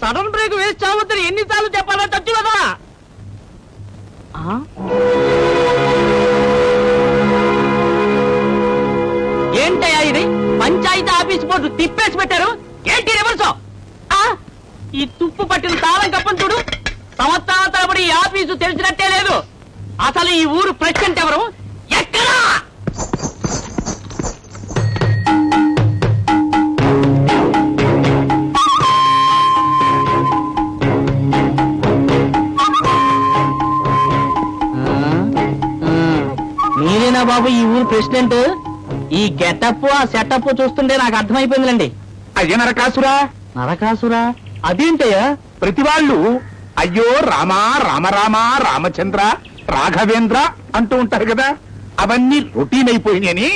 Sudden brake వేసి చావద్దని ఎన్నిసార్లు చెప్పాలా చచ్చు కదా. ఏంటయ్యా ఇది? పంచాయతీ ఆఫీస్ బోర్డు తిప్పేసి పెట్టారు. ఏంటి రివర్సో? ఈ తుప్పు పట్టిన తాళం కప్పని చూడు. సంవత్సరాల తరబడి ఈ ఆఫీసు తెలిసినట్టే లేదు. అసలు ఈ ఊరు ప్రెసిడెంట్ ఎవరు? ఎక్కడా? మీరేనా బాబు ఈ ఊరు ప్రెసిడెంట్? ఈ గెటప్ ఆ సెటప్ చూస్తుంటే నాకు అర్థమైపోయిందిలేండి. అయ్యో నరకాసురా. నరకాసురా అదేంటయ్యా? ప్రతి వాళ్ళు అయ్యో రామా రామ రామ రామచంద్ర రాఘవేంద్ర అంటూ ఉంటారు కదా, అవన్నీ రొటీన్ అయిపోయినాయని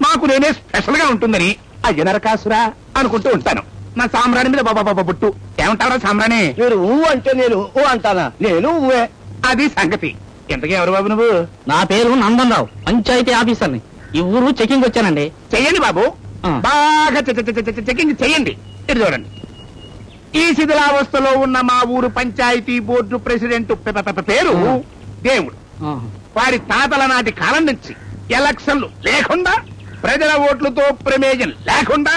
మాకు నేనే స్పెషల్ గా ఉంటుందని అయ్య నరకాసురా అనుకుంటూ ఉంటాను. నా సామ్రాణి మీద బాబా బుట్టు. ఏమంటారా సామ్రాణి? మీరు ఊ అంటే నేను ఊ అంటానా? నేను ఊవే. అది సంగతి. ఎంతకీ ఎవరు బాబు నువ్వు? నా పేరు నందన్ రావు, పంచాయతీ ఆఫీసర్ని. ఈ ఊరు చెకింగ్ వచ్చానండి. చెయ్యండి బాబు, బాగా చెకింగ్ చెయ్యండి. ఇటు చూడండి. ఈ శిథిలావస్థలో ఉన్న మా ఊరు పంచాయతీ బోర్డు ప్రెసిడెంట్ పేరు దేవుడు. వారి తాతల నాటి కాలం నుంచి ఎలక్షన్లు లేకుండా, ప్రజల ఓట్లతో ప్రమేయం లేకుండా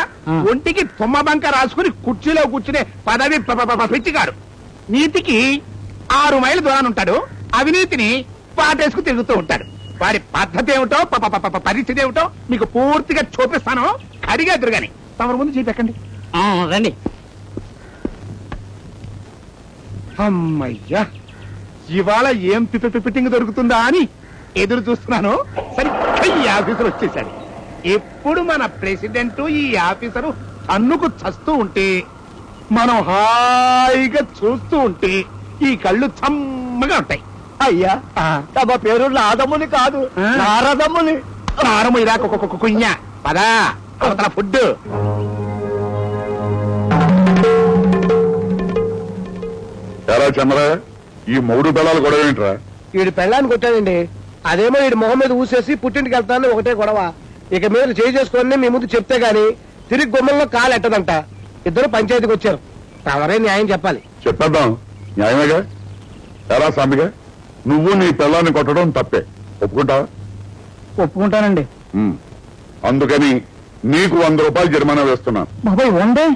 ఒంటికి తుమ్మబంక రాసుకుని కుర్చీలో కూర్చునే పదవి పిచ్చిగాడు. నీతికి 6 మైళ్ళ దూరాన్ని ఉంటాడు, అవినీతిని పాటేసుకు తిరుగుతూ ఉంటాడు. వారి పద్ధతి ఏమిటో పరిస్థితి ఏమిటో మీకు పూర్తిగా చూపిస్తాను. కడిగా ఎదురుగాని తమరు ముందు చూపెక్కండి. రండి. అమ్మయ్యా, ఇవాళ ఏం ఫిట్టింగ్ దొరుకుతుందా అని ఎదురు చూస్తున్నాను. సరిగ్గా ఈ ఆఫీసర్ వచ్చేసాడు. ఎప్పుడు మన ప్రెసిడెంట్ ఈ ఆఫీసరు అన్నుకు చస్తూ ఉంటే, మనం హాయిగా చూస్తూ ఉంటే ఈ కళ్ళు చమ్మగా ఉంటాయి. అయ్యా తమ పేరు నాదమ్ముని కాదు, నారదమ్ముని. నారము ఇలా కుయ్య పదా అవతల ఫుడ్. ఎలా చంద్ర, ఈ 3 బెల్లాలు గొడవ ఏంట్రా? వీడి పెళ్ళాన్ని కొట్టాడండి. అదేమో వీడి మొహం మీద ఊసేసి పుట్టింటికి వెళ్తానని ఒకటే గొడవ. ఇక మీద చేసుకొని మీ ముందు చెప్తే గాని తిరిగి గుమ్మంలో కాలు ఎట్టదంట. ఇద్దరు పంచాయతీకి వచ్చారు. తమరే న్యాయం చెప్పాలి. చెప్పేద్దాం, న్యాయమేగా. ఎలా సాంబిగా, నువ్వు నీ పిల్లాన్ని కొట్టడం తప్పే, ఒప్పుకుంటావా? ఒప్పుకుంటానండి. అందుకని నీకు 100 రూపాయలు జరిమానా వేస్తున్నాను. బాబాయ్ వందే?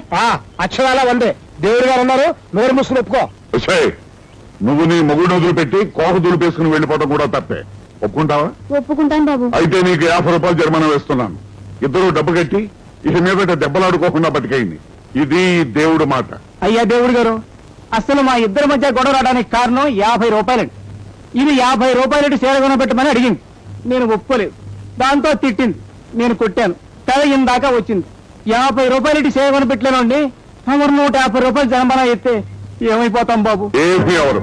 అక్షరాలా వందే. దేవుడు గారు ఉన్నారు, నోరు మూసుకుని ఒప్పుకో. నువ్వు నీ మొగుడు వదిలిపెట్టి కోహ దులిపేసుకుని వెళ్ళిపోవడం కూడా తప్పే, ఒప్పుకుంటావా? ఒప్పుకుంటాను బాబు. అయితే నీకు 50 రూపాయలు జరిమానా వేస్తున్నాను. ఇద్దరు డబ్బు కట్టి ఇక మీద దెబ్బలాడుకోకుండా బతికైంది. ఇది దేవుడు మాట. అయ్యా దేవుడు గారు, అసలు మా ఇద్దరి మధ్య గొడవ రావడానికి కారణం 50 రూపాయలండి. ఇది 50 రూపాయలు సేరగొన పెట్టమని అడిగింది. నేను ఒప్పుకోలేదు. దాంతో తిట్టింది. నేను కొట్టాను. తల ఇందాకా వచ్చింది. 50 రూపాయలు సేరగొన పెట్టలేనండి. మరి 150 రూపాయలు జరిమానా ఎత్తే ఏమైపోతాం బాబు? ఏమి ఎవరు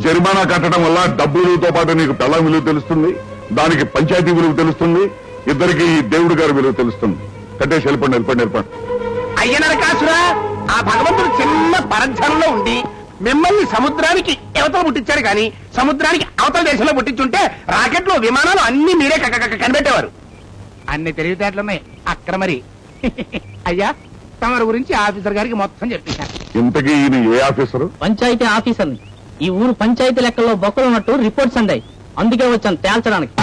జరిమానా కట్టడం వల్ల డబ్బులతో పాటు నీకు పిల్లం విలువ తెలుస్తుంది, దానికి పంచాయతీ విలువ తెలుస్తుంది, ఇద్దరికి ఈ దేవుడు గారి విలువ తెలుస్తుంది. కట్టేసి వెళ్ళిపోండి. అయ్య నరకాసురా, ఆ భగవంతుడు చిన్న పరంజనంలో ఉండి మిమ్మల్ని సముద్రానికి అవతల పుట్టించారు కానీ సముద్రానికి అవతల దేశంలో పుట్టించుంటే రాకెట్లు విమానాలు అన్ని మీరే కనిపెట్టేవారు. అన్ని తెలివితేటలున్నాయి అక్కడ. మరి అయ్యా, తమరి గురించి ఆఫీసర్ గారికి మొత్తం చెప్పేశారు. ఇంతకీ ఈయన ఏ ఆఫీసరు? పంచాయతీ ఆఫీసర్ని. ఈ ఊరు పంచాయతీ లెక్కల్లో బొక్కలు ఉన్నట్టు రిపోర్ట్స్ అందాయి. అందుకే వచ్చాను తేల్చడానికి.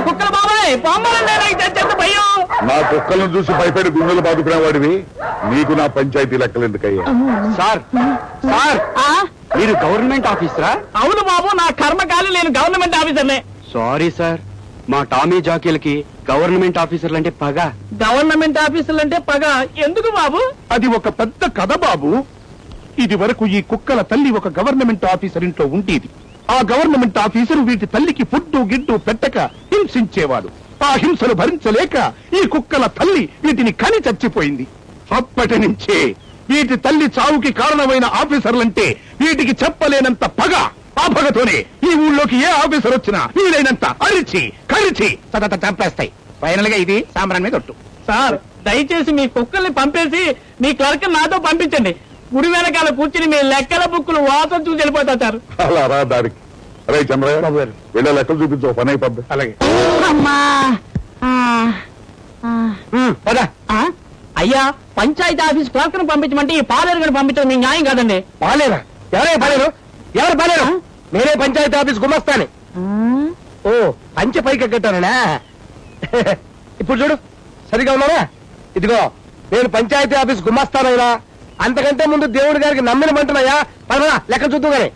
కుక్కలు బాబాయ్, నా కుక్కలను చూసి భయపడి గుండెలు బాదుకునే వాడివి, నీకు నా పంచాయతీ లెక్కలు ఎందుకయ్యా? సార్ మీరు గవర్నమెంట్ ఆఫీసరా? అవును బాబు, నా కర్మకాలి నేను గవర్నమెంట్ ఆఫీసర్నే. సారీ సార్, మా టామీ జాకీలకి గవర్నమెంట్ ఆఫీసర్లు అంటే పగ. గవర్నమెంట్ ఆఫీసర్లు అంటే పగ ఎందుకు బాబు? అది ఒక పెద్ద కథ బాబు. ఇది వరకు ఈ కుక్కల తల్లి ఒక గవర్నమెంట్ ఆఫీసర్ ఇంట్లో ఉండేది. ఆ గవర్నమెంట్ ఆఫీసర్ వీటి తల్లికి ఫుడ్డు గిడ్డు పెట్టక హింసించేవాడు. ఆ హింసలు భరించలేక ఈ కుక్కల తల్లి వీటిని కని చచ్చిపోయింది. అప్పటి నుంచే వీటి తల్లి చావుకి కారణమైన ఆఫీసర్లంటే వీటికి చెప్పలేనంత పగ. ఆ పగతోనే ఈ ఊళ్ళోకి ఏ ఆఫీసర్ వచ్చినా వీలైనంత అరిచి కరిచి చంపేస్తాయి. ఫైనల్ గా ఇది సాంబ్రాన్ మీద ఒట్టు. సార్ దయచేసి మీ కుక్కల్ని పంపేసి మీ క్లర్క్ నాతో పంపించండి. గుడి వెనకాల కూర్చుని మీ లెక్కల బుక్కులు వాతం చూసి వెళ్ళిపోతా సార్. అలా రా దారికి. అరే చంద్రయ్య బాబు గారు వెళ్ళే లెక్కలు చూపించు, పని అయిపోద్ది. అలాగే అమ్మా పద. అయ్యా, పంచాయతీ ఆఫీస్ క్లర్క్ ను పంపించమంటే ఈ పాలేరు గని పంపించడం మీ న్యాయం కాదండి. పాలేరా? ఎవరే పాలేరు? ఎవరు పాలేరు? నేనే పంచాయతీ ఆఫీస్ గుమస్తానే. ఓ, పంచె పైకి ఎక్కటానా? ఇప్పుడు చూడు, సరిగా ఉన్నానా? ఇదిగో, నేను పంచాయతీ ఆఫీస్ గుమస్తానయ్యా. అంతకంటే ముందు దేవుడి గారికి నమ్మిన మంటున్నాయా? పదమా లెక్క చూద్దాం గానీ.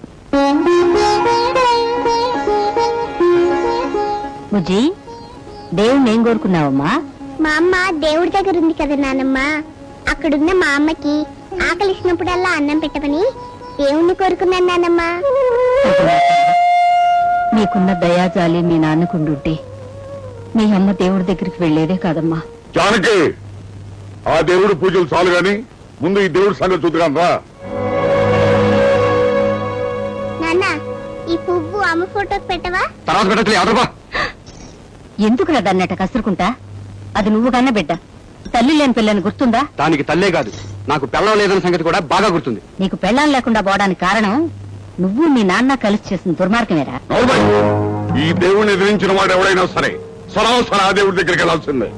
బుజ్జి, దేవుణ్ణి ఏం కోరుకున్నావమ్మా? మా అమ్మ దేవుడి దగ్గర ఉంది కదా నానమ్మ, అక్కడున్న మా అమ్మకి ఆకలిసినప్పుడల్లా అన్నం పెట్టమని దేవుణ్ణి కోరుకున్నాను నానమ్మ. నీకున్న దయాజాలి మీ నాన్నకుండుంటే మీ అమ్మ దేవుడి దగ్గరికి వెళ్లేదే కాదమ్మా. జానకి, ఆ దేవుడు పూజలు చాలు గాని ముందు ఈ దేవుడి సంగతి చూద్దాం రా. నాన్న, ఈ పువ్వు అమ్మ ఫోటోకి పెట్టవా? తర్వాత పెట్టలే అదర్బా. ఎందుకురా దాన్నట కసురుకుంటా? అది నువ్వు కన్న బిడ్డ. తల్లి లేని పిల్లని గుర్తుందా? దానికి తల్లే కాదు, నాకు పెళ్ళం లేదన్న సంగతి కూడా బాగా గుర్తుంది. నీకు పెళ్ళాం లేకుండా పోవడానికి కారణం నువ్వు మీ నాన్న కలిసి చేసిన దుర్మార్గమేరా. నోర్మల్, ఈ దేవుడిని ఎదిరించిన వాడు ఎవడైనా సరే సరాసరి ఆ దేవుడి దగ్గరికి వెళ్లాల్సిందే.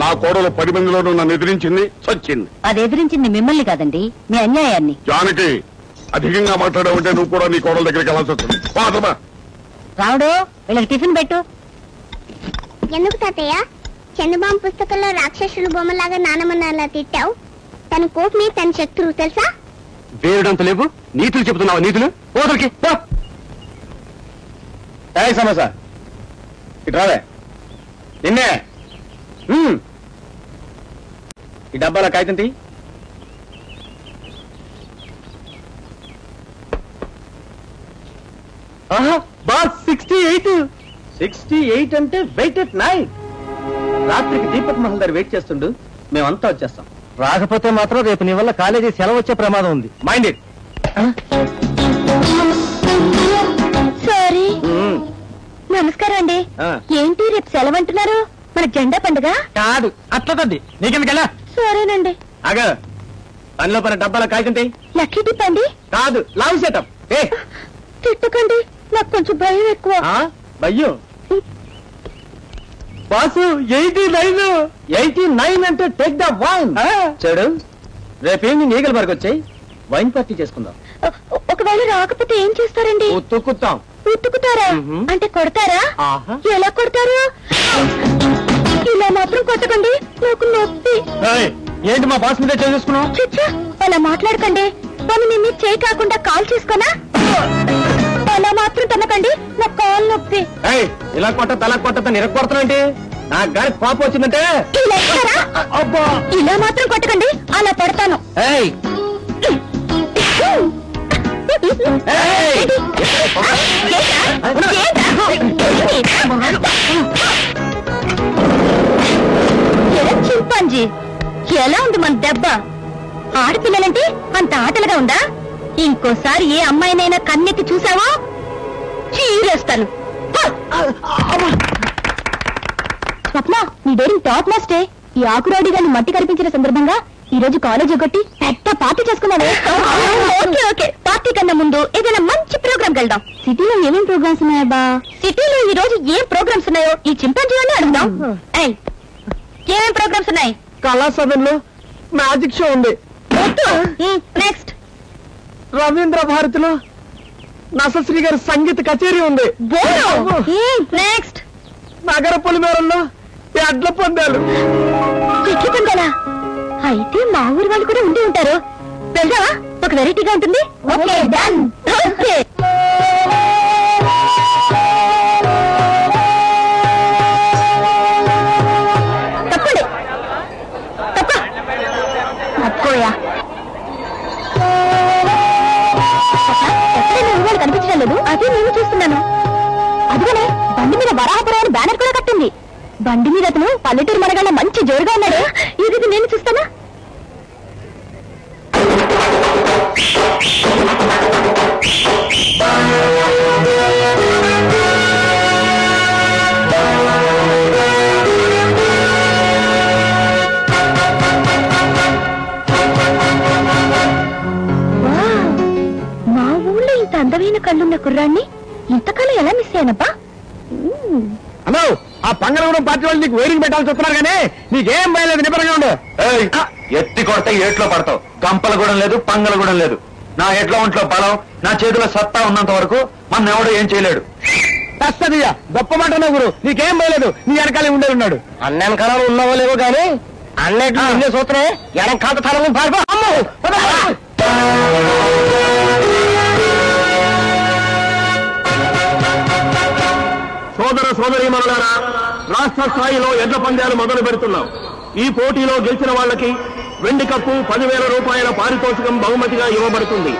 నా కోడలు 10 మందిలోనూ నన్ను ఎదిరించింది, చచ్చింది. అది ఎదిరించింది మిమ్మల్ని కాదండి, మీ అన్యాయాన్ని. జానకి, అధికంగా మాట్లాడావంటే నువ్వు కూడా నీ కోడల దగ్గరికి వెళ్ళాల్సి వస్తుంది. పాదమా రావుడు, వీళ్ళకి టిఫిన్ పెట్టు. ఎందుకు తాతయ్య చంద్రబాబు పుస్తకంలో రాక్షసుల బొమ్మలాగా నానమ్మని అలా తిట్టావు? తన కోపమే తన శత్రువు తెలుసా? వేరుడంత లేవు, నీతులు చెబుతున్నావు. నీతులు పోదరికి సమస్య ఇటు రావే. నిన్నే ఈ డబ్బాల కాగితం తీ. బాస్ 68 అంటే వెయిట్ ఎట్ నైట్. రాత్రికి దీపక్ మహల్ దగ్గర వెయిట్ చేస్తుండు, మేమంతా వచ్చేస్తాం. రాకపోతే మాత్రం రేపు నీ వల్ల కాలేజీ సెలవు వచ్చే ప్రమాదం ఉంది. Mind it. సారీ. నమస్కారం అండి. ఏంటి రేపు సెలవు అంటున్నారు? మన జెండా పండుగ కాదు, అట్లదండి. నీకెందుకెళ్ళా? సరేనండి. అగ పనిలో పని డబ్బాల కాగితం తీ. లక్కీ టిప్ అండి. కాదు, లావ్ సెటప్. ఏ తిట్టకండి, నాకు కొంచెం భయం ఎక్కువ. భయ్యో బాసు 89 అంటే టేక్ ద వైన్. చూడు, రేపేమి ఈగల వరకు వచ్చాయి, వైన్ పార్టీ చేసుకుందాం. ఒకవేళ రాకపోతే ఏం చేస్తారండి? ఉత్తుకుతాం. ఉతుకుతారా? అంటే కొడతారా? ఆహా. ఎలా కొడతారు? ఇలా మాత్రం కొట్టకండి, నాకు నొప్పి. ఏంటి మా బాస్ మీద చేసుకున్నావు? చిచ్చా, అలా మాట్లాడకండి. పని మీ మీద చేయి కాకుండా కాల్ చేసుకోనా? అలా మాత్రం తనకండి, నాకు కాల్ నొప్పి. ఇలా కొట్ట నిరగొడతానంటే నాకు గారి కోపం వచ్చిందంటే ఇలా ఇస్తారా? అబ్బా, ఇలా మాత్రం కొట్టకండి, అలా పడతాను. చింపాంజీ, ఎలా ఉంది మన దెబ్బ? ఆడపిల్లలంటే అంత ఆటలుగా ఉందా? ఇంకోసారి ఏ అమ్మాయినైనా కన్నెత్తి చూసావా చీరేస్తాను. స్వప్న, నీ డేరింగ్ టాప్ మోస్టే. ఈ ఆకురోడి గారిని మట్టి కనిపించిన సందర్భంగా ఈ రోజు కాలేజ్ ఒకటి పెద్ద పార్టీ చేసుకున్నాను. ఓకే ఓకే, పార్టీ కన్నా ముందు ఏదైనా మంచి ప్రోగ్రామ్ వెళ్దాం. సిటీలో ఏమేం ప్రోగ్రామ్స్ ఉన్నాయా బా? సిటీలో ఈ రోజు ఏం ప్రోగ్రామ్స్ ఉన్నాయో ఈ చింపాంజీ అని అడుగుదాం. ఏమేం ప్రోగ్రామ్స్ ఉన్నాయి? కళాసదన్లో మ్యాజిక్ షో ఉంది. నెక్స్ట్ రవీంద్ర భారతిలో నసశ్రీ గారి సంగీత కచేరీ ఉంది. నెక్స్ట్ నగర పొలిమేరల్లో ఎడ్ల పొందాలు. ఎట్లు పొందాలా? అయితే మా ఊరి వాళ్ళు కూడా ఉండి ఉంటారు. వెళ్దామా? ఒక వెరైటీగా ఉంటుంది. Okay done. ఓకే తప్పండి, తప్పుకోయా. ఎక్కడైనా ఊరు కనిపించడం లేదు. అదే నేను చూస్తున్నాను. అదిగోనే బండి మీద వరాహపురం అని బ్యానర్ కూడా కట్టింది. బండి మీద అతను పల్లెటూరు మనగాళ్ళ మంచి జోరుగా ఉన్నాడు. ఇది నేను చూస్తానా? అందమైన కళ్ళున్న కుర్రాన్ని ఇంతకాలం ఎలా మిస్ అయ్యానబ్బా? అమ్మో ఆ పంగళగూడెం పార్టీ వాళ్ళు నీకు వైరింగ్ పెట్టాల్సి వస్తున్నారు కానీ నీకేం భయలేదు, నిబ్బరంగా ఉండు. ఎత్తి కొడితే ఏట్లో పడతావు. గంపలగూడెం లేదు, పంగలగూడెం లేదు. నా ఎడ్ల ఒంట్లో బలం, నా చేతిలో సత్తా ఉన్నంత వరకు మన ఎవడో ఏం చేయలేడు. వస్తదియా గొప్ప మాట గురు, నీకేం భయలేదు. నీ వెనకాలే ఉండే ఉన్నాడు. అన్న వెనకాల ఉన్నావో లేవో కానీ అన్నట్లు ఉండే సూత్రే వెనకాల తరం పారిపో. అమ్మో సోదర సోదరీమణులారా, రాష్ట్ర స్థాయిలో ఎడ్ల పందాలు మొదలు పెడుతున్నాం. ఈ పోటీలో గెలిచిన వాళ్ళకి వెండి కప్పు 10,000 రూపాయల పారితోషికం బహుమతిగా ఇవ్వబడుతుంది.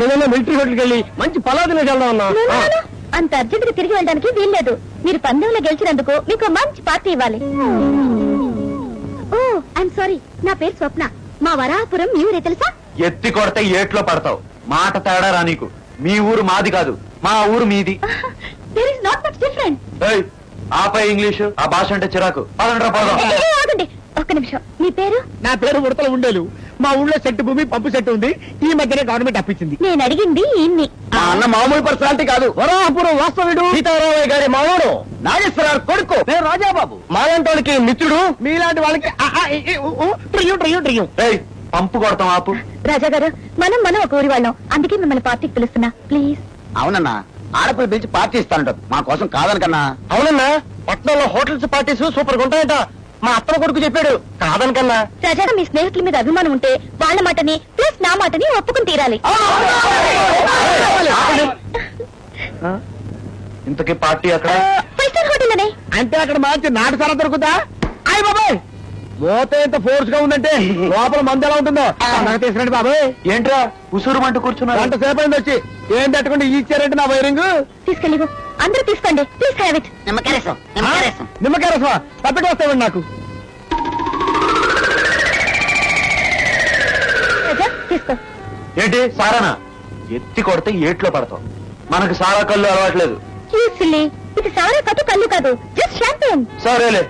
ఏదైనా మిలిటరీ హోటల్కి వెళ్ళి మంచి పలాదిలో వెళ్దాం అన్నా. అంత అర్జెంట్ తిరిగి వెళ్ళడానికి వీల్లేదు. మీరు పందెంలో గెలిచినందుకు మీకు మంచి పార్టీ ఇవ్వాలి. ఓ ఐఎమ్ సారీ, నా పేరు స్వప్న. మా వరాహపురం మీ ఊరే తెలుసా? ఎత్తి కొడితే ఏట్లో పడతావు. మాట తేడా రా నీకు. మీ ఊరు మాది కాదు, మా ఊరు మీది. There is not much different. ఆపై ఇంగ్లీషు, ఆ భాష అంటే చిరాకు. పదండ్రా పోదాం. ఆగండి ఒక్క నిమిషం. మీ పేరు? నా పేరు ఉడతల ఉండేలు. మా ఊళ్ళో సెట్టు భూమి, పంపు సెట్టు ఉంది. ఈ మధ్యనే గవర్నమెంట్ అప్పించింది. నేను అడిగింది ఈయన్ని. అన్న మామూలు పర్సనాలిటీ కాదు. వరాహపురం వాస్తవుడు సీతారామయ్య గారి మామూడు నాగేశ్వరరావు కొడుకు. నేను రాజాబాబు. మాలాంటి వాళ్ళకి మిత్రుడు, మీలాంటి వాళ్ళకి పంపు కొడతాం ఆపు. రాజా గారు, మనం ఒక ఊరి వాళ్ళం, అందుకే మిమ్మల్ని పార్టీకి పిలుస్తున్నా. ప్లీజ్. అవునన్నా, ఆడపిల్ల పిలిచి పార్టీ ఇస్తానంట. మా కోసం కాదనకన్నా. అవునన్నా, పట్నంలో హోటల్స్ పార్టీస్ సూపర్ గా ఉంటాయంట. మా అత్తమ్మ కొడుకు చెప్పాడు. కాదనకన్నా. రాజా, మీ స్నేహితుల మీద అభిమానం ఉంటే వాళ్ళ మాటని ప్లస్ నా మాటని ఒప్పుకుని తీరాలి. ఇంతకీ పార్టీ అక్కడ? 5 స్టార్ హోటల్ అనే. అంటే అక్కడ మంచి నాటు సారా దొరుకుతా? అయ్య బాబాయ్, మూత ఎంత ఫోర్స్ గా ఉందంటే లోపల మంది ఎలా ఉంటుందో నాకు తీసుకురండి బాబాయ్. ఏంట్రా ఉసురు మంటూ కూర్చున్నారు? గంట సేపు అయింది వచ్చి ఏం తట్టుకుంటే ఇచ్చారంటే నా వైరింగ్. తీసుకెళ్ళి అందరూ తీసుకోండి. Please have it. నిమ్మకాయ రసమా? పక్కకి వస్తామండి నాకు. తీసుకో. ఏంటి సారానా? ఎత్తి కొడితే ఏట్లో పడతావు. మనకు సారా కళ్ళు అలవాట్లేదు. ఇది సారా కాదు, కళ్ళు కాదు, జస్ట్ షాంపెయిన్. సరేలే,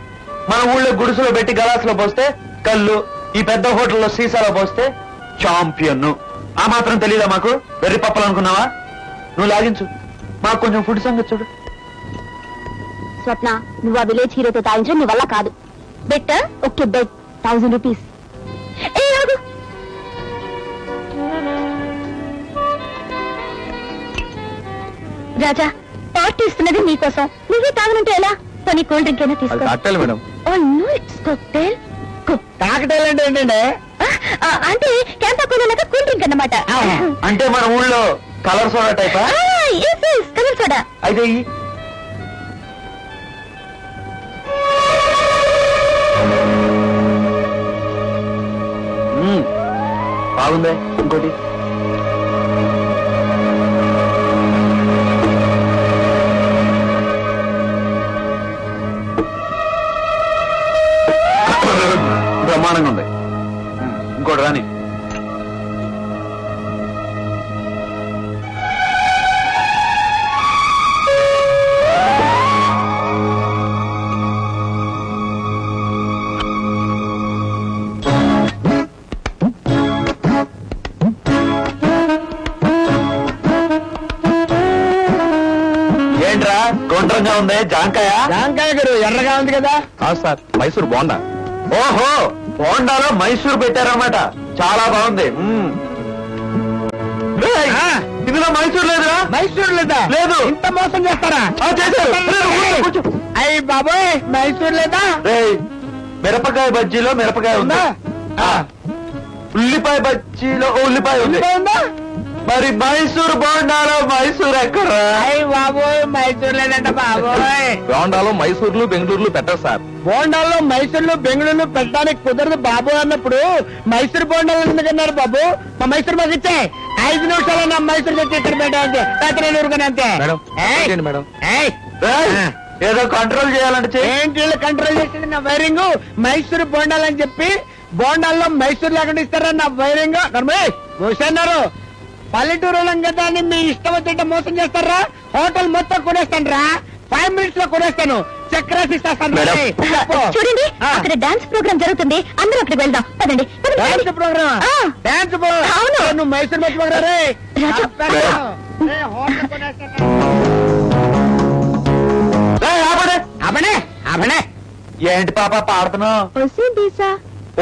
మన ఊళ్ళో గుడిసెలో పెట్టి గలాసులో పోస్తే కళ్ళు, ఈ పెద్ద హోటల్లో సీసాలో పోస్తే చాంపియన్. ఆ మాత్రం తెలీదా మాకు? వెర్రి పప్పలు అనుకున్నావా? నువ్వు లాగించు, మాకు కొంచెం ఫుడ్ సంగతి చూడు. స్వప్న, నువ్వు ఆ విలేజ్ హీరోతో తాగించడం నీ వల్ల కాదు. Better okay bet 1000 rupees. Raja, party ఇస్తున్నది నీకోసం, నువ్వే తాగనంటే ఎలా? కొన్ని కూల్ డ్రింక్ అయినా తీసుకో. మేడం కాకటేలు అంటే ఏంటండి? అంటే క్యాంపా కూలక కూల్ డ్రింక్ అన్నమాట. అంటే మన ఊళ్ళో కలర్ సోడా టైపా? Colour soda. అయితే బాగుందే. ఇంకోటి బ్రహ్మాండంగా ఉంది. ఇంకోటి రాని. ఏంట్రా గుండ్రంగా ఉంది? జాంకాయ? జాంకాయ గారు ఎర్రగా ఉంది కదా. సార్, మైసూర్ బోండా. ఓహో, బోండాలో మైసూర్ పెట్టారన్నమాట. చాలా బాగుంది. ఇందులో మైసూర్ లేదురా? మైసూర్ లేదా? లేదు. ఇంత మోసం చేస్తారా? చేశారు. అయ్యి బాబోయ్, మైసూర్ లేదా? మిరపకాయ బజ్జీలో మిరపకాయ ఉందా? ఉల్లిపాయ బజ్జీలో ఉల్లిపాయ ఉంది. మరి మైసూర్ బోండాలో మైసూర్ ఎక్కడా? అయ్యి బాబోయ్, మైసూర్ లేదంట బాబోయ్. బోండాలో మైసూర్లు బెంగళూరులు పెట్టరు సార్. బోండాల్లో మైసూర్లు బెంగళూరు పెట్టడానికి కుదరదు బాబు అన్నప్పుడు మైసూర్ బోండాలు ఎందుకన్నారు బాబు? మా మైసూర్ మాకు ఇచ్చే 5 నిమిషాలు నా మైసూర్ తెచ్చి ఇక్కడ పెట్టాలంటే ఊరుకుని అంతే. ఏదో కంట్రోల్ చేయాలంటే ఏంటి కంట్రోల్ చేసింది నా వైరింగ్? మైసూర్ బోండాలని చెప్పి బోండాల్లో మైసూర్ లేకుండా ఇస్తారా నా వైరింగ్? చూసన్నారు పల్లెటూరు కదా అని మీ ఇష్టం వచ్చింటే మోసం చేస్తారా? హోటల్ మొత్తం కొనేస్తాను రా, 5 minutes లో కొనేస్తాను. చెక్ రాసి ఇస్తాను. చూడండి, అక్కడ డాన్స్ ప్రోగ్రామ్ జరుగుతుంది, అందరూ అక్కడికి వెళ్దాం. పదండి. Dance program? Dance program? అవును. నువ్వు మైసూర్ మర్చిపోగరా రే. ఏంటి పాప పాడుతున్నావు?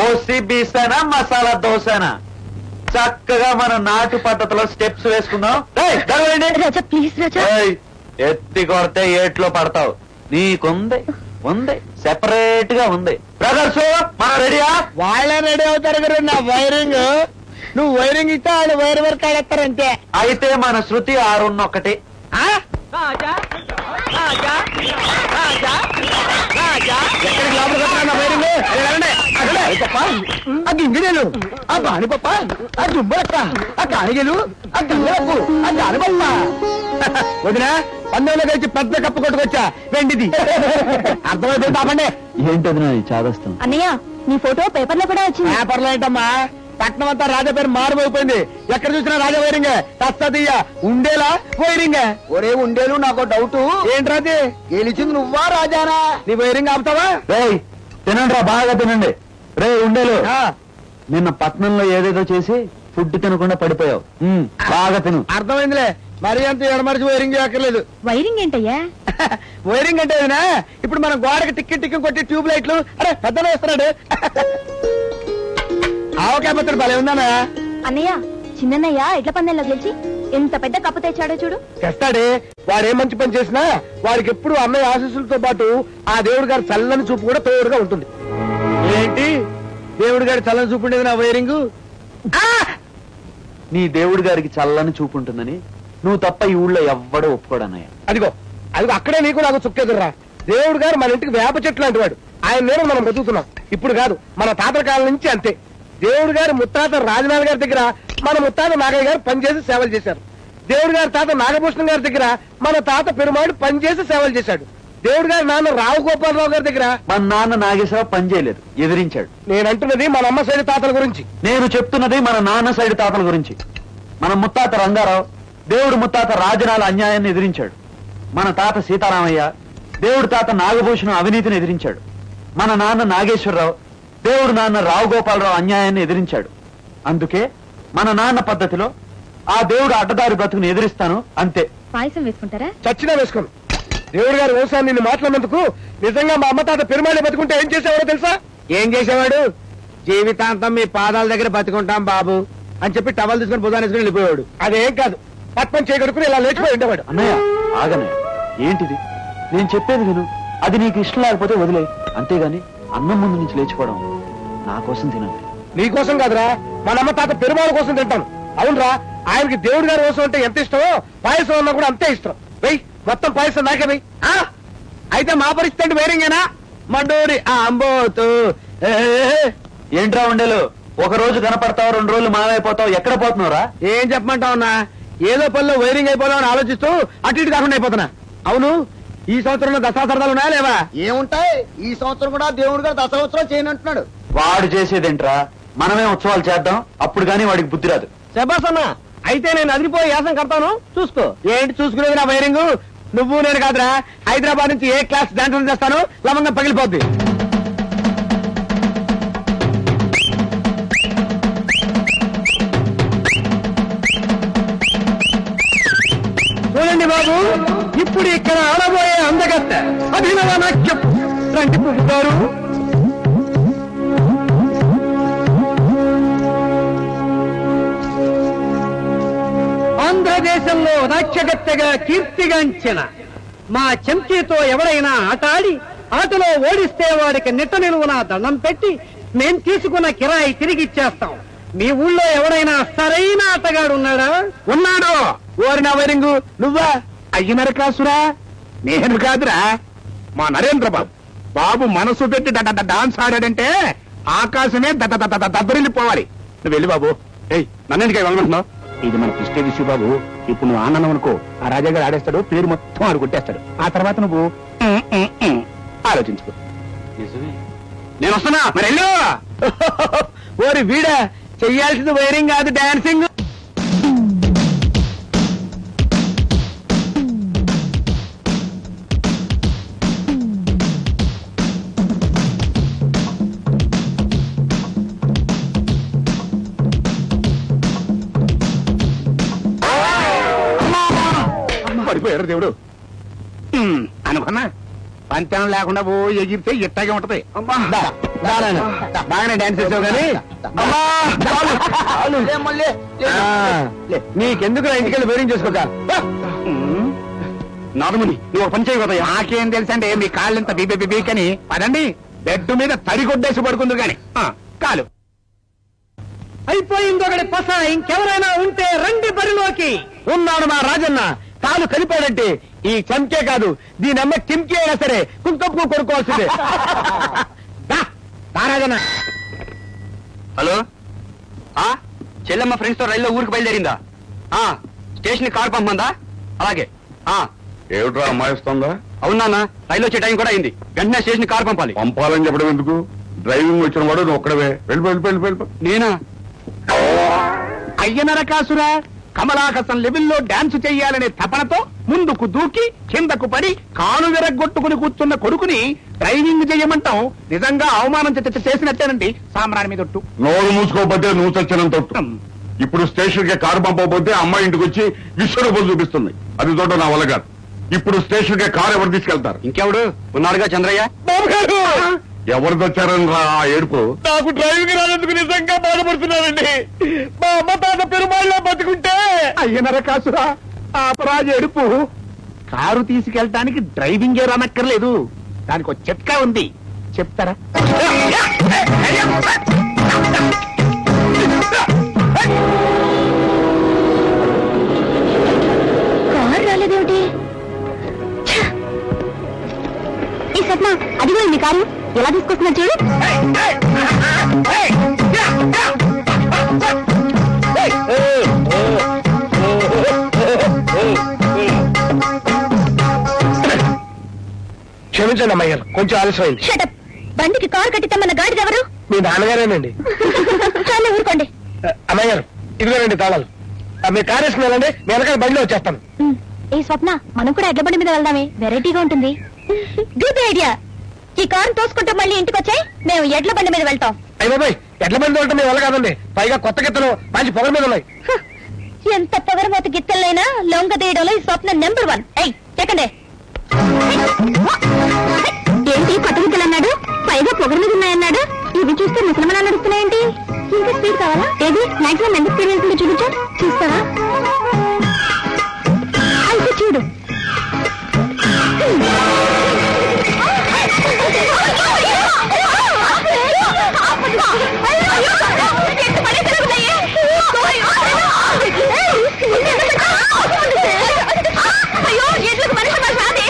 ఓసి బీసానా మసాలా దోశనా? చక్కగా మనం నాటు పద్ధతిలో స్టెప్స్ వేసుకుందాం. ఎత్తి కొడితే ఏట్లో పడతావు. నీకుంది ఉంది, సెపరేట్ గా ఉంది. బ్రదర్స్, మన రెడీయా? వాళ్ళే రెడీ అవుతారు కదా నా వైరింగ్. నువ్వు వైరింగ్ ఇస్తే వాళ్ళు వైర్ వర్క్ ఆడేస్తారంతే. అయితే మన శృతి 6 ఆ గింగిరేలు, ఆ బానిపప్ప, ఆ దుబ్బక్క, ఆ కానిగలు, ఆ గంగరప్పు, ఆ దానిపప్ప. వదినా, 19 కలిసి పెద్ద కప్పు కొట్టుకొచ్చా వెండిది. అర్థమైతే తాపండి. ఏంటది చాదస్తాం? అన్నయ్య, నీ ఫోటో పేపర్ లో కూడా వచ్చింది. పేపర్లో ఏంటమ్మా? పట్నం అంతా రాజా పేరు మారుమైపోయింది. ఎక్కడ చూసినా రాజా వైరింగ్. తస్తదయ్య ఉండేలా వైరింగ్. ఒరే ఉండేలు, నాకు డౌట్. ఏంట్రాది? గెలిచింది నువ్వా రాజానా? నీ వైరింగ్ ఆపుతావా? తినండి రా, బాగా తినండి. రే ఉండేలు, నిన్న పట్నంలో ఏదేదో చేసి ఫుడ్ తినకుండా పడిపోయావు. బాగా తిను. అర్థమైందిలే, మరి అంత ఎడమరిచి వైరింగ్ చేయక్కర్లేదు. వైరింగ్ ఏంటయ్యా? వైరింగ్ అంటే ఇప్పుడు మనం గోడకి టిక్కి కొట్టి ట్యూబ్ లైట్లు. అరే పెద్ద వేస్తున్నాడు. ఆవకాయ పత్రుడు భలే ఉందానా? అన్నయ్య, చిన్నయ్య ఎడ్ల పందెంలో గెలిచి ఎంత పెద్ద కప్పు తెచ్చాడో చూడు. తెస్తాడే, వాడే మంచి పని చేసినా వాడికి ఎప్పుడు అన్నయ్య ఆశీస్సులతో పాటు ఆ దేవుడి గారి చల్లని చూపు కూడా తోడుగా ఉంటుంది. ఏంటి దేవుడి గారి చల్లని చూపు ఉండేది నా వైరింగ్? నీ దేవుడి గారికి చల్లని చూపు ఉంటుందని నువ్వు తప్ప ఈ ఊళ్ళో ఎవ్వడో ఒప్పుకోడన్నయ్య. అదిగో అక్కడే నీకు నాకు చుక్కెదుర్రా. దేవుడు గారు మన ఇంటికి వేప చెట్లు లాంటి వాడు. ఆయన నేను మనం బతుకుతున్నాం. ఇప్పుడు కాదు, మన తాతల కాలం నుంచి అంతే. దేవుడు గారి ముత్తాత రాజనాథ్ గారి దగ్గర మన ముత్తాత నాగయ్య గారు పనిచేసి సేవలు చేశారు. దేవుడు గారి తాత నాగభూషణం గారి దగ్గర మన తాత పెరుమాడు పనిచేసి సేవలు చేశాడు. దేవుడు గారి నాన్న రావు గోపాలరావు గారి దగ్గర మన నాన్న నాగేశ్వరరావు పని చేయలేదు, ఎదిరించాడు. నేనంటున్నది మన అమ్మ సైడ్ తాతల గురించి. నేను చెప్తున్నది మన నాన్న సైడ్ తాతల గురించి. మన ముత్తాత రంగారావు దేవుడు ముత్తాత రాజనాల అన్యాయాన్ని ఎదిరించాడు. మన తాత సీతారామయ్య దేవుడు తాత నాగభూషణం అవినీతిని ఎదిరించాడు. మన నాన్న నాగేశ్వరరావు దేవుడు నాన్న రావు గోపాలరావు అన్యాయాన్ని ఎదిరించాడు. అందుకే మన నాన్న పద్ధతిలో ఆ దేవుడు అడ్డదారి బ్రతుకుని ఎదిరిస్తాను, అంతే. పాయసం వేసుకుంటారా? చచ్చినా వేసుకోను. దేవుడు గారి వ్యవసాయం నిన్ను మాట్లాడినందుకు నిజంగా మా అమ్మ తాత పెరుమాళి బతుకుంటే ఏం చేసేవాడో తెలుసా? ఏం చేసేవాడు? జీవితాంతం మీ పాదాల దగ్గర బతుకుంటాం బాబు అని చెప్పి టవల్ తీసుకుని బుధాన్ని తీసుకుని వెళ్ళిపోయాడు. అదేం కాదు, పట్నం చేయగడుకుని ఇలా లేచిపోయి ఉండేవాడు. అన్నయ్య ఆగనే, ఏంటిది? నేను చెప్పేది విను. అది నీకు ఇష్టం లేకపోతే వదిలే, అంతేగాని అన్నం ముందు నుంచి లేచిపోవడం నా కోసం తినండి. నీకోసం కాదురా, మన అమ్మ తాత పెరుమాళ కోసం తింటాను. అవునరా, ఆయనకి దేవుడి గారి కోసం అంటే ఎంత ఇష్టమో పాయసం అన్నా కూడా అంతే ఇష్టం. వెయ్యి మొత్తం పాయసం నాకే వెయ్యి. అయితే మా పరిస్థితి వేరేంగేనా? మండూరి అంబోతు ఏంట్రా ఉండేలు, ఒక రోజు కనపడతావు, 2 రోజులు మాయమైపోతావు. ఎక్కడ పోతున్నావురా? ఏం చెప్పమంటావున్నా? ఏదో పనిలో వైరింగ్ అయిపోదామని ఆలోచిస్తూ అటు ఇటు కాకుండా అయిపోతున్నా. అవును, ఈ సంవత్సరంలో దసరా సరదాలు ఉన్నాయా లేవా? ఏముంటాయి, ఈ సంవత్సరం కూడా దేవుడు గారు దసరా చేయనంటున్నాడు. వాడు చేసేదేంట్రా, మనమే ఉత్సవాలు చేద్దాం, అప్పుడు గానీ వాడికి బుద్ధి రాదు. శబాస్ అన్నా, అయితే నేను అదిరిపోయి యాసం కడతాను, చూసుకో. ఏంటి చూసుకునేది నా వైరింగ్? నువ్వు నేను కాదురా, హైదరాబాద్ నుంచి ఏ క్లాస్ డాన్స్ చేస్తాను, లవంగా పగిలిపోద్ది. చూడండి బాబు, ఇప్పుడు ఇక్కడ ఆడబోయే అందగత్త అభినవ నాట్యం రండి పువ్వుతారు. ఆంధ్రదేశంలో నాట్యగత్తెగా కీర్తిగాంచిన మా చెంకీతో ఎవరైనా ఆట ఆడి ఆటలో ఓడిస్తే వాడికి నిట్ట నిలువున దండం పెట్టి మేం తీసుకున్న కిరాయి తిరిగి ఇచ్చేస్తాం. మీ ఊళ్ళో ఎవరైనా సరైన ఆటగాడు ఉన్నాడా? ఉన్నాడు. ఓరి నా వైరింగు, నువ్వా? అయ్యనర కాసురా, నేను కాదురా, మా నరేంద్ర బాబు. బాబు మనసు పెట్టి డాన్స్ ఆడాడంటే ఆకాశమే దద్దరిల్లిపోవాలి. నువ్వు వెళ్ళి బాబు. ఏయ్, నన్నెందుకే వెళ్ళమంటున్నావు? ఇది మన ప్రిస్టేజ్ ఇష్యూ బాబు. ఇప్పుడు నువ్వు ఆనందం అనుకో, ఆ రాజాగారు ఆడేస్తాడు, పేరు మొత్తం ఆడు కొట్టేస్తాడు. ఆ తర్వాత నువ్వు ఆలోచించుకో. నేను వస్తున్నా, మరి వెళ్ళు. ఓరి వీడా, చెయ్యాల్సింది వైరింగ్ కాదు, డాన్సింగ్. పడిపోయారు దేవుడు అనుకున్నా. పంచనం లేకుండా ఓ ఎగిరితే ఇట్టాగే ఉంటది. బాగానే డాన్స్ చేసావు కానీ నీకెందుకు ఇంటికెళ్ళి బేరింగ్ చేసుకోక. నాదముని, నువ్వు ఒక పని చేయకూడదు. నాకేం తెలుసండి, మీ కాళ్ళు ఇంత బీకని. పదండి, బెడ్ మీద తడిగొడ్డేసి పడుకుంది గాని కాలు అయిపోయింది. ఒకటి పస, ఇంకెవరైనా ఉంటే రండి బరిలోకి. ఉన్నాడు మా రాజన్న. కాలు కలిపాడంటే ఈ చంకే కాదు, దీని అమ్మ టిమ్కి అయినా సరే కుంకప్పు కొనుక్కోవాల్సిందే. రాజన్న. హలో, చెల్లెమ్మ ఫ్రెండ్స్ తో రైల్లో ఊరికి బయలుదేరిందా? Station car పంపమందా? అలాగే. ఏమిట్రా అమ్మాయిస్తుందా? అవునా, రైలు వచ్చే టైం కూడా అయింది. వెంటనే స్టేషన్ కార్ పంపాలి. పంపాలని చెప్పడం ఎందుకు? డ్రైవింగ్ వచ్చిన వాడు నువ్వు ఒక్కడవే. వెళ్ళిపో. నేనా? అయ్యనర కాసురా, కమలాకసం లెవెల్లో డాన్స్ చెయ్యాలనే తపనతో ముందుకు దూకి కిందకు పడి కాలు విరగొట్టుకుని కూర్చున్న కొడుకుని డ్రైవింగ్ చేయమంటాం నిజంగా అవమానం చేసినట్టేనండి. సామ్రాణి మీద ఒట్టు. నోరు మూసుకోకపోతే నువ్వు చచ్చినంత. ఇప్పుడు స్టేషన్ కి కారు పంపకపోతే అమ్మాయి ఇంటికి వచ్చి విశ్వరూపం చూపిస్తుంది. అది తోట నా వల్ల కాదు. ఇప్పుడు స్టేషన్ కి కారు ఎవరు తీసుకెళ్తారు? ఇంకెవడు ఉన్నాడుగా, చంద్రయ్య. ఎవరు తెచ్చారని రా ఏడుపు? నాకు డ్రైవింగ్ రానందుకు నిజంగా బాధపడుతున్నానండి. మా అమ్మ తాత పెరుమాళ్ళ బతుకుంటే. అయ్యనర కాసురా, అపరాజ ఎడుపు. కారు తీసుకెళ్ళటానికి డ్రైవింగే రానక్కర్లేదు, దానికి ఒక చిట్కా ఉంది, చెప్తారా? కారు రాలేదేమిటి? ఈ సప్న, అదిగో మీ కారు. ఎలా తీసుకొస్తున్నా చూడు. క్షమించండి అమ్మాయి గారు, కొంచెం ఆలస్యమైంది. షటప్. బండికి కారు కట్టితేమన్న గాడిది ఎవరు? మీ నాన్నగారేనండి. చాలా ఊరుకోండి. అమ్మాయి గారు, ఇదిగోనండి తాళాలు. మీరు కారు వేసుకుని వెళ్ళండి, మీ వెనకాల బండిలో వచ్చేస్తాను. ఏ స్వప్న, మనం కూడా ఎడ్ల బండి మీద వెళ్దామే, వెరైటీగా ఉంటుంది. Good idea. ఈ కారు తోసుకుంటూ మళ్ళీ ఇంటికి వచ్చాయి, మేము ఎడ్ల బండి మీద వెళ్తాం. అయ్య బాబాయ్, ఎడ్ల బండి వెళ్ళటం మేము కాదండి, పైగా కొత్త గిత్తలు మంచి పొగల మీద ఉన్నాయి. ఎంత పొగరమోత గిత్తెలైనా లొంగ తీయడంలో ఈ స్వప్న నెంబర్ 1. చెక్కండి. ఏంటి కొత్త గిత్తలు అన్నాడు, పైగా పొగర మీద ఉన్నాయన్నాడు. ఇవి చూస్తే ముసలమలా నడుస్తున్నాయేంటి? ఇంకా స్పీడ్ కావాలా? ఏది మాక్సిమం ఎంత స్పీడ్ వెళ్తుందో చూపించు. చూస్తావా? అయితే చూడు. అయ్యో, ఎట్లకు మనిషి రాదే.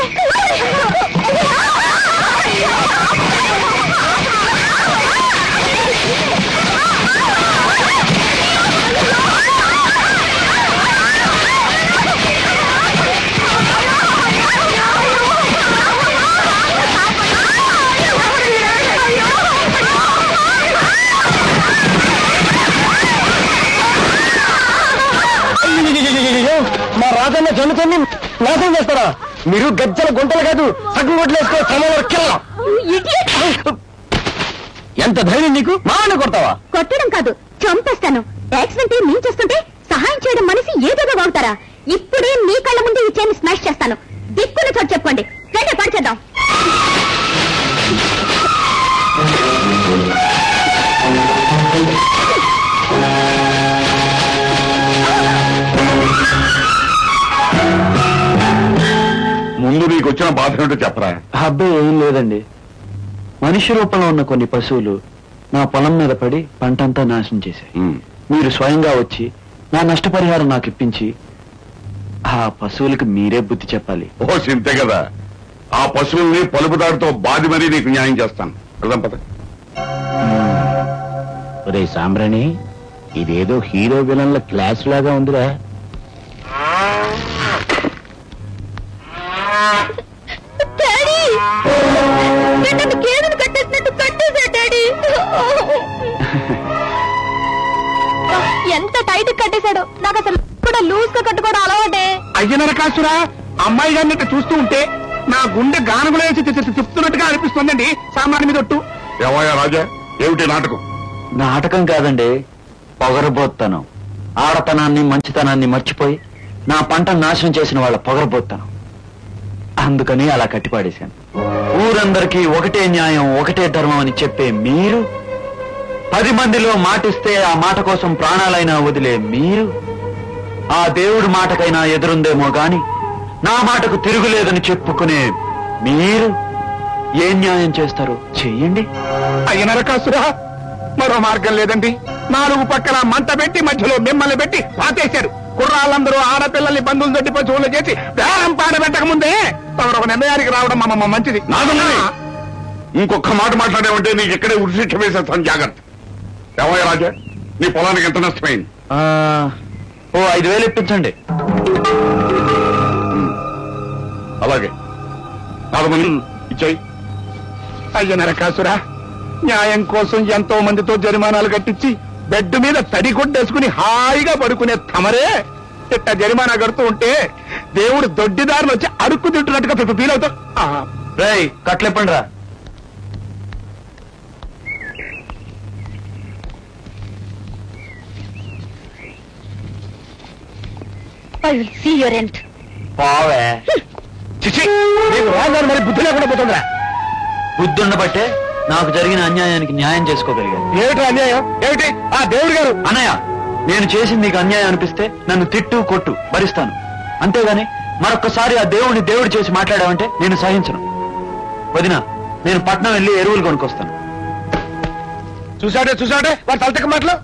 మా రాజన్న జన్మతోని నాశనం చేస్తారా? మీరు గజ్జల గుంటలు కాదు, సగం గొడ్లు వేసుకో సమయం. ఎంత ధైర్యం నీకు? మాను కొడతావా? కొట్టడం కాదు, చంపేస్తాను. యాక్సిడెంట్ నేను చేస్తుంటే సహాయం చేయడం మనిషి ఏదోగా వాగుతారా? ఇప్పుడే మీ కళ్ళ ముందు ఈ చైన్ స్మాష్ చేస్తాను. దిక్కుని చోటు చెప్పుకోండి, రండి పడిచేద్దాం. ముందు నీకు వచ్చిన బాధ ఏంటో చెప్పరా? అబ్బాయి ఏం లేదండి, మనిషి రూపంలో ఉన్న కొన్ని పశువులు నా పొలం మీద పడి పంటంతా నాశనం చేశాయి. మీరు స్వయంగా వచ్చి నా నష్టపరిహారం నాకు ఇప్పించి ఆ పశువులకు మీరే బుద్ధి చెప్పాలి. ఓ సింతే కదా, ఆ పశువుల్ని పలుపుదాడితో బాధి మరీ నీకు న్యాయం చేస్తాను. వెళ్దాం పద. ఒరే సాంబ్రాణి, ఇదేదో హీరో విలన్ల క్లాస్ లాగా ఉందిరా. ఎంత టైట్ కట్టేశాడు, నాకు అసలు కూడా లూజ్ గా కట్టుకోవడం అలవాటే. అయ్యనర కాసురా, అమ్మాయి గారిని చూస్తూ ఉంటే నా గుండె గానములో వేసి చెప్తున్నట్టుగా అనిపిస్తుందండి. సామాన్య మీద ఒట్టు. ఏవయ్యా రాజా, ఏమిటి నాటకం? నాటకం కాదండి, పొగరబోత్తనం. ఆడతనాన్ని మంచితనాన్ని మర్చిపోయి నా పంట నాశనం చేసిన వాళ్ళ పొగరబోత్తనం. అందుకని అలా కట్టిపాడేశాను. ఊరందరికీ ఒకటే న్యాయం, ఒకటే ధర్మం అని చెప్పే మీరు, 10 మందిలో మాటిస్తే ఆ మాట కోసం ప్రాణాలైనా వదిలే మీరు, ఆ దేవుడి మాటకైనా ఎదురుందేమో గాని నా మాటకు తిరుగులేదని చెప్పుకునే మీరు ఏ న్యాయం చేస్తారో చెయ్యండి. అయ్యనర కాసురా, మరో మార్గం లేదండి. 4 పక్కల మంట పెట్టి మధ్యలో మిమ్మల్ని పెట్టి పాతేశారు. కుర్రాళ్ళందరూ ఆడపిల్లల్ని బంధువులు దొడ్డి పశువులు చేసి బేరం పాట పెట్టక ముందే తమరు ఒక నిర్ణయానికి రావడం మా మంచిది. ఇంకొక మాట మాట్లాడేవంటే నీకు ఇక్కడే ఉరిశిక్ష వేసేస్తాను, జాగ్రత్త. ఏమయ్య రాజా, నీ పొలానికి ఎంత నష్టమైంది? ఓ 5,000 ఇప్పించండి. అలాగే 4 మంది ఇచ్చాయి. అయ్యనర కాసురా, న్యాయం కోసం ఎంతో మందితో జరిమానాలు కట్టించి బెడ్ మీద తడి కొట్టేసుకుని హాయిగా పడుకునే తమరే ఇట్ట జరిమానా కడుతూ ఉంటే దేవుడు దొడ్డిదారులు వచ్చి అడుక్కు తింటున్నట్టుగా ఫీల్ అవుతాం. రేయ్, కట్లెప్పండి రా. పోవే. చిచి, నీకు రాగారు మరి బుద్ధి లేకుండా పోతుందిరా. బుద్ధి ఉండబట్టే నాకు జరిగిన అన్యాయానికి న్యాయం చేసుకోగలిగాను. ఏమిటి అన్యాయం? ఏమిటి ఆ దేవుడు గారు? అన్నయ్య, నేను చేసింది నీకు అన్యాయం అనిపిస్తే నన్ను తిట్టు కొట్టు భరిస్తాను, అంతేగాని మరొక్కసారి ఆ దేవుడిని దేవుడు చేసి మాట్లాడావంటే నేను సహించను. వదిన, నేను పట్నం వెళ్ళి ఎరువులు కొనుక్కొస్తాను. చూసాడే వాడు తలతక్క మాటలు.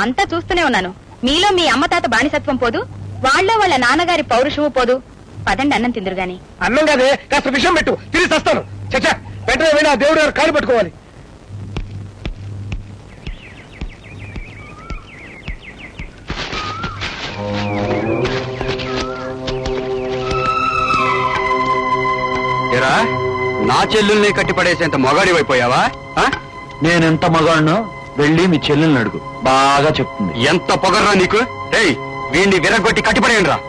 అంతా చూస్తూనే ఉన్నాను. మీలో మీ అమ్మ తాత బానిసత్వం పోదు, వాళ్ళ నాన్నగారి పౌరుషము పోదు. పదండి, అన్నం తిందురు గాని. అన్నం కాదే, కాస్త విషయం పెట్టు, తిరిగి వస్తాను. చచ్చా, వెంటనే వెళ్ళి ఆ దేవుడు గారు కాలు పట్టుకోవాలి. నా చెల్లెల్ని కట్టిపడేసేంత మగాడివైపోయావా? నేనెంత మగాడినో వెళ్ళి మీ చెల్లెల్ని అడుగు, బాగా చెప్తుంది. ఎంత పొగర్రా నీకు? ఏయ్, వీడిని విరగొట్టి కట్టిపడేయండి రా.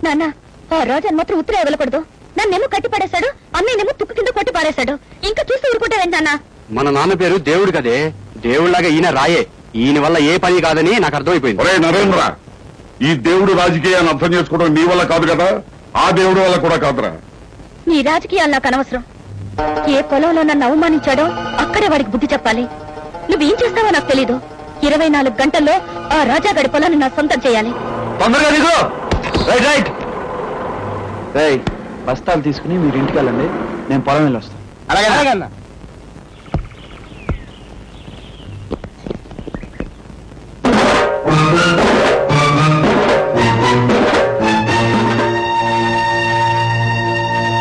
నాన్న, ఆ రాజన్ మాత్రం ఉత్తరే ఇవ్వకూడదు. నన్నేమో కట్టి పడేశాడు, అన్నయ్యనేమో తుక్కు కింద కొట్టి పారేశాడు. ఇంకా చూస్తూ ఊరుకుంటావేంటి నాన్న? మన నాన్న పేరు దేవుడు కదే, దేవుళ్లాగా ఈయన రాయే. ఈయన వల్ల ఏ పని కాదని నాకు అర్థమైపోయింది. ఒరే నరేంద్ర, ఈ దేవుడు రాజకీయాన్ని అర్థం చేసుకోవడం నీ వల్ల కాదు కదా, ఆ దేవుడు వల్ల కూడా కాదురా. నీ రాజకీయాలు నాకు అనవసరం. ఏ పొలంలో నన్ను అవమానించాడో అక్కడే వాడికి బుద్ధి చెప్పాలి. నువ్వేం చేస్తావో నాకు తెలీదు. 24 గంటల్లో ఆ రాజాగడి పొలాన్ని నా సొంతం చేయాలి. తొందరగా దిగు. Right right. రైట్, బస్తాలు తీసుకుని మీరు ఇంటికి వెళ్ళండి, నేను పొలం వెళ్ళి వస్తాను. అలాగే.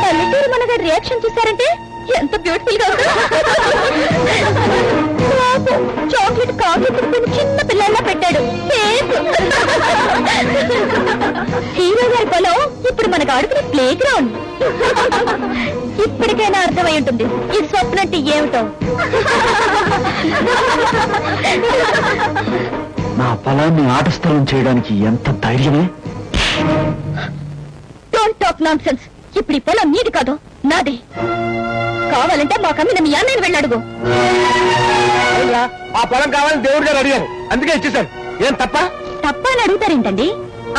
పల్లెటూరు మనగాడి రియాక్షన్ చూసారంటే ఎంత బ్యూటిఫుల్ గా ఉందో. చాక్లెట్ కాఫీ తింటున్న చిన్న పిల్లల్లా పెట్టాడు. హీరో గారి పొలం ఇప్పుడు మనకు ఆడుకునే ప్లే గ్రౌండ్. ఇప్పటికైనా అర్థమై ఉంటుంది ఈ స్వప్నం అంటే ఏమిటో. నా పొలాన్ని ఆట స్థలం చేయడానికి ఎంత ధైర్యమే. Don't talk non sense. ఇప్పుడు ఈ పొలం నీది కాదు, నాది. కావాలంటే మా కమ్మిన మీ అన్నయ్యని వెళ్ళడుగు. ఆ పొలం కావాలని దేవుడు గారు అడిగారు, అందుకే ఇచ్చేశాను. ఏం తప్ప అని అడుగుతారేంటండి?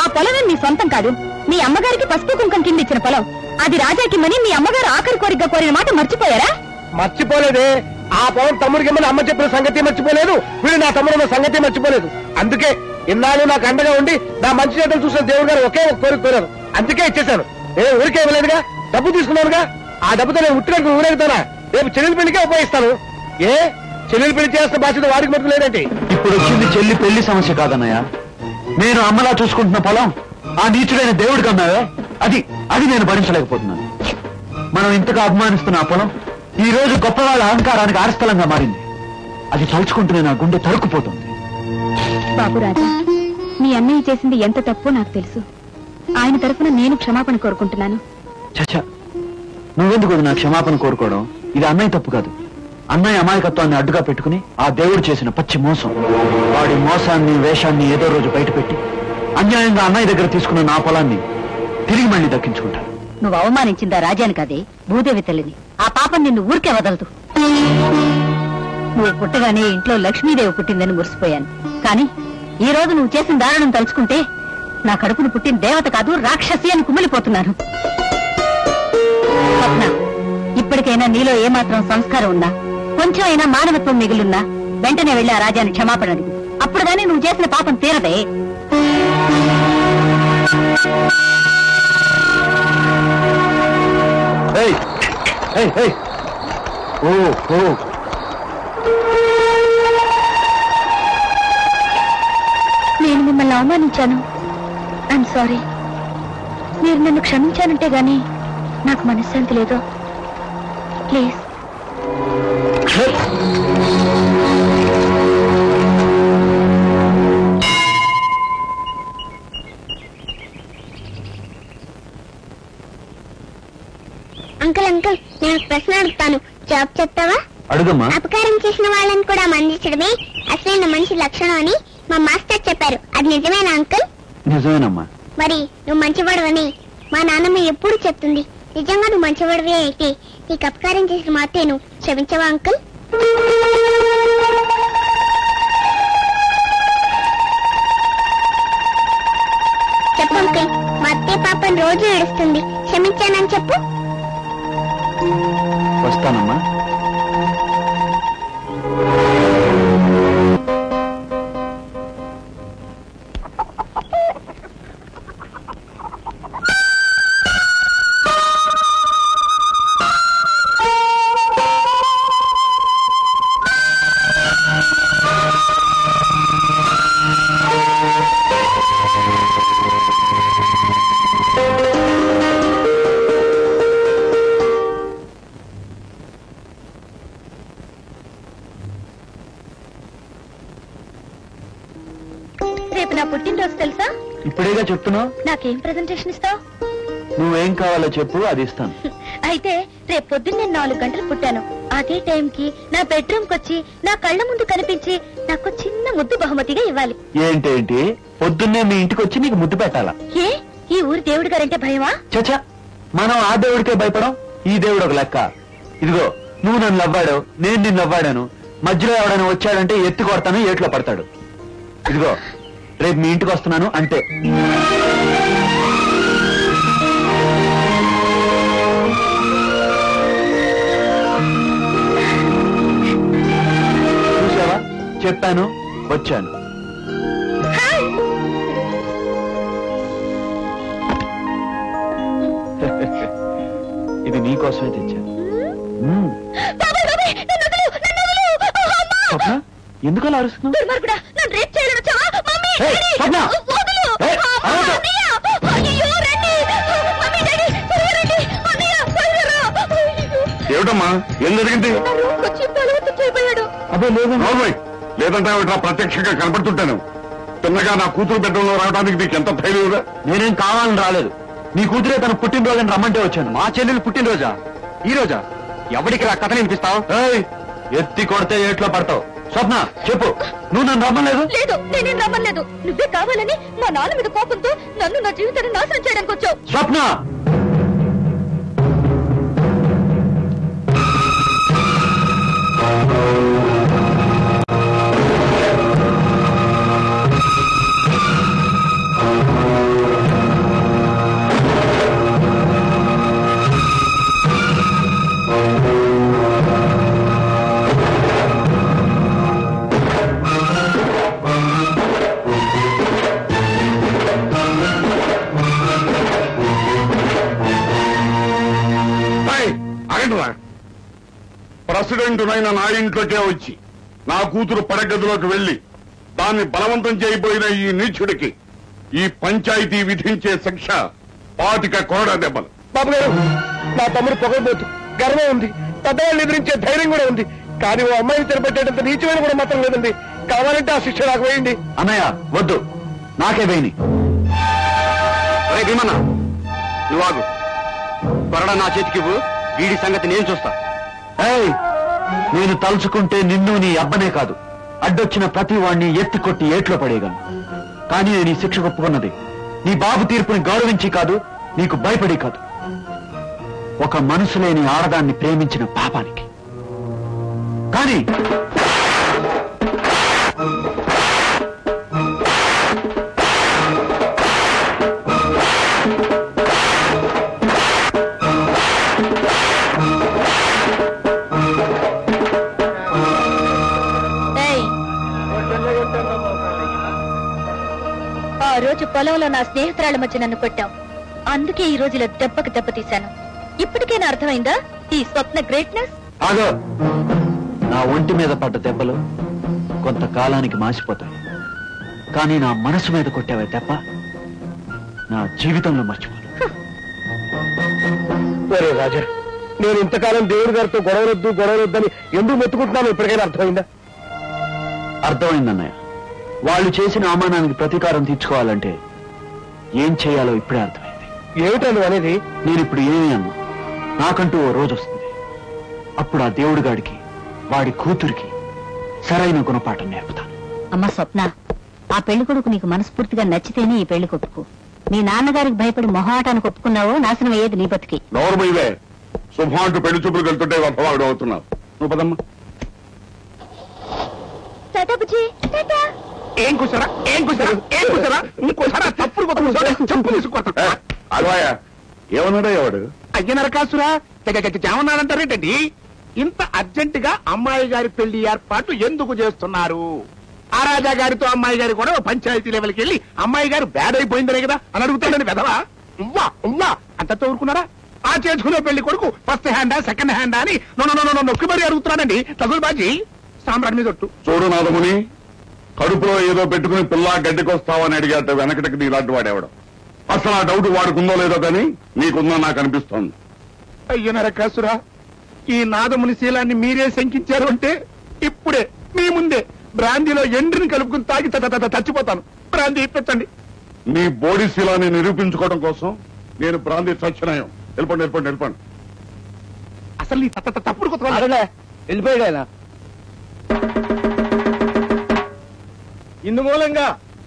ఆ పొలమే మీ సొంతం కాదు, మీ అమ్మగారికి పసుపు కుంకం కింద ఇచ్చిన పొలం. అది రాజాకిమ్మని మీ అమ్మగారు ఆఖరి కోరికగా కోరిన మాట మర్చిపోయారా? మర్చిపోలేదే. ఆ పొలం తమ్ముడికి ఏమని అమ్మ చెప్పిన సంగతి మర్చిపోలేదు, వీడు నా తమ్ముడు సంగతి మర్చిపోలేదు. అందుకే ఇన్నాళ్ళు నాకు అండగా ఉండి నా మంచి చేతులు చూసిన దేవుడు గారు ఒకే ఒక కోరిక కోరారు, అందుకే ఇచ్చేశాను. ఊరికే ఇవ్వలేదుగా, డబ్బు తీసుకున్నానుగా. ఆ డబ్బుతో నేను ఉట్టినకు ఊరేగుతానా? రేపు చెల్లెలు పెళ్లికే ఉపయోగిస్తాను. చెల్లెలు పెళ్లి చేస్తున్న బాధ్యత వాడికి మట్టుకు లేదండి. ఇప్పుడు వచ్చింది చెల్లి పెళ్లి సమస్య కాదన్నయ్య. నేను అమ్మలా చూసుకుంటున్న పొలం ఆ నీచుడైన దేవుడికి అన్నావే, అది అది నేను భరించలేకపోతున్నాను. మనం ఇంతగా అభిమానిస్తున్న ఆ పొలం ఈ రోజు గొప్ప వాళ్ళ అహంకారానికి ఆరస్థలంగా మారింది. అది తలుచుకుంటూనే నా గుండె తరుక్కుపోతుంది. బాబు రాజా, మీ అన్నయ్య చేసింది ఎంత తప్పో నాకు తెలుసు. ఆయన తరఫున నేను క్షమాపణ కోరుకుంటున్నాను. చచ్చా, నువ్వెందుకు నా క్షమాపణ కోరుకోవడం? ఇది అన్నయ్య తప్పు కాదు. అన్నయ్య అమాయకత్వాన్ని అడ్డుగా పెట్టుకుని ఆ దేవుడు చేసిన పచ్చి మోసం. వాడి మోసాన్ని వేషాన్ని ఏదో రోజు బయటపెట్టి అన్యాయంగా అన్నయ్య దగ్గర తీసుకున్న నా పొలాన్ని తిరిగి మళ్ళీ దక్కించుకుంటాను. నువ్వు అవమానించిందా రాజాని కాదే, భూదేవి తల్లిని. ఆ పాపం నిన్ను ఊరికే వదలదు. నువ్వు పుట్టగానే ఇంట్లో లక్ష్మీదేవి పుట్టిందని మురిసిపోయాను. కానీ ఈ రోజు నువ్వు చేసిన దారుణం తలుచుకుంటే నా కడుపును పుట్టిన దేవత కాదు, రాక్షసి అని కుమిలిపోతున్నాను. స్వప్న, ఇప్పటికైనా నీలో ఏమాత్రం సంస్కారం ఉన్నా, కొంచెం అయినా మానవత్వం మిగిలిన్నా వెంటనే వెళ్లి ఆ రాజాని క్షమాపణ అడుగు. అప్పుడు గానీ నువ్వు చేసిన పాపం తీరదే. నేను మిమ్మల్ని అవమానించాను. I'm sorry. మీరు నన్ను క్షమించానంటే గానీ నాకు మనశ్శాంతి లేదు. ప్లీజ్. అంకుల్ అంకుల్, నేను ప్రశ్న అడుగుతాను, జవాబు చెప్తావా? అడుగమ్మా. అపకారం చేసిన వాళ్ళని కూడా మన్నించడమే అసలైన మనిషి లక్షణం అని మా మాస్టర్ చెప్పారు. అది నిజమేనా అంకుల్? నిజమేనమ్మా. మరి నువ్వు మంచివాడవని మా నాన్నమ్మ ఎప్పుడు చెప్తుంది. నిజంగా నువ్వు మంచివాడివే అయితే నీకు అపకారం చేసిన మాతే నువ్వు క్షమించవా అంకుల్? చెప్పు అంకుల్. మా అత్తే పాపని రోజు ఏడుస్తుంది, క్షమించానని చెప్పు. వస్తానమ్మా. రేపు నా పుట్టినరోజు తెలుసా? ఇప్పుడేగా చెప్తున్నావు. నాకేం ప్రెజెంటేషన్ ఇస్తావు? నువ్వేం కావాలో చెప్పు, అది ఇస్తాను. అయితే రేపు పొద్దున్న నేను 4 గంటలు పుట్టాను. అదే టైంకి నా బెడ్రూమ్ కొచ్చి నా కళ్ళ ముందు కనిపించి నాకు చిన్న ముద్దు బహుమతిగా ఇవ్వాలి. ఏంటేంటి, పొద్దున్నే మీ ఇంటికి వచ్చి నీకు ముద్దు పెట్టాలా? ఏ, ఈ ఊరి దేవుడి గారంటే భయమా? చచ్చా, మనం ఆ దేవుడికే భయపడం, ఈ దేవుడు ఒక లెక్క. ఇదిగో, నువ్వు నన్ను లవ్వాడు, నేను నిన్ను లవ్వాడాను. మధ్యలో ఎవడైనా వచ్చాడంటే ఎత్తి కొడతాను, ఏట్లో పడతాడు. ఇదిగో, రేపు మీ ఇంటికి వస్తున్నాను అంతే. చూసావా, చెప్పాను, వచ్చాను. ఇది నీకోసమే తెచ్చాను. స్వప్న, ఎందుకు అలా అరుస్తున్నావు? ఏమిటమ్మా, ఏం జరిగింది? అదే లేదు. లేదంటే ఇట్లా ప్రత్యక్షంగా కనపడుతుంటాను. తిన్నగా నా కూతురు బెడ్రూమ్లో రావడానికి నీకు ఎంత ధైర్యం? నేనేం కావాలని రాలేదు. నీ కూతురే తన పుట్టినరోజుని రమ్మంటే వచ్చాను. మా చెల్లెలు పుట్టినరోజా? ఈ రోజా? ఎవరికి రా కథ వినిపిస్తావు? ఎత్తి కొడితే ఏట్లో పడతావు. స్వప్న, చెప్పు, నువ్వు నన్ను రమ్మలేదు? లేదు, నేనేం రమ్మలేదు. నువ్వే కావాలని మా నాన్న మీద కోపంతో నన్ను నా జీవితాన్ని నాశనం చేయడానికి వచ్చావు. స్వప్న, ప్రెసిడెంట్ నైనా నా ఇంట్లోకే వచ్చి నా కూతురు పడగదిలోకి వెళ్లి దాన్ని బలవంతం చేయబోయిన ఈ నీచుడికి ఈ పంచాయతీ విధించే శిక్ష పాటిక కోడ దెబ్బలు. బాబు గారు, నా తమ్ముడు పొగబోతు, గర్వం ఉంది, పెద్దవాళ్ళు ఎదిరించే ధైర్యం కూడా ఉంది. కానీ ఓ అమ్మాయిని తిరపెట్టేటంత నీచమైన కూడా మాత్రం లేదండి. కావాలంటే ఆ శిక్ష నాకు వేయండి. అన్నయ్య వద్దు, నాకే వేయని. భీమన్నా నువ్వు ఆగు. త్వరగా నా చేతికి ఇవ్వు, వీడి సంగతి నేను చూస్తా. నేను తలుచుకుంటే నిన్ను నీ అబ్బనే కాదు, అడ్డొచ్చిన ప్రతి వాణ్ణి ఎత్తి కొట్టి ఏట్లో పడేయగలను. కానీ నేను ఈ శిక్ష ఒప్పుకున్నది నీ బాబు తీర్పుని గౌరవించి కాదు, నీకు భయపడి కాదు. ఒక మనసు లేని ఆడదాన్ని ప్రేమించిన పాపానికి. కానీ ఆ రోజు పొలంలో నా స్నేహితురాళ్ళ మధ్య నన్ను కొట్టాం. అందుకే ఈ రోజు ఇలా దెబ్బకి దెబ్బ తీశాను. ఇప్పటికే నా అర్థమైందా ఈ స్వప్న గ్రేట్నెస్? ఆగో, నా ఒంటి మీద పడ్డ దెబ్బలు కొంతకాలానికి మాసిపోతాయి. కానీ నా మనసు మీద కొట్టావే దెబ్బ నా జీవితంలో మర్చిపోను. సరే రాజా, నేను ఇంతకాలం దేవుడి గారితో గొడవలొద్దని ఎందుకు మొత్తుకుంటున్నాను ఇప్పటికైనా అర్థమైందా? అర్థమైందన్నయ్య. వాళ్ళు చేసిన అవమానానికి ప్రతీకారం తీర్చుకోవాలంటే ఏం చేయాలో ఇప్పుడే అర్థమైంది. ఏమిటను అనేది? నేను ఇప్పుడు ఏమి అన్నా, నాకంటూ ఓ రోజు వస్తుంది. అప్పుడు ఆ దేవుడి గాడికి వాడి కూతురికి సరైన గుణపాఠం నేర్పుతాను. అమ్మ స్వప్న, ఆ పెళ్లి కొడుకు నీకు మనస్ఫూర్తిగా నచ్చితేనే ఈ పెళ్లి కొట్టుకు. మీ నాన్నగారికి భయపడి మొహాటానికి ఒప్పుకున్నావో నాశనం అయ్యేది నీ బతికి. నోరు మీదే శుభాంటు పెళ్లి చూపులకు వెళ్తుంటే వఫవాడు అవుతున్నావు. నువ్వు పదమ్మా. ఏం కూర్చోరా ఇంకోసారా తప్పుడు చెప్పు తీసుకొస్తా. అలవాయ ఏమన్నాడా ఎవడు? అయ్య నరకాసురా ఏమన్నాడంటారేంటండి? ఇంత అర్జెంట్ గా అమ్మాయి గారి పెళ్లి ఏర్పాటు ఎందుకు చేస్తున్నారు? ఆ రాజా గారితో అమ్మాయి గారి కూడా పంచాయతీ లెవెల్కి వెళ్ళి అమ్మాయి గారు బ్యాడ్ అయిపోయిందనే కదా అని అడుగుతాడని వెదవా ఉవ్వా అంతతో ఊరుకున్నారా? ఆ చేసుకునే పెళ్లి కొడుకు ఫస్ట్ హ్యాండా సెకండ్ హ్యాండా అని నొక్కి మరీ అడుగుతున్నాడండి. తగులు బాజీ సామ్రాట్ మీద ఒట్టు. చూడు నాదముని, కడుపులో ఏదో పెట్టుకుని పిల్ల గడ్డికొస్తావని అడిగాట వెనకటికి నీలాంటి వాడేవాడు. అసలు ఆ డౌట్ వాడుకుందో లేదో కానీ నీకుందో నాకు అనిపిస్తోంది. అయ్యో నరకాసురా, ఈ నాదముని శీలాన్ని మీరే శంకించారు అంటే ఇప్పుడే మీ ముందే బ్రాందీలో ఎండ్రిని కలుపుకుని తాగి చచ్చిపోతాను. బ్రాందీ ఇప్పించండి. నీ బోడీ శీలాన్ని నిరూపించుకోవడం కోసం నేను బ్రాందీ చచ్చినాయం. వెళ్ళిపోండి. అసలు నీ తప్పుడు కొత్త వెళ్ళిపోయాడు ఆయన. ఇందు మూలంగా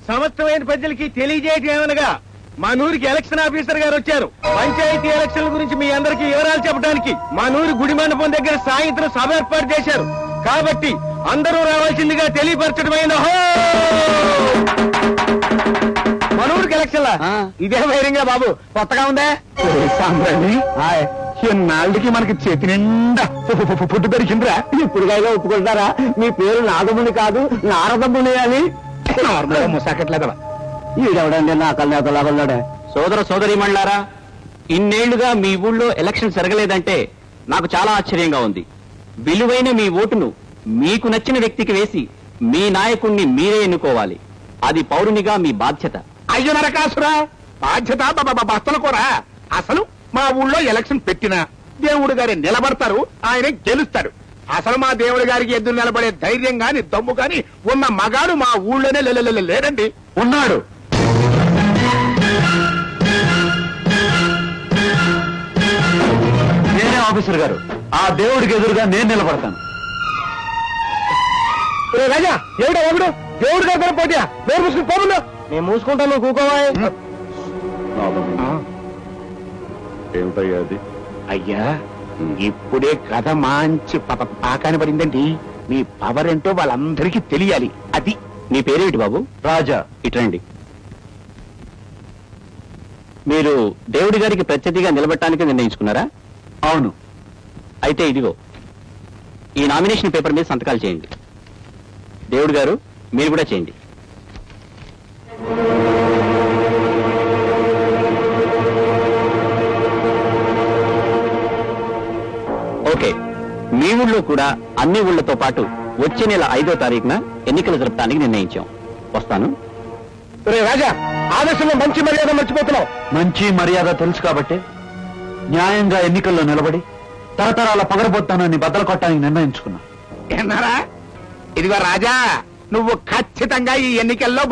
సమస్తమైన ప్రజలకి తెలియజేయటం ఏమనగా మా నూరికి ఎలక్షన్ ఆఫీసర్ గారు వచ్చారు. పంచాయతీ ఎలక్షన్ల గురించి మీ అందరికీ వివరాలు చెప్పడానికి మా నూరి గుడి మండపం దగ్గర సాయంత్రం సభ ఏర్పాటు చేశారు. కాబట్టి అందరూ రావాల్సిందిగా తెలియపరచడమైన మా నూరికి ఎలక్షన్లా ఇదే వైరంగా బాబు కొత్తగా ఉందా? నాళ్ళకి మనకి చేతి నిండా పుట్టు దొరికిందిరా. ఇప్పుడుగా ఒప్పుకుంటారా? మీ పేరు నాదముని కాదు నారదముని అని ముసాకట్లేదా? ఈడవడండి నాకల్లాగన్నాడే. సోదర సోదరీమణులారా, ఇన్నేళ్లుగా మీ ఊళ్ళో ఎలక్షన్ జరగలేదంటే నాకు చాలా ఆశ్చర్యంగా ఉంది. విలువైన మీ ఓటును మీకు నచ్చిన వ్యక్తికి వేసి మీ నాయకుణ్ణి మీరే ఎన్నుకోవాలి. అది పౌరునిగా మీ బాధ్యత. అయ్యో నరకాసురా, బాధ్యత బస్తల కూర. అసలు మా ఊళ్ళో ఎలక్షన్ పెట్టినా దేవుడు గారి నిలబడతారు, ఆయన గెలుస్తాడు. అసలు మా దేవుడి గారికి ఎదురు నిలబడే ధైర్యం గాని దమ్ము గాని ఉన్న మగాడు మా ఊళ్ళోనే లేడండి. ఉన్నాడు. నేనే ఆఫీసర్ గారు. ఆ దేవుడికి ఎదురుగా నేను నిలబడతాను. రాజా ఎవడు దేవుడు గారు పోటీ నేను మూసుకుని పోముందా? నేను మూసుకుంటాను, నువ్వు కూకోవా. ఏమిటయ్యా అది? అయ్యా ఇప్పుడే కథ మంచి పాకాని పడిందండి. మీ పవర్ ఏంటో వాళ్ళందరికీ తెలియాలి. అది నీ పేరేమిటి బాబు? రాజా. ఇటండి. మీరు దేవుడి గారికి ప్రత్యర్థిగా నిలబడటానికి నిర్ణయించుకున్నారా? అవును. అయితే ఇదిగో ఈ నామినేషన్ పేపర్ మీద సంతకాలు చేయండి. దేవుడి గారు మీరు కూడా చేయండి. ఓకే, మీ ఊళ్ళో కూడా అన్ని ఊళ్ళతో పాటు వచ్చే నెల 5వ తారీఖున ఎన్నికలు జరపడానికి నిర్ణయించాం. వస్తాను. రే రాజా, ఆవేశంలో మంచి మర్యాద మర్చిపోతున్నావు. మంచి మర్యాద తెలుసు కాబట్టి న్యాయంగా ఎన్నికల్లో నిలబడి తరతరాల పగరబోతానని బద్దలు కొట్టడానికి నిర్ణయించుకున్నా. ఏన్నారా? ఇదిగో రాజా, నువ్వు ఖచ్చితంగా ఈ ఎన్నికల్లో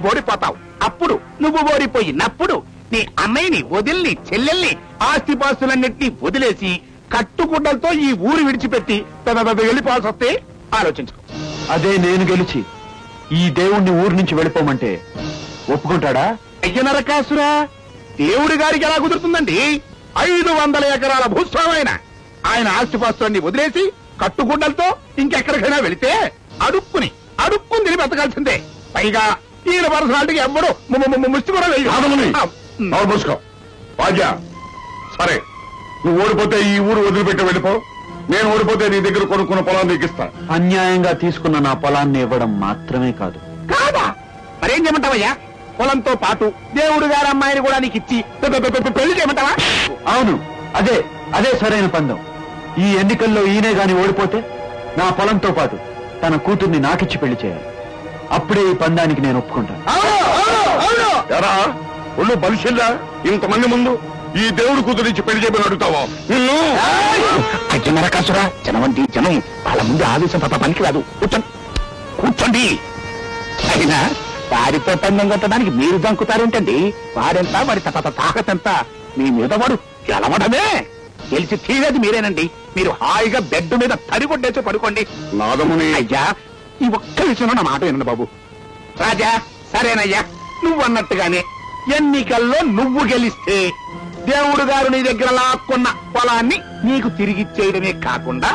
ఓడిపోతావు. అప్పుడు నువ్వు ఓడిపోయినప్పుడు నీ అన్నయ్యని, వదిల్ని, చెల్లెల్ని, ఆస్తిపాస్తులన్నింటినీ వదిలేసి కట్టుకుండలతో ఈ ఊరు విడిచిపెట్టి వెళ్ళిపోవాల్సి వస్తే ఆలోచించుకో. అదే నేను గెలిచి ఈ దేవుణ్ణి ఊరి నుంచి వెళ్ళిపోమంటే ఒప్పుకుంటాడా? అయ్య నరకాసురా, దేవుడి గారికి ఎలా కుదురుతుందండి? 500 ఎకరాల భూస్వామైన ఆయన ఆస్తిపాస్తులన్నీ వదిలేసి కట్టుకుండలతో ఇంకెక్కడికైనా వెళితే అడుక్కుని తిని బతకాల్సిందే. పైగా ఈయన పర్సనాలిటీకి ఎవ్వడు ముష్టి కూడా మూసుకో. రాజా, సరే, నువ్వు ఓడిపోతే ఈ ఊరు వదిలిపెట్టి వెళ్ళిపో. నేను ఓడిపోతే నీ దగ్గర కొనుక్కున్న పొలాన్ని నీకు ఇస్తా. అన్యాయంగా తీసుకున్న నా పొలాన్ని ఇవ్వడం మాత్రమే కాదు. కాదా? మరేం చేయమంటావయ్యా? పొలంతో పాటు దేవుడు గారి అమ్మాయిని కూడా నీకు ఇచ్చి పెళ్లి చేయమంటావా? అవును, అదే సరైన పందెం. ఈ ఎన్నికల్లో ఈయనే గాని ఓడిపోతే నా పొలంతో పాటు తన కూతుర్ని నాకిచ్చి పెళ్లి చేయాలి. అప్పుడే ఈ పందానికి నేను ఒప్పుకుంటాను. ఎరా ఒళ్ళు బలిసిల్లా, ఇంతమంది ముందు ఈ దేవుడి కూతురించి పెళ్లి చేయమని అడుగుతావా? నిన్ను నరకాసురా, జనవంటి జనం వాళ్ళ ముందు ఆవేశం పనికి రాదు. కూర్చోండి. అయినా వారితో పందెం కొట్టడానికి మీరు దంకుతారేంటండి? వారెంత, వారి తాకతంతా మీ మీద వాడు గెలవడమే. గెలిచి తీరేది మీరేనండి. మీరు హాయిగా బెడ్ మీద తరిగొడ్డేసి పడుకోండి. నాదముని అయ్యా, ఈ ఒక్క విషయంలో నా మాట వినండి బాబు. రాజా, సరేనయ్యా, నువ్వు అన్నట్టుగానే ఎన్నికల్లో నువ్వు గెలిస్తే దేవుడు గారు నీ దగ్గర లాక్కున్న పొలాన్ని నీకు తిరిగిచ్చేయడమే కాకుండా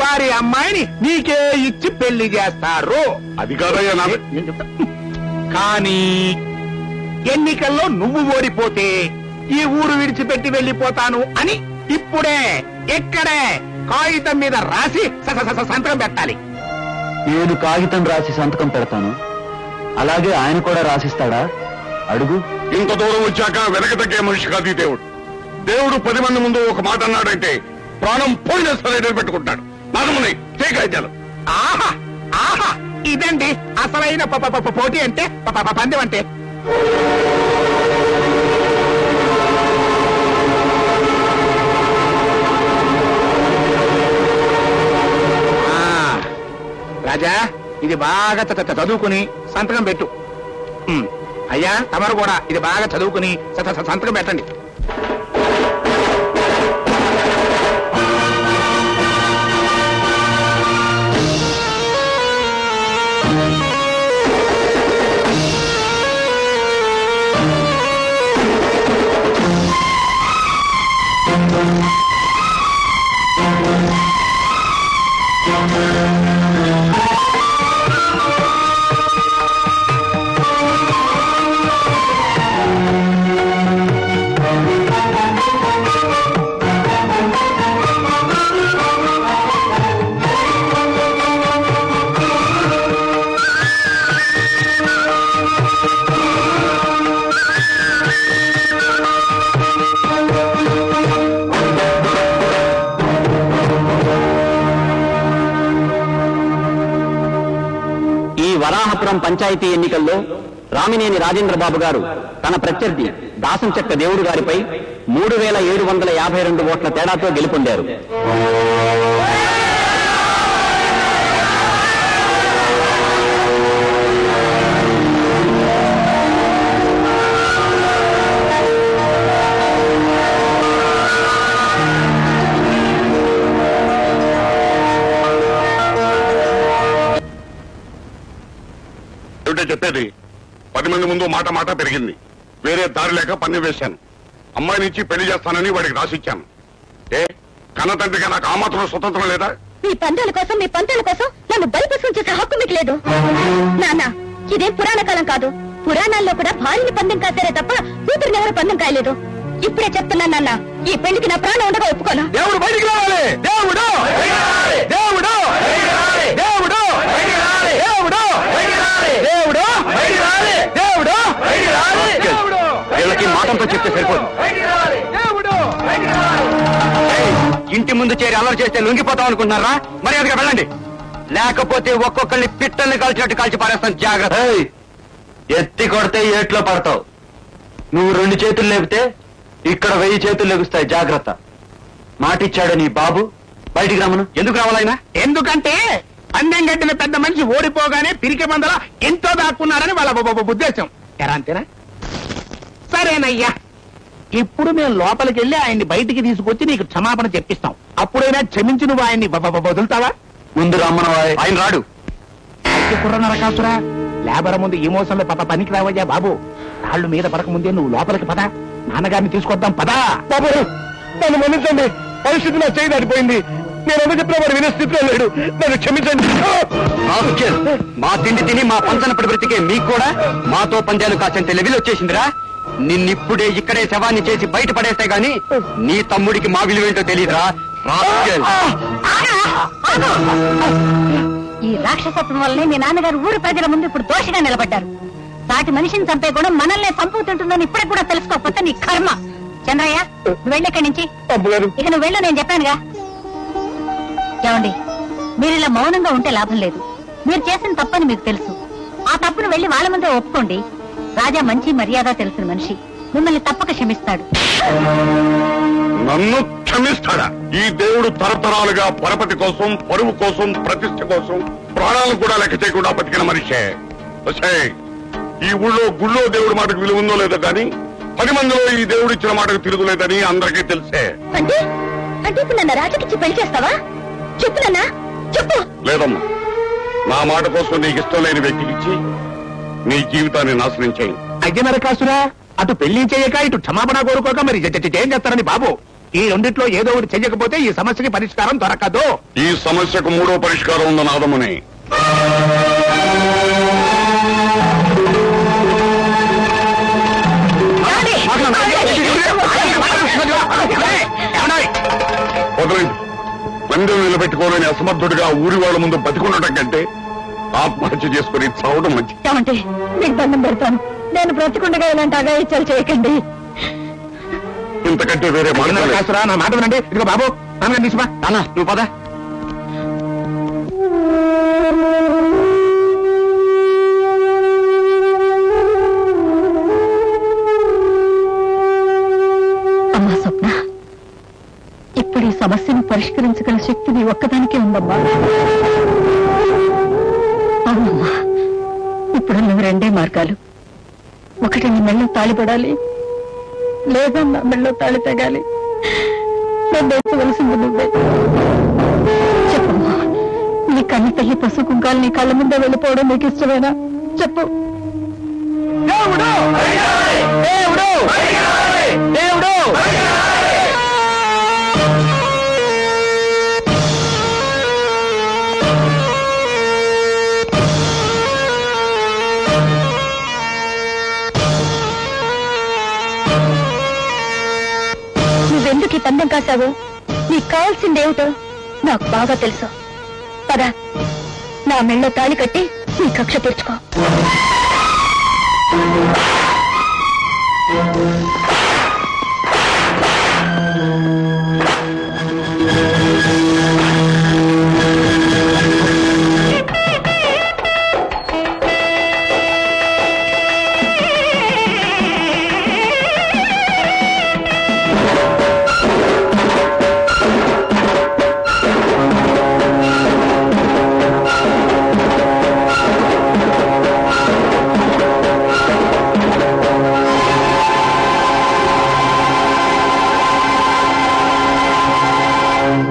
వారి అమ్మాయిని నీకే ఇచ్చి పెళ్లి చేస్తారు. అది కాదయ్యా నాది. కానీ ఎన్నికల్లో నువ్వు ఓడిపోతే ఈ ఊరు విడిచిపెట్టి వెళ్ళిపోతాను అని ఇప్పుడే ఇక్కడే కాగితం మీద రాసి సంతకం పెట్టాలి. నేను కాగితం రాసి సంతకం పెడతాను, అలాగే ఆయన కూడా రాసిస్తాడా? అడుగు. ఇంత దూరం వచ్చాక వెనక తగ్గే మనిషి కాదు ఈ దేవుడు. దేవుడు 10 మంది ముందు ఒక మాట అన్నాడంటే ప్రాణం పోయిన సరే నిలబెట్టుకుంటాడు. నాదముని చేకాయితాలు. ఆహా ఆహా, ఇదండి అసలైన పోటీ అంటే, పందెం అంటే. రాజా, ఇది బాగా చదువుకుని సంతకం పెట్టు. అయ్యా, తమరు కూడా ఇది బాగా చదువుకుని సంతకం పెట్టండి. వరాహపురం పంచాయతీ ఎన్నికల్లో రామినేని రాజేంద్రబాబు గారు తన ప్రత్యర్థి దాసంచెక్క దేవుడు గారిపై 3752 ఓట్ల తేడాతో గెలుపొందారు. చెప్పేది 10 మంది ముందు మాట పెరిగింది. వేరే దారి లేక పన్ను వేశాను. అమ్మాయి నుంచి పెళ్లి చేస్తానని వాడికి రాసిచ్చాను. కన్న తండ్రిగా నాకు ఆ మాత్రం స్వతంత్రం లేదా? మీ పందాల కోసం నన్ను బలిపశం చేసే హక్కు మీకు లేదు. నాన్న, ఇదేం పురాణ కాలం కాదు. పురాణాల్లో కూడా భార్యని పందెం కాసారే తప్ప కూతురుని ఎవరు పందెం కాయలేదు. ఇప్పుడే చెప్తున్నాను నాన్న, ఈ పెళ్లికి నా ప్రాణం ఉండగా ఒప్పుకోను. దేవుడు బయటికి రావాలి. దేవుడు దేవుడు దేవుడు దేవుడు దేవుడు దేవుడు దేవుడు వీళ్ళకి మాటంతో చెప్తే సరిపోదు. ఇంటి ముందు చేరి అల్లరి చేస్తే లొంగిపోతాం అనుకుంటున్నారా? మర్యాదగా వెళ్ళండి, లేకపోతే ఒక్కొక్కరిని పిట్టల్ని కాల్చినట్టు కాల్చి పారేస్తాను. జాగ్రత్త. ఎత్తి కొడితే ఏట్లో పడతావు. నువ్వు 2 చేతులు లేపితే ఇక్కడ 1000 చేతులు లెగుస్తాయి. జాగ్రత్త. మాటిచ్చాడు నీ బాబు. బయటికి రమ్మను. ఎందుకు రావాలైనా? ఎందుకంటే పందెం గడ్డిన పెద్ద మనిషి ఓడిపోగానే పిరికి మందల ఎంతో దాక్కున్నారని వాళ్ళ ఉద్దేశం. ఎరా అంతేనా? సరేనయ్యా, ఇప్పుడు మేము లోపలికి వెళ్ళి ఆయన్ని బయటికి తీసుకొచ్చి నీకు క్షమాపణ చెప్పిస్తాం. అప్పుడైనా క్షమించి నువ్వు ఆయన్ని వదులుతావా? ముందు రమ్మను. ఆయన రాడు. కుర్ర నరకాసురా, లేబర్ ముందు ఈ మోసంలో పనికి రావయ్యా బాబు. రాళ్ళు మీద పడక ముందే నువ్వు లోపలికి పదా. నాన్నగారిని తీసుకొద్దాం పదా. బాబు నన్ను మన్నించండి. పరిస్థితి నా చేయి దాటిపోయింది. నేను ఎందుకు చెప్పినా వాడు వినే స్థితిలో లేడు. నన్ను క్షమించండి. మా తిండి తిని మా పంచనప్పుడు బ్రతికే మీకు కూడా మాతో పందాలు కాసేంత లెవెల్ వచ్చేసిందిరా. నిన్నిప్పుడే ఇక్కడే శవాన్ని చేసి బయట పడేస్తే గాని నీ తమ్ముడికి మా విలువేంటో తెలియదురా. ఈ రాక్షసత్వం వల్లనే మీ నాన్నగారు ఊరి ప్రజల ముందు ఇప్పుడు దోషిగా నిలబడ్డారు. సాటి మనిషిని చంపే కూడా మనల్నే చంపుతుంటుందని ఇప్పుడే కూడా తెలుసుకోకపోతే నీ కర్మ. చంద్రయ్య, నువ్వు వెళ్ళెక్కడి నుంచి. ఇక నువ్వు వెళ్ళు, నేను చెప్పానుగా. ఏమండి, మీరు ఇలా మౌనంగా ఉంటే లాభం లేదు. మీరు చేసిన తప్పని మీకు తెలుసు. ఆ తప్పును వెళ్లి వాళ్ళ ముందే ఒప్పుకోండి. రాజా మంచి మర్యాద తెలిసిన మనిషి, మిమ్మల్ని తప్పక క్షమిస్తాడు. నన్ను క్షమిస్తాడా? ఈ దేవుడు తరతరాలుగా పరపతి కోసం, పరువు కోసం, ప్రతిష్ఠ కోసం ప్రాణాలను కూడా లెక్క చేయకుండా బతికిన మనిషే. ఈ ఊళ్ళో గుళ్ళో దేవుడి మాటకు విలువ ఉందో లేదో కానీ 10 మందిలో ఈ దేవుడు ఇచ్చిన మాటకు తిరుగులేదని అందరికీ తెలిసే. అంటే అంటే ఇప్పుడు నన్ను రాజుకిచ్చి పెళ్లి చేస్తావా? చెప్పు నాన్నా, చెప్పు. లేదమ్మా, నా మాట కోసం నీకు ఇష్టం లేని వ్యక్తికిచ్చి నీ జీవితాన్ని నాశనం చేయి. అయ్య నరకాసురా, అటు పెళ్లి చేయక ఇటు క్షమాపణ కోరుకోక మరి ఏం చేస్తారని బాబు. ఈ రెండిట్లో ఏదో ఒకటి చెయ్యకపోతే ఈ సమస్యకి పరిష్కారం దొరకదు. ఈ సమస్యకు 3వ పరిష్కారం ఉందని ఆదముని. వదలండి. పందెం నిలబెట్టుకోలేని అసమర్థుడిగా ఊరి వాళ్ళ ముందు బతికుండటం కంటే ఆత్మహత్య చేసుకుని చావడం మంచిది. ఏమంటే మీకు దండం పెడతాను. నేను బ్రతికుండగా ఇలాంటి అగాయిత్యాలు చేయకండి. ఇంతకంటే వేరే మాట నరకాసురా, నా మాట వినండి. ఇదిగో బాబు, నాన్న తీసిమా. నాన్న నువ్వు పద. అమ్మా స్వప్న, ఇప్పుడు ఈ సమస్యను పరిష్కరించగల శక్తి నీ ఒక్కదానికే ఉందమ్మా. అవునమ్మా, ఇప్పుడు నువ్వు 2 మార్గాలు. ఒకటి నీ మెళ్ళో తాళిపడాలి, లేదా నా మెళ్ళో తాళి తెగాలి. నన్ను నువ్వే చెప్పమ్మా. నీ కన్ని తల్లి పశు కుంకాలు నీ కళ్ళ ముందే వెళ్ళిపోవడం నీకు ఇష్టమేనా? చెప్పు. దేవుడు దేవుడు దేవుడు నువ్వెందుకు ఈ పందెం కాసావు? నీకు కావాల్సిందేమిటో నాకు బాగా తెలుసు. పద, నా మెళ్ళో తాళి కట్టి నీ కక్ష తీర్చుకో.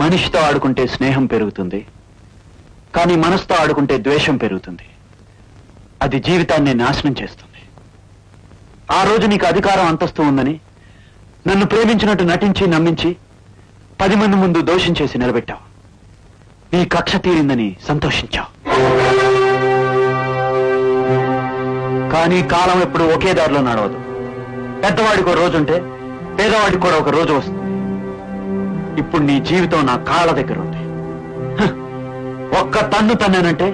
మనిషితో ఆడుకుంటే స్నేహం పెరుగుతుంది, కానీ మనసుతో ఆడుకుంటే ద్వేషం పెరుగుతుంది. అది జీవితాన్ని నాశనం చేస్తుంది. ఆ రోజు నీకు అధికారం అంతస్తు ఉందని నన్ను ప్రేమించినట్టు నటించి నమ్మించి 10 మంది ముందు దోషం చేసి నిలబెట్టావు. నీ కక్ష తీరిందని సంతోషించావు. కానీ కాలం ఎప్పుడు ఒకే దారిలో నడవదు. పెద్దవాడికి ఒక రోజు ఉంటే పేదవాడికి కూడా ఒక రోజు వస్తుంది. ఇప్పుడు నీ జీవితం నా కాళ్ళ దగ్గర ఉంది. ఒక్క తన్ను తన్నానంటే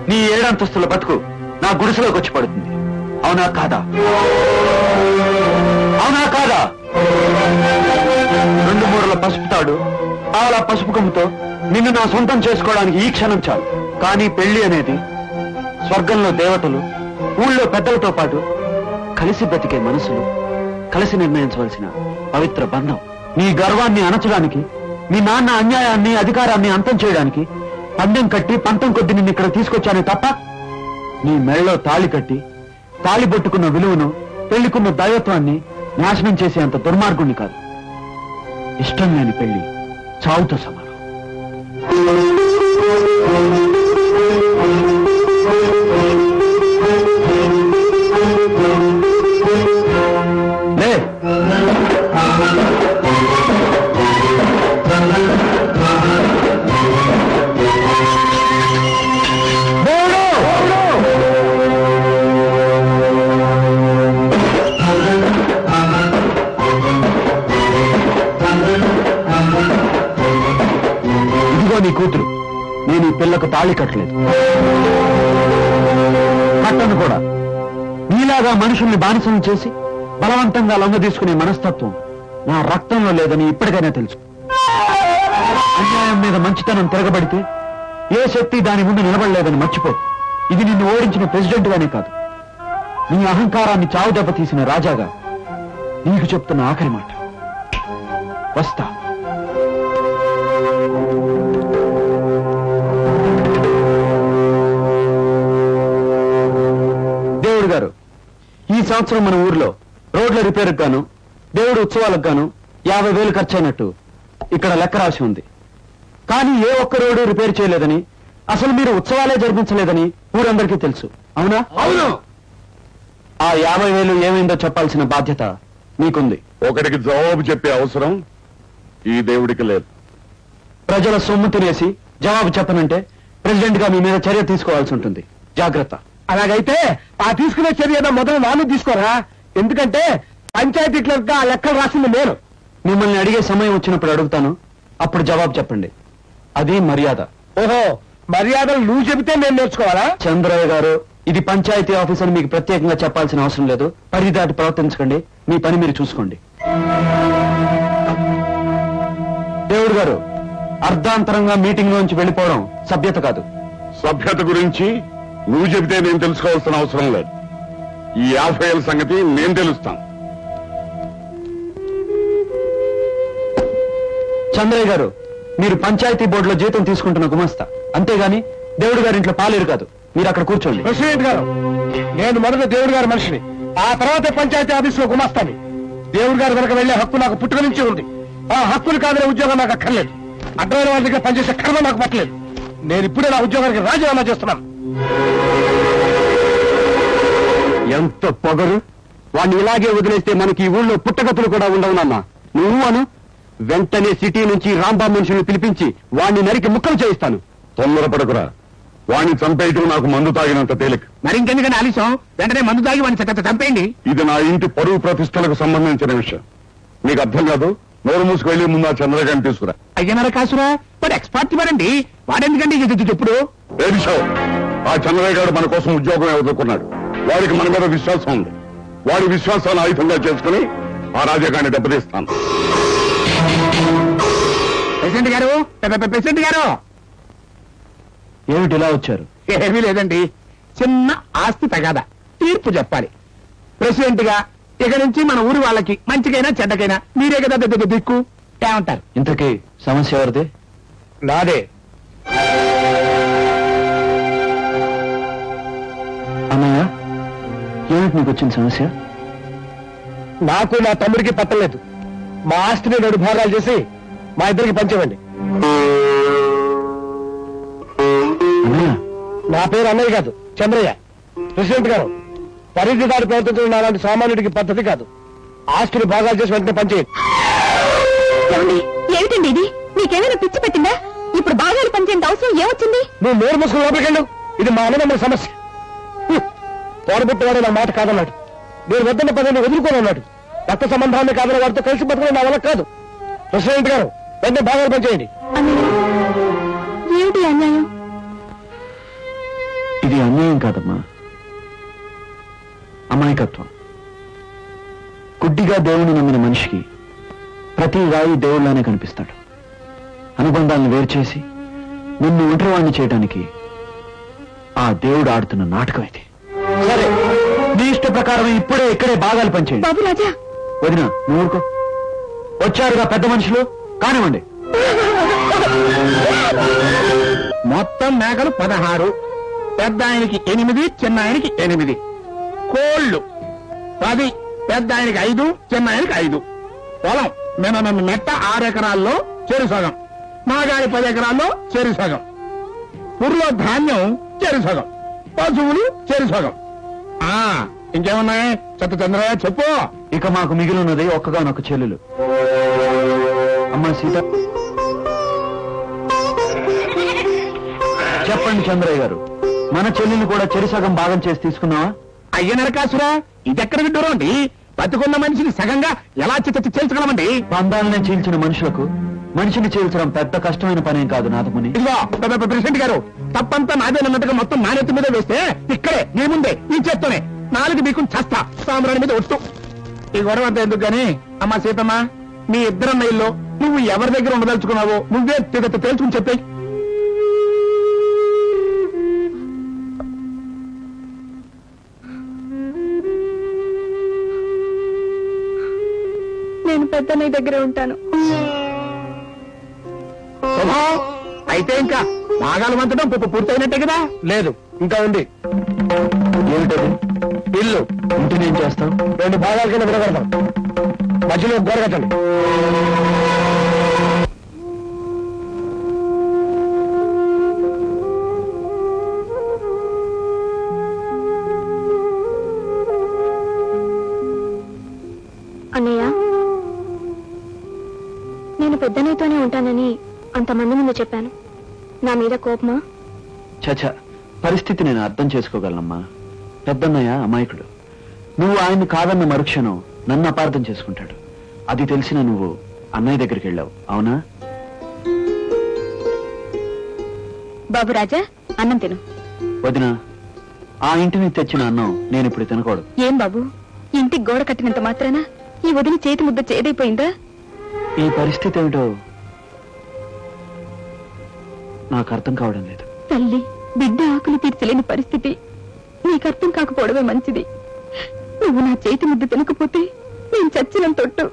నీ 7 అంతస్తుల బతుకు నా గుడిసెలోకి వచ్చి పడుతుంది. అవునా కాదా? అవునా కాదా? 2 మూరల పసుపు తాడు, అలా పసుపు కొమ్ముతో నిన్ను నా సొంతం చేసుకోవడానికి ఈ క్షణం చాలు. కానీ పెళ్లి అనేది స్వర్గంలో దేవతలు, ఊళ్ళో పెద్దలతో పాటు కలిసి బ్రతికే మనసులు కలిసి నిర్ణయించవలసిన పవిత్ర బంధం. నీ గర్వాన్ని అణచడానికి, మీ నాన్న అన్యాయాన్ని అధికారాన్ని అంతం చేయడానికి పందెం కట్టి పంతం కొద్ది నిన్ను ఇక్కడ తీసుకొచ్చానే తప్ప నీ మెళ్ళలో తాళి కట్టి తాళి పట్టుకున్న విలువను, పెళ్లికున్న దైవత్వాన్ని నాశనం చేసేంత దుర్మార్గుణ్ణి కాదు. ఇష్టం లేని పెళ్లి చావుతో సమానం. నీ కూతురు. నేను ఈ పిల్లకు తాళి కట్టలేదు, కట్టను కూడా. నీలాగా మనుషుల్ని బానిసం చేసి బలవంతంగా లొంగ తీసుకునే మనస్తత్వం నా రక్తంలో లేదని ఇప్పటికైనా తెలుసు. అన్యాయం మీద మంచితనం తిరగబడితే ఏ శక్తి దాని ముందు నిలబడలేదని మర్చిపో. ఇది నిన్ను ఓడించిన ప్రెసిడెంట్ గానే కాదు, నీ అహంకారాన్ని చావు దెబ్బ తీసిన రాజాగా నీకు చెప్తున్న ఆఖరి మాట. వస్తా. దేవుడు గారు, ఈ సంవత్సరం మన ఊర్లో రోడ్ల రిపేర్కి గాను దేవుడు ఉత్సవాలకు గాను 50,000 ఖర్చు అయినట్టు ఇక్కడ లెక్క రాసి ఉంది. కానీ ఏ ఒక్క రోడ్డు రిపేర్ చేయలేదని, అసలు మీరు ఉత్సవాలే జరిపించలేదని ఊరందరికీ తెలుసు. అవునా? అవును. ఆ 50,000 ఏమైందో చెప్పాల్సిన బాధ్యత మీకుంది. ఒకటికి జవాబు చెప్పే అవసరం ఈ దేవుడికి లేదు. ప్రజల సొమ్ము తినేసి జవాబు చెప్పనంటే ప్రెసిడెంట్ గా మీ మీద చర్య తీసుకోవాల్సి ఉంటుంది. జాగ్రత్త. అలాగైతే ఆ తీసుకునే చర్య మొదలు నాను తీసుకోరా. ఎందుకంటే పంచాయతీ క్లర్క్ గా ఆ లెక్కలు రాసింది నేను. మిమ్మల్ని అడిగే సమయం వచ్చినప్పుడు అడుగుతాను, అప్పుడు జవాబు చెప్పండి. అది మర్యాద. ఓహో, మర్యాదలు నువ్వు చెబితే నేను నేర్చుకోవాలా? చంద్రయ్య గారు, ఇది పంచాయతీ ఆఫీస్ అని మీకు ప్రత్యేకంగా చెప్పాల్సిన అవసరం లేదు. పరిధి దాటి ప్రవర్తించకండి. మీ పని మీరు చూసుకోండి. దేవుడు గారు, అర్ధాంతరంగా మీటింగ్ లోంచి వెళ్ళిపోవడం సభ్యత కాదు. సభ్యత గురించి నువ్వు చెబితే నేను తెలుసుకోవాల్సిన అవసరం లేదు. ఈ 50,000 సంగతి నేను తెలుస్తాను. చంద్రయ్య గారు, మీరు పంచాయతీ బోర్డులో జీతం తీసుకుంటున్న గుమస్తా, అంతేగాని దేవుడు గారి ఇంట్లో పాలేరు కాదు. మీరు అక్కడ కూర్చోండి. ప్రెసిడెంట్ గారు, నేను మొదట దేవుడు గారి మనిషిని, ఆ తర్వాతే పంచాయతీ ఆఫీస్ లో గుమాస్తాని. దేవుడు గారి వెనక వెళ్లే హక్కు నాకు పుట్టుక నుంచి ఉంది. ఆ హక్కులు కాదనే ఉద్యోగం నాకు అక్కర్లేదు. అడ్డమైన వాళ్ళ దగ్గర పనిచేసే కర్మ నాకు పట్టలేదు. నేను ఇప్పుడే నా ఉద్యోగానికి రాజీనామా చేస్తున్నాను. ఎంత పొగరు! వాడిని ఇలాగే వదిలేస్తే మనకి ఈ ఊళ్ళో పుట్టగతులు కూడా ఉండవునమ్మా. నువ్వు అను, వెంటనే సిటీ నుంచి రాంబాబు మనుషుల్ని పిలిపించి వాణ్ణి నరికి ముక్కలు చేయిస్తాను. తొందరపడకురా. వాణ్ణి చంపేయటం నాకు మందు తాగినంత తేలిక. మరి ఇంకెందుకని ఆలస్యం? వెంటనే మందు తాగి వాడిని చంపేయండి. ఇది నా ఇంటి పరువు ప్రతిష్టలకు సంబంధించిన విషయం. నీకు అర్థం కాదు? నోరు మూసుకు వెళ్లి ముందు ఆ చంద్రగారిని తీసుకురా. అయ్యనారా కాసురా, వాడు ఎక్స్పర్ట్ వాడండి. వాడెందుకండి చెప్పుడు? ఏడిశావు? ఆ చంద్రయ్య గారు మన కోసం ఉద్యోగం వదులుకున్నాడు. వాడికి మన మీద విశ్వాసం ఉంది. వాడి విశ్వాసాన్ని ఆయుధంగా చేసుకుని ఆ రాజాగారిని దెబ్బతీస్తాను. ప్రెసిడెంట్ గారు, ప్రెసిడెంట్ గారు, ఏమిటి ఇలా వచ్చారు? ఏమీ లేదండి, చిన్న ఆస్తి తగాదా, తీర్పు చెప్పాలి. ప్రెసిడెంట్ గా ఇక నుంచి మన ఊరి వాళ్ళకి మంచికైనా చెడ్డకైనా మీరే కదా దిక్కు. ఏమంటారు? ఇంతకీ సమస్య ఎవరిది? నాదే. అన్నయ్య, ఏమిటి నీకు వచ్చిన సమస్య? నాకు నా తమ్ముడికి పట్టలేదు. మా ఆస్తిని 2 భాగాలు చేసి మా ఇద్దరికి పంచవండి. అన్నయ్య, నా పేరు అన్నయ్య కాదు, చంద్రయ్య. ప్రెసిడెంట్ గారు, పరిధి దాడి ప్రవర్తించడం నాలాంటి సామాన్యుడికి పద్ధతి కాదు. ఆస్తిని భాగాలు చేసి వెంటనే పనిచేయండి. ఏమిటండి ఇది? నీకేమైనా పిచ్చి పెట్టిందా? ఇప్పుడు భాగాలు పనిచేయండి అవసరం ఏమొచ్చింది? నువ్వు నోరు మూసుకుని లోపలికెళ్ళు. ఇది మా అన్నదమ్ముల సమస్య. తోడబుట్టివాడు నా మాట కాదన్నాడు. నేను వద్దన్న పదాన్ని వదులుకోనన్నాడు. రక్త సంబంధాన్ని కాదని వాడితో కలిసి బతకడం నా వల్ల కాదు. ప్రెసిడెంట్ గారు, వెంటనే భాగాలు పనిచేయండి. ఏమిటి అన్యాయం? ఇది అన్యాయం కాదమ్మా, అమాయకత్వం. గుడ్డిగా దేవుణ్ణి నమ్మిన మనిషికి ప్రతి రాయి దేవుళ్లానే కనిపిస్తాడు. అనుబంధాలను వేరు చేసి నిన్ను ఒంటరివాణ్ణి చేయడానికి ఆ దేవుడు ఆడుతున్న నాటకం ఇది. సరే, నీ ఇష్ట ప్రకారం ఇప్పుడే ఇక్కడే భాగాలు పంచేయండి. బాబు రాజా, వదిన నువ్వు ఊరుకో. వచ్చారుగా పెద్ద మనుషులు, కానివ్వండి. మొత్తం మేకలు 16, పెద్ద ఆయనకి 8, చిన్న ఆయనకి 8. కోళ్లు 10, పెద్ద ఆయనకి 5, చిన్న ఆయనకి 5. పొలం మెట్ట 6 ఎకరాల్లో చెరు సగం, మాగాడి 10 ఎకరాల్లో చెరు సగం. పుర్లో ధాన్యం చెరు సగం, పశువులు చెరు సగం. ఇంకేమున్నాయి చంద్రయ్య చెప్పు. ఇక మాకు మిగిలినది ఒక్కగానొక్క చెల్లెలు. అమ్మా సీత, చెప్పండి చంద్రయ్య గారు, మన చెల్లిని కూడా చెరిసగం భాగం చేసి తీసుకున్నావా? అయ్య నరకాసురా, ఇదెక్కడ విడ్డూరం అండి? బతుకున్న మనిషిని సగంగా ఎలా చేల్చగలమండి? బంధాలనే చీల్చిన మనుషులకు మనిషిని చీల్చడం పెద్ద కష్టమైన పనేం కాదు నాథముని. ఇదిగో ప్రెసిడెంట్ గారు, తప్పంతా నాదేనన్నట్టుగా మొత్తం నా నెత్తి మీద వేస్తే ఇక్కడే నీ ముందే ఈ చేత్తోనే 4 బీకుని చేస్తా. సామ్రాణి మీద ఒట్టు. ఈ గొడవ అంతా ఎందుకు గాని, అమ్మా సీతమ్మ, మీ ఇద్దరన్నయ్యల్లో నువ్వు ఎవరి దగ్గర ఉండదలుచుకున్నావో నువ్వే తేల్చుకుని చెప్పేయి. నేను పెద్దన్నయ్య దగ్గర ఉంటాను. శుభం. అయితే ఇంకా భాగాలు వంచడం పూర్తయినట్టే కదా? లేదు, ఇంకా ఉంది. ఏమిటది? ఇల్లు. ఇంటిని ఏం చేస్తావు? 2 భాగాల కింద విడగడతాం. మధ్యలో గోడ కట్టండి. అన్నయ్య, నేను పెద్దన్నయ్యతోనే ఉంటానని అంతమంది ముందు చెప్పాను. నా మీద కోపమా? చచ, పరిస్థితి నేను అర్థం చేసుకోగలనమ్మా. పెద్దన్నయ్య అమాయకుడు. నువ్వు ఆయన్ని కాదన్న మరుక్షణం నన్ను అపార్థం చేసుకుంటాడు. అది తెలిసిన నువ్వు అన్నయ్య దగ్గరికి వెళ్ళావు, అవునా? బాబు రాజా, అన్నం తిను. వదినా, ఆ ఇంటిని తెచ్చిన అన్నం నేను ఇప్పుడు తినకూడదు. ఏం బాబు, ఇంటికి గోడ కట్టినంత మాత్రాన ఈ వదిన చేతి ముద్ద చేదైపోయిందా? ఈ పరిస్థితి ఏమిటో నాకు అర్థం కావడం లేదు. తల్లి బిడ్డ ఆకులు తీర్చలేని పరిస్థితి నీకు అర్థం కాకపోవడమే మంచిది. నువ్వు నా చేతి ముద్ద తినకపోతే నేను చచ్చిన తొట్టు.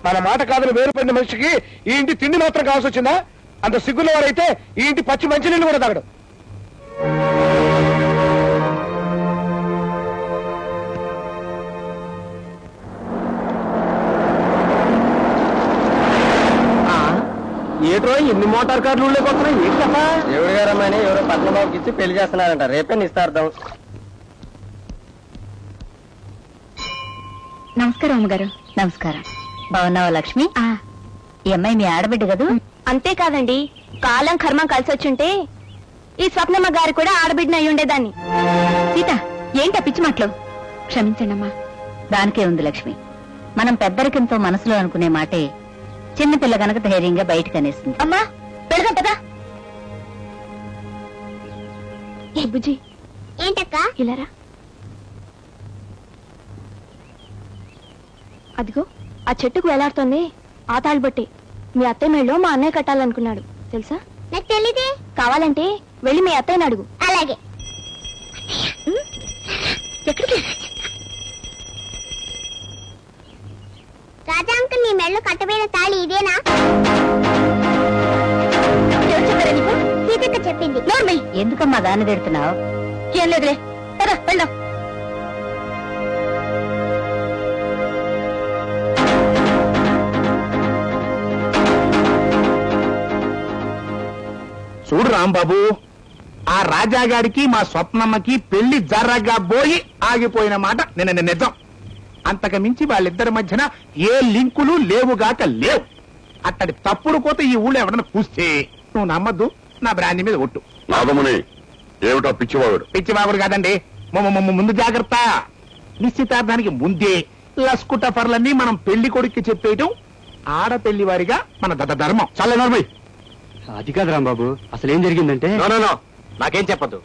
మన మాట కాదని వేరుపడిన మనిషికి ఈ ఇంటి తిండి మాత్రం కావాల్సి వచ్చిందా? అంత సిగ్గుల వారైతే ఈ ఇంటి పచ్చి మంచినీళ్ళు కూడా తాగడు. ఏట్రో ఎన్ని మోటార్ కార్లు లేకపోతున్నాయి? ఏంటి తప్ప? దేవుడి గారు అమ్మాయిని ఎవరో పద్మబాబుకి ఇచ్చి పెళ్లి చేస్తున్నారంట. రేపే నిస్తార్థం. నమస్కారం అమ్మగారు. నమస్కారం. బాగున్నావా లక్ష్మి? ఈ అమ్మాయి మీ ఆడబిడ్డ కదూ? అంతేకాదండి, కాలం కర్మం కలిసి వచ్చుంటే ఈ స్వప్నమ్మ గారు కూడా ఆడబిడ్డన అయి ఉండేదాన్ని. సీత, ఏంటా పిచ్చి మాటలు? క్షమించండి అమ్మా. దానికే ఉంది లక్ష్మి. మనం పెద్దరికంతో మనసులో అనుకునే మాటే చిన్నపిల్ల గనక ధైర్యంగా బయటకు అనేసింది. అమ్మా పెడదాం పదా. ఏ బుజ్జి, ఏంటక్క? ఇలారా. అదిగో ఆ చెట్టుకు వేలాడుతోంది ఆ తాళిబట్టి. మీ అత్తయ్య మెళ్ళో మా అన్నయ్య కట్టాలనుకున్నాడు తెలుసా? నాకు తెలీదే. కావాలంటే వెళ్ళి మీ అత్తయ్యని అడుగు. అలాగే. ఎక్కడికి? రాజా అంకుల్ నీ మెళ్ళో కట్టబోయిన తాళి ఇదేనా? ఎవరు చెప్పారా నీకు? సీతక్క చెప్పింది. నోర్మై. ఎందుకమ్మా దాన్ని తిడుతున్నావు? ఏం లేదులే, పద వెళ్దాం. చూడు రాంబాబు, ఆ రాజాగాడికి మా స్వప్నమ్మకి పెళ్లి జర్రగా పోయి ఆగిపోయిన మాట నిజం. అంతకు మించి వాళ్ళిద్దరి మధ్యన ఏ లింకులు లేవుగాక లేవు. అట్టడి తప్పుడు కోత ఈ ఊళ్ళో ఎవడన్నా కూస్తే నువ్వు నమ్మద్దు, నా బ్రాంతి మీద ఒట్టు. నాగముని ఏమిటా పిచ్చివాగుడు? పిచ్చివాగుడు కాదండి, ముందు జాగ్రత్త. నిశ్చితార్థానికి ముందే లస్కుటఫర్లన్నీ మనం పెళ్లి కొడుక్కి చెప్పేయటం ఆడపెళ్లి వారిగా మన ధర్మం. చాలా నర్మై. అది కాదు రాంబాబు, అసలేం జరిగిందంటే నాకేం చెప్పదు.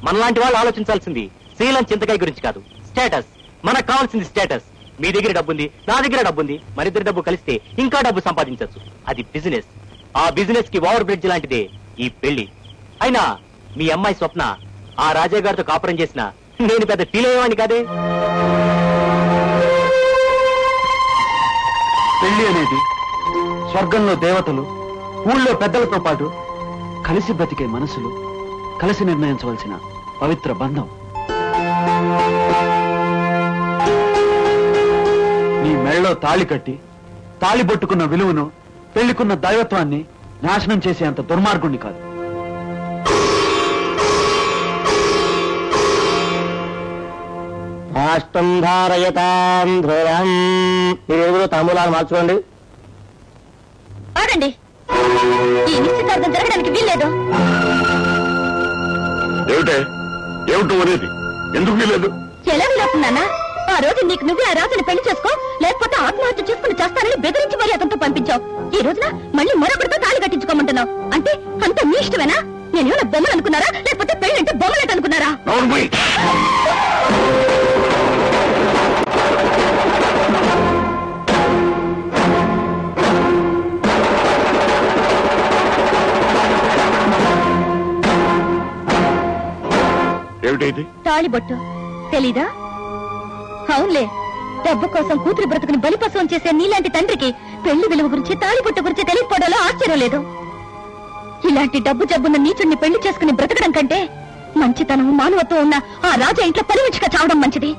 మనలాంటి వాళ్ళు ఆలోచించాల్సింది శ్రీలం చింతకాయ గురించి కాదు, స్టేటస్. మనకు కావాల్సింది స్టేటస్. మీ దగ్గర డబ్బుంది, నా దగ్గర డబ్బుంది, మరిద్దరి డబ్బు కలిస్తే ఇంకా డబ్బు సంపాదించవచ్చు. అది బిజినెస్. ఆ బిజినెస్ కి ఓవర్ బ్రిడ్జ్ లాంటిదే ఈ పెళ్లి. అయినా మీ అమ్మాయి స్వప్న ఆ రాజా గారితో కాపురం చేసిన నేను పెద్ద ఫీల్ అయ్యేవాడిని కాదే. పెళ్లి అనేది స్వర్గంలో దేవతలు, ఊళ్ళో పెద్దలతో పాటు కలిసి బ్రతికే మనసులు కలిసి నిర్ణయించవలసిన పవిత్ర బంధం. నీ మెళ్ళలో తాళి కట్టి తాళి పట్టుకున్న విలువను, పెళ్లికున్న దైవత్వాన్ని నాశనం చేసేంత దుర్మార్గుణ్ణి కాదు. రాష్ట్రం ధారయతాం ధ్రువం. మీరెవరు తాంబూలాలు మార్చుకోండి. ఆగండి, ఈ నిశ్చితార్థం జరగడానికి వీల్లేదు. ఏమిటో అనేది ఎందుకు వీలేదు? ఎలా వీలవుతుందన్నా? ఆ రోజు నీకు నువ్వే ఆ రాజుని పెళ్లి చేసుకో, లేకపోతే ఆత్మహత్య చేసుకుని చేస్తానని బెదిరించి మరి అతనితో పంపించావు. ఈ రోజున మళ్ళీ మరొకరితో తాళి కట్టించుకోమంటున్నావు. అంటే అంత నీ ఇష్టమేనా? నేనేమైనా బొమ్మలు అనుకున్నారా, లేకపోతే పెళ్ళంటే బొమ్మలేట అనుకున్నారా? ఏమిటైతే తాళిబొట్టు తెలీదా? అవునులే, డబ్బు కోసం కూతురి బ్రతుకుని బలిపశువం చేసే నీలాంటి తండ్రికి పెళ్లి విలువ గురించి, తాళిబొట్టు గురించి తెలియకపోవడంలో ఆశ్చర్యం లేదు. ఇలాంటి డబ్బు జబ్బున్న నీచుడిని పెళ్లి చేసుకుని బ్రతకడం కంటే మంచితనం, మానవత్వం ఉన్న ఆ రాజా ఇంట్లో పలివించగా చావడం మంచిది.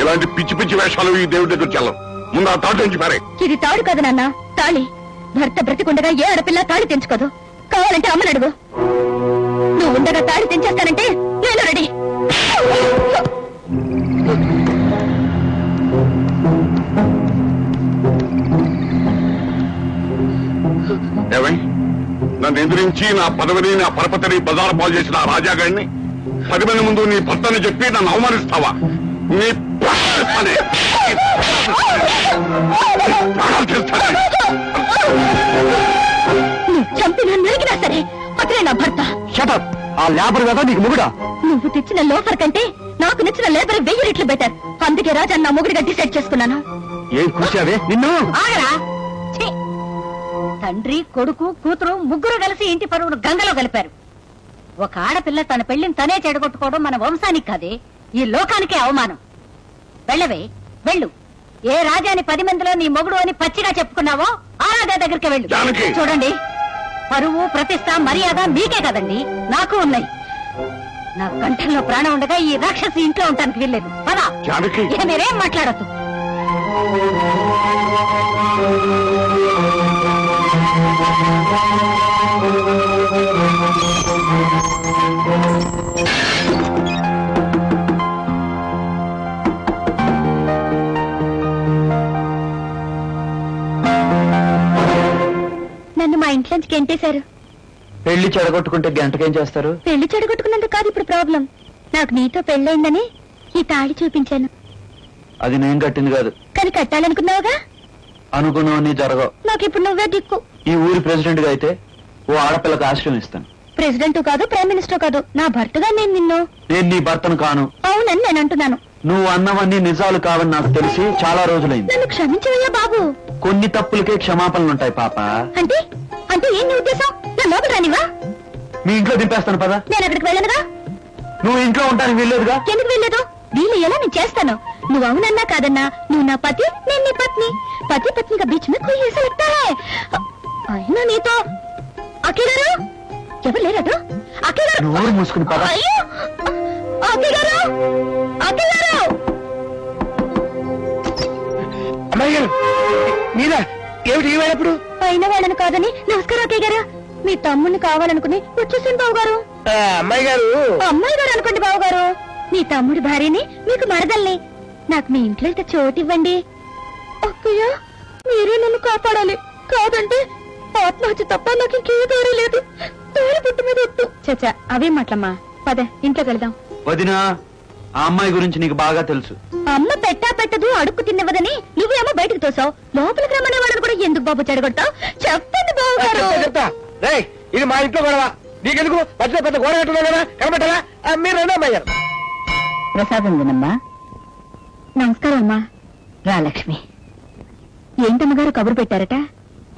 ఇలాంటి పిచ్చి పిచ్చి వేషాలు ఈ దేవుడి దగ్గర చల్లం. ముందు ఆ తాడు నుంచి పారే. ఇది తాడు కాదు నాన్న, తాళి. భర్త బ్రతికుండగా ఏ ఆడపిల్ల తాళి తెంచుకోదు. కావాలంటే అమ్మని అడుగు. నువ్వు ఉండగా తాళి తెంచేస్తానంటే నేను రెడీ. నన్ను ఎదిరించి నా పదవిని, నా పరపతిని బజారు పాలు చేసిన ఆ రాజాగాడిని 10 మంది ముందు నీ భర్తని చెప్పి నన్ను అవమానిస్తావా? నీ చంపిన నరికినా సరే అతనే నా భర్త. షటప్. ఆ లేబర్ కదా నీకు మొగుడా? నువ్వు తెచ్చిన లోఫర్ కంటే నాకు నచ్చిన లేబర్ 1000 రెట్లు బెటర్. అందుకే రాజా నా మొగుడిగా డిసైడ్ చేసుకున్నాను. ఏం కూర్చావే నిన్ను? ఆగరా. తండ్రి, కొడుకు, కూతురు ముగ్గురు కలిసి ఇంటి పరువును గంగలో కలిపారు. ఒక ఆడపిల్ల తన పెళ్లిని తనే చెడగొట్టుకోవడం మన వంశానికి కాదే, ఈ లోకానికే అవమానం. వెళ్ళవే, వెళ్ళు. ఏ రాజాని 10 మందిలో నీ మొగుడు అని పచ్చిగా చెప్పుకున్నావో ఆ రాజా దగ్గరికి వెళ్ళు. చూడండి, పరువు, ప్రతిష్ట, మర్యాద మీకే కదండి, నాకు ఉన్నాయి. నా కంఠంలో ప్రాణం ఉండగా ఈ రాక్షసి ఇంట్లో ఉండటానికి వీల్లేదు. పదా, ఇక మీరేం మాట్లాడద్దు. నన్ను మా ఇంట్లోంచి గెంటేశారు. పెళ్లి చెడగొట్టుకుంటే గంటకేం చేస్తారు? పెళ్లి చెడగొట్టుకున్నందుకు కాదు ఇప్పుడు ప్రాబ్లం. నాకు నీతో పెళ్ళైందని ఈ తాళి చూపించాను. అది నేను కట్టింది కాదు. కానీ కట్టాలనుకున్నావుగా. అనుకున్నావని జరగవు. నాకు ఇప్పుడు నువ్వే దిక్కు. ఈ ఊరి ప్రెసిడెంట్ గా అయితే ఓ ఆడపిల్లకు ఆశ్రయం ఇస్తాను. ప్రెసిడెంట్ కాదు, ప్రైమ్ మినిస్టర్ కాదు, నా భర్తగా నేను నిన్ను. నేను నీ భర్తను కాను. అవునని నేను అంటున్నాను. నువ్వు అన్నవన్నీ నిజాలు కావని నాకు తెలిసి చాలా రోజులైంది. నన్ను క్షమించవయ్యా బాబు. కొన్ని తప్పులకే క్షమాపణలుంటాయి పాప. అంటే అంటే ఏం నీ ఉద్దేశం? నా లోపల రానివా? మీ ఇంట్లో దింపేస్తాను పదా. నేను అక్కడికి వెళ్ళనుగా. నువ్వు ఇంట్లో ఉంటానికి వీల్లేదుగా. ఎందుకు వీల్లేదు? వీలు ఎలా నేను చేస్తాను. నువ్వు అవునన్నా కాదన్నా నువ్వు నా పతి, నేను నీ పత్ని. పతి పత్నిగా బీచ్ మీద కోయి ऐसा लगता है. అయినా నీతో అఖిల్ గారు ఎవరు లేరట. అఖిల్ గారు నోరు మూసుకుని పద. అయ్యో అఖిల్ గారు, అఖిల్ గారు. అమ్మాయి గారు మీరా? ఏమిటి ఏమైనప్పుడు? అయిన వాళ్ళని కాదని నమస్కారం అక్కయ్య గారు. మీ తమ్ముడిని కావాలనుకుని వచ్చేసాను బావు గారు. అమ్మాయి గారు. అమ్మాయి గారు అనుకోండి బావు గారు. మీ తమ్ముడి భార్యని, మీకు మరదల్ని. నాకు మీ ఇంట్లో ఇంత చోటు ఇవ్వండి. అక్కయ్య మీరే నన్ను కాపాడాలి. కాదంటే ఆత్మహత్య తప్ప నాకు ఇంకే దారి లేదు. దారి పుట్టు మీద ఒట్టు. చచ్చా అవేం మాటలమ్మా. పద ఇంట్లోకి వెళ్దాం. వదినా, ఆ అమ్మాయి గురించి నీకు బాగా తెలుసు. అమ్మ పెట్టా పెట్టదు, అడుక్కు తిన్నవదని నువ్వేమో బయటకు తోసావు. లోపలికి రమ్మనే వాళ్ళని కూడా ఎందుకు బాబు చెడగొట్టావు? చెప్పండి బాబు గారు. చెప్తా. ఇది మా ఇంట్లో గొడవ. నీకెందుకు మధ్యలో పెద్ద గోడ కట్టున్నావు కదా, కనబట్టాలా? మీరు రండి అమ్మాయి గారు. ప్రసాదం తినమ్మా. నమస్కారం అమ్మా. రా లక్ష్మి. ఏంటమ్మగారు కబురు పెట్టారట?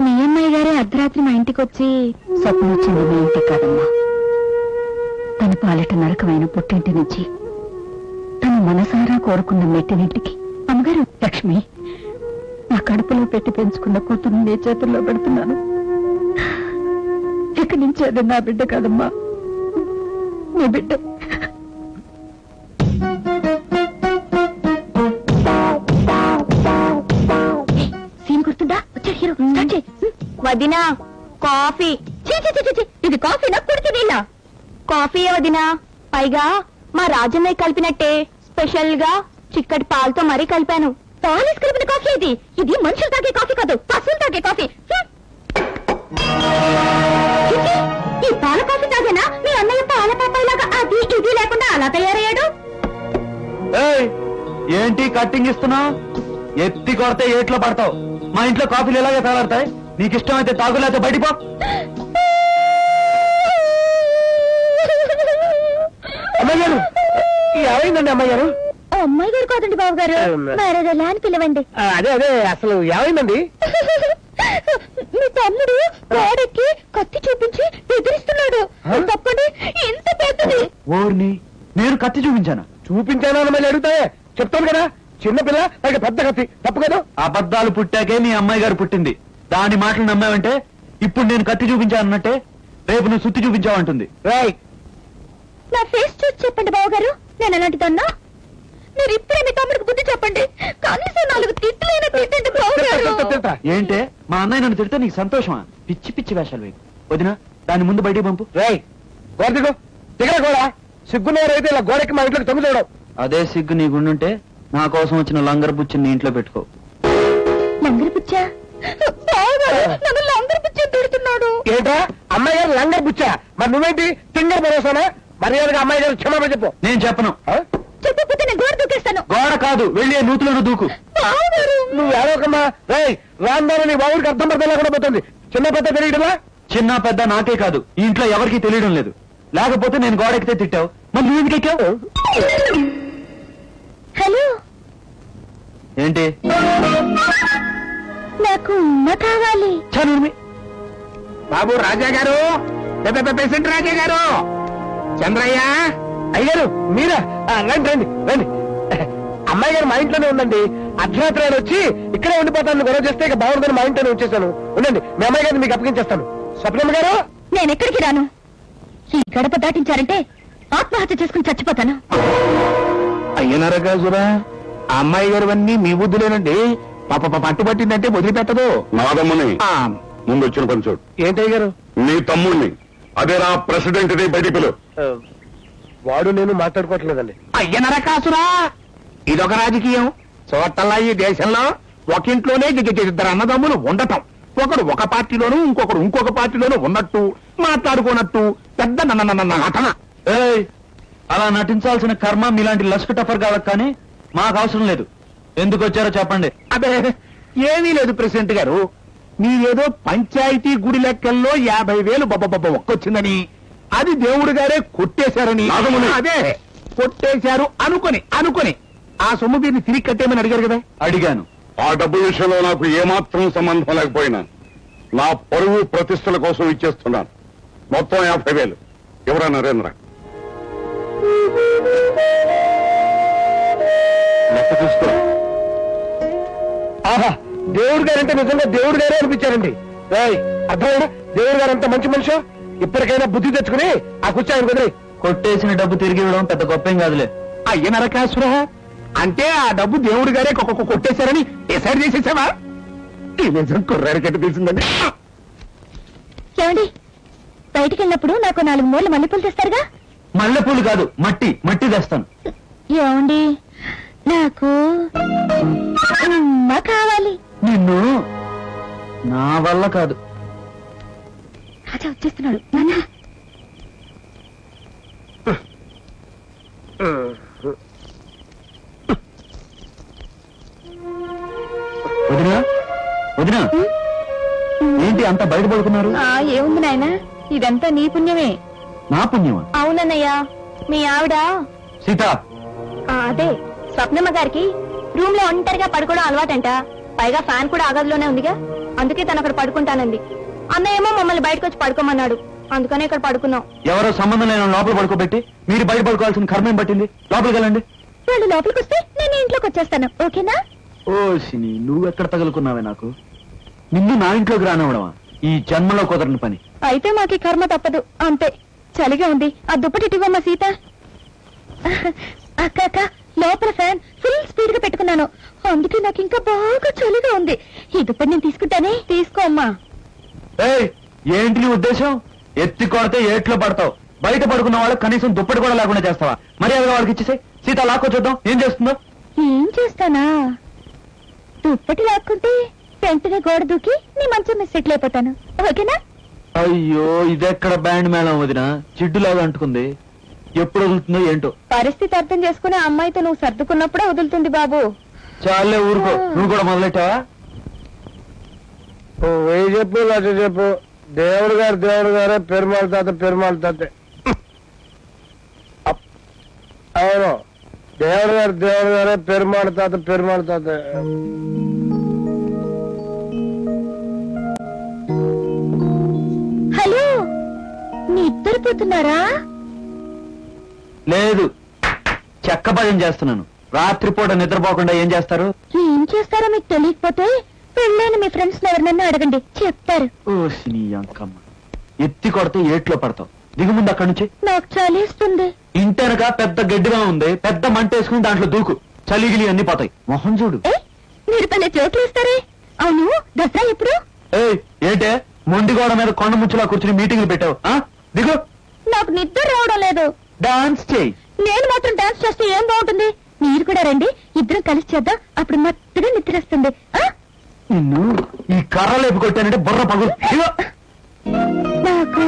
మీ అమ్మాయి గారే అర్ధరాత్రి మా ఇంటికి వచ్చి స్వప్నం వచ్చింది మీ ఇంటికి కాదమ్మా, తన పాలిట నరకమైన పుట్టింటి నుంచి తను మనసారా కోరుకున్న మెట్టినింటికి. అమ్మగారు, లక్ష్మి, నా కడుపులో పెట్టి పెంచుకున్న కూతురు నీ చేతుల్లో పెడుతున్నాను. ఇక్కడి నుంచి అది నా బిడ్డ కాదమ్మా, నీ బిడ్డ. సీన్ గుర్తుందా? వచ్చాడు హీరో. స్టార్ట్ చేయి. వదినా కాఫీ. ఇది కాఫీ నా కుడికి నీళ్ళ కాఫీ వదినా. పైగా మా రాజన్నయ్య కలిపినట్టే స్పెషల్ గా చిక్కటి పాలతో మరీ కలిపాను. పాలేసి కలిపిన కాఫీ ఇది. ఇది మనుషులు తాగే కాఫీ కాదు, పశువులు తాగే కాఫీ. ఈ పాల కాఫీ తాగేనా మీ అన్నయ్య పాల పాపాయిలాగా అది ఇది లేకుండా అలా తయారయ్యాడు? ఏంటి కట్టింగ్ ఇస్తున్నావు? ఎత్తి కొడితే ఏట్లో పడతావు. మా ఇంట్లో కాఫీలు ఎలాగే తయారవుతాయి? నీకు ఇష్టమైతే తాగు, లేకపోతే బయటిపో. అమ్మాయి గారు, ఏమైందండి అమ్మాయి గారు? అమ్మాయి గారు కాదండి బాబు గారు, మరదలా అని పిలవండి. అదే అదే అసలు ఏమైందండి? మీ తమ్ముడు గోడకి కత్తి చూపించి బెదిరిస్తున్నాడు. తప్పండి, ఇంత పెద్దది. ఓర్ని, నేను కత్తి చూపించాను. చూపించాను అని మళ్ళీ అడుగుతాయే? చెప్తాను కదా, చిన్నపిల్ల నాకు పెద్ద కత్తి, తప్పు కదా? అబద్ధాలు పుట్టాకే మీ అమ్మాయి గారు పుట్టింది. దాని మాటలు నమ్మావంటే ఇప్పుడు నేను కత్తి చూపించానంటే రేపు నువ్వు సుత్తి చూపించావంటుంది. రైట్. నా ఫేస్ చూసి చెప్పండి బాబు గారు, నేను అలాంటిదన్నా? మీరు ఇప్పుడే మీ తమ్ముడికి బుద్ధి చెప్పండి. కనీసం 4 తిట్లైనా తిట్టండి బాబు గారు. ఏంటే మా అన్నయ్య నన్ను తిడితే నీకు సంతోషమా? పిచ్చి పిచ్చి వేషాలు వేయి. వదినా, దాని ముందు బయటికి పంపు. రేయ్, గోడ దిగు. దిగరా గోడ. సిగ్గున్నవారైతే ఇలా గోడకి మా ఇంట్లోకి తొమ్మిది చూడడం. అదే సిగ్గు నీకుండుంటే నా కోసం వచ్చిన లంగర్ బుచ్చి నీ ఇంట్లో పెట్టుకో. లంగర్ బుచ్చా? నన్ను లంగర్ బుచ్చా తిడుతున్నాడు. ఏంట్రా అమ్మాయి గారు లంగర్ బుచ్చా? మరి నువ్వేంటి తింగర్ భరోసానా? మర్యాదగా అమ్మాయి గారు క్షమాపణ చెప్పు. నేను చెప్పను. చెప్పకపోతే నేను గోడ దూకేస్తాను. గోడ కాదు, వెళ్ళి నూతులను దూకు. నువ్వు ఎవరొకమ్మా? రేయ్, రాందాని నీ బావుడికి అర్థం పడితే లేకుండా పోతుంది. చిన్న పెద్ద తెలియడమా? చిన్న పెద్ద నాకే కాదు, ఈ ఇంట్లో ఎవరికి తెలియడం లేదు. లేకపోతే నేను గోడ ఎక్కితే తిట్టావు, మరి నువ్వు ఎందుకు ఎక్కావు? హలో, ఏంటి? నాకు ఉమ్మ కావాలి. బాబు రాజా గారు, పేషెంట్ రాజా గారు, చంద్రయ్య అయ్యారు మీరా? రండి రండి రండి. అమ్మాయి గారు మా ఇంట్లోనే ఉందండి. అర్ధరాత్రి ఆయన వచ్చి ఇక్కడే ఉండిపోతాను గొడవ చేస్తే ఇక బాగుందని మా ఇంట్లోనే వచ్చేసాను. ఉండండి, మీ అమ్మాయి గారిని మీకు అప్పగించేస్తాను. స్వప్నమ్మ గారు, నేను ఎక్కడికి రాను. ఈ గడప దాటించారంటే ఆత్మహత్య చేసుకుని చచ్చిపోతాను. అయ్యనరగాజురా, ఆ అమ్మాయి గారు అన్నీ మీ బుద్ధులేనండి. పాప పట్టుబట్టిందంటే వదిలిపెట్టదు. నాదమ్మని ముందు వచ్చిన పని చూడు. ఏంటయ్య గారు? నీ తమ్ముణ్ణి, అదేరా ప్రెసిడెంట్ బయటికి పిలు. వాడు నేను మాట్లాడుకోవట్లేదండి. అయ్యనరకాసురా, ఇదొక రాజకీయం. చోటల్లా ఈ దేశంలో ఒకింట్లోనే ఇద్దరు అన్నదమ్ములు ఉండటం. ఒకడు ఒక పార్టీలోనూ ఇంకొకడు ఇంకొక పార్టీలోనూ ఉన్నట్టు మాట్లాడుకోనట్టు పెద్ద నటన. అలా నటించాల్సిన కర్మ మీలాంటి లస్క్ టఫర్ కావక కానీ మాకు అవసరం లేదు. ఎందుకు వచ్చారో చెప్పండి. అదే ఏమీ లేదు ప్రెసిడెంట్ గారు, మీరేదో పంచాయతీ గుడి లెక్కల్లో 50,000 ఒక్కొచ్చిందని, అది దేవుడు గారే కొట్టేశారని. అదే కొట్టేశారు అనుకొని ఆ సొమ్ము మీరు తిరిగి కట్టేమని అడిగారు కదా. అడిగాను. ఆ డబ్బు విషయంలో నాకు ఏమాత్రం సంబంధం లేకపోయినా నా పరువు ప్రతిష్టల కోసం ఇచ్చేస్తున్నాను. మొత్తం 50,000. ఎవరా నరేంద్ర? లెక్క చూసుకో. ఆహా, దేవుడు గారంటే నిజంగా దేవుడు గారే అనిపించారండి. అర్థమైనా? దేవుడు గారు అంత మంచి మనిషి. ఇప్పటికైనా బుద్ధి తెచ్చుకుని ఆ కుర్చీ ఆయన కుదిరి. కొట్టేసిన డబ్బు తిరిగి ఇవ్వడం పెద్ద గొప్పేం కాదులే. అయ్య నరకాసుర, అంటే ఆ డబ్బు దేవుడు గారే కొట్టేశారని డిసైడ్ చేసేసావా? ఈ నిజం కుర్రారి కట్టి తెలిసిందండి. ఏమండి, బయటికి వెళ్ళినప్పుడు నాకు 4 మూరలు మల్లెపూలు తెస్తారుగా? మల్లెపూలు కాదు, మట్టి తెస్తాను. ఏమండి, నాకు ఉమ్మ కావాలి. నిన్ను నా వల్ల కాదు. రాజా వచ్చేస్తున్నాడు. వదినా, వదినా, ఏంటి అంత బయటపడుతున్నారు? ఏముంది నాయన, ఇదంతా నీ పుణ్యమే. నా పుణ్యమా? అవునన్నయ్య, మీ ఆవిడ సీత, అదే స్వప్నమ్మ గారికి రూమ్ లో ఒంటరిగా పడుకోవడం అలవాటంట. పైగా ఫ్యాన్ కూడా ఆ గదిలోనే ఉందిగా, అందుకే తను అక్కడ పడుకుంటానంది. అన్నయ్య ఏమో మమ్మల్ని బయటకు వచ్చి పడుకోమన్నాడు, అందుకనే ఇక్కడ పడుకున్నాం. ఎవరో సంబంధం లేని లోపల పడుకోబెట్టి మీరు బయట పడుకోవాల్సిన కర్మేం పట్టింది? లోపలికి వెళ్ళండి. వాళ్ళు లోపలికి వస్తే నేను ఇంట్లోకి వచ్చేస్తాను, ఓకేనా? ఓ సిని, నువ్వు ఎక్కడ తగులుకున్నావే నాకు? నిన్ను నా ఇంట్లోకి రానివ్వడమా? ఈ జన్మలో కుదరని పని. అయితే మాకు కర్మ తప్పదు, అంతే. చలిగా ఉంది, ఆ దుప్పటి ఇవ్వమ్మా సీత. అక్క అక్క, లోపల ఫ్యాన్ ఫుల్ స్పీడ్ గా పెట్టుకున్నాను, అందుకే నాకు ఇంకా బాగా చలిగా ఉంది. ఈ దుప్పటి నేను తీసుకుంటానే. తీసుకో అమ్మా. ఏంటి నీ ఉద్దేశం? ఎత్తి కొడితే ఏట్లో పడతావు. బయట పడుకున్న వాళ్ళకి కనీసం దుప్పటి కూడా లేకుండా చేస్తావా? మర్యాదగా వాళ్ళకి ఇచ్చేసే. సీత లాక్కో చూద్దాం ఏం చేస్తుందో. ఏం చేస్తానా? దుప్పటి లాక్కుంటే వెంటనే గోడ దూకి నీ మంచం మీద సెటిల్ అయిపోతాను, ఓకేనా? అయ్యో, ఇదెక్కడ బ్యాండ్ మేళం వదిన, జిడ్డులాగా అంటుకుంది. ఎప్పుడు వదులుతుందో ఏంటో. పరిస్థితి అర్థం చేసుకునే అమ్మాయితో నువ్వు సర్దుకున్నప్పుడే వదులుతుంది బాబు. చాలే ఊరుకో, నువ్వు కూడా మొదలెట్టావా? వెయ్యి చెప్పు, లక్ష చెప్పు, దేవుడు గారే పెరుమాళ తాత. అవును, దేవుడు గారే పెరుమాళ తాత. హలో, నిద్రపోతున్నారా? లేదు, చెక్క భజన చేస్తున్నాను. రాత్రిపూట నిద్రపోకుండా ఏం చేస్తారు? ఏం చేస్తారో మీకు తెలియకపోతే పెళ్ళైన మీ ఫ్రెండ్స్ ఎవరినన్నా అడగండి, చెప్తారు. ఓ సినీ అంకమ్మ, ఎత్తి కొడితే ఏట్లో పడతావు. దిగు ముందు అక్కడి నుంచి. నాకు చలిస్తుంది. ఇంటెనక పెద్ద గడ్డిగా ఉంది, పెద్ద మంట వేసుకుని దాంట్లో దూకు. చలిగిలి అన్ని పోతాయి. మొహం చూడు. మీరు పల్లె జోకులు ఇస్తారే. అవును, దసరా ఎప్పుడు? ఏంటే మొండిగోడ మీద కొండ ముచ్చులా కూర్చుని మీటింగ్లు పెట్టావు? దిగు. నాకు నిద్ర రావడం లేదు. డాన్స్ చేయి. నేను మాత్రం డాన్స్ చేస్తే ఏం బాగుంటుంది? మీరు కూడా రండి, ఇద్దరం కలిసి చేద్దాం, అప్పుడు మత్తుగా నిద్ర వస్తుంది. నిన్ను ఈ కర్ర లేపు కొట్టానంటే బుర్ర పగులు. నాకు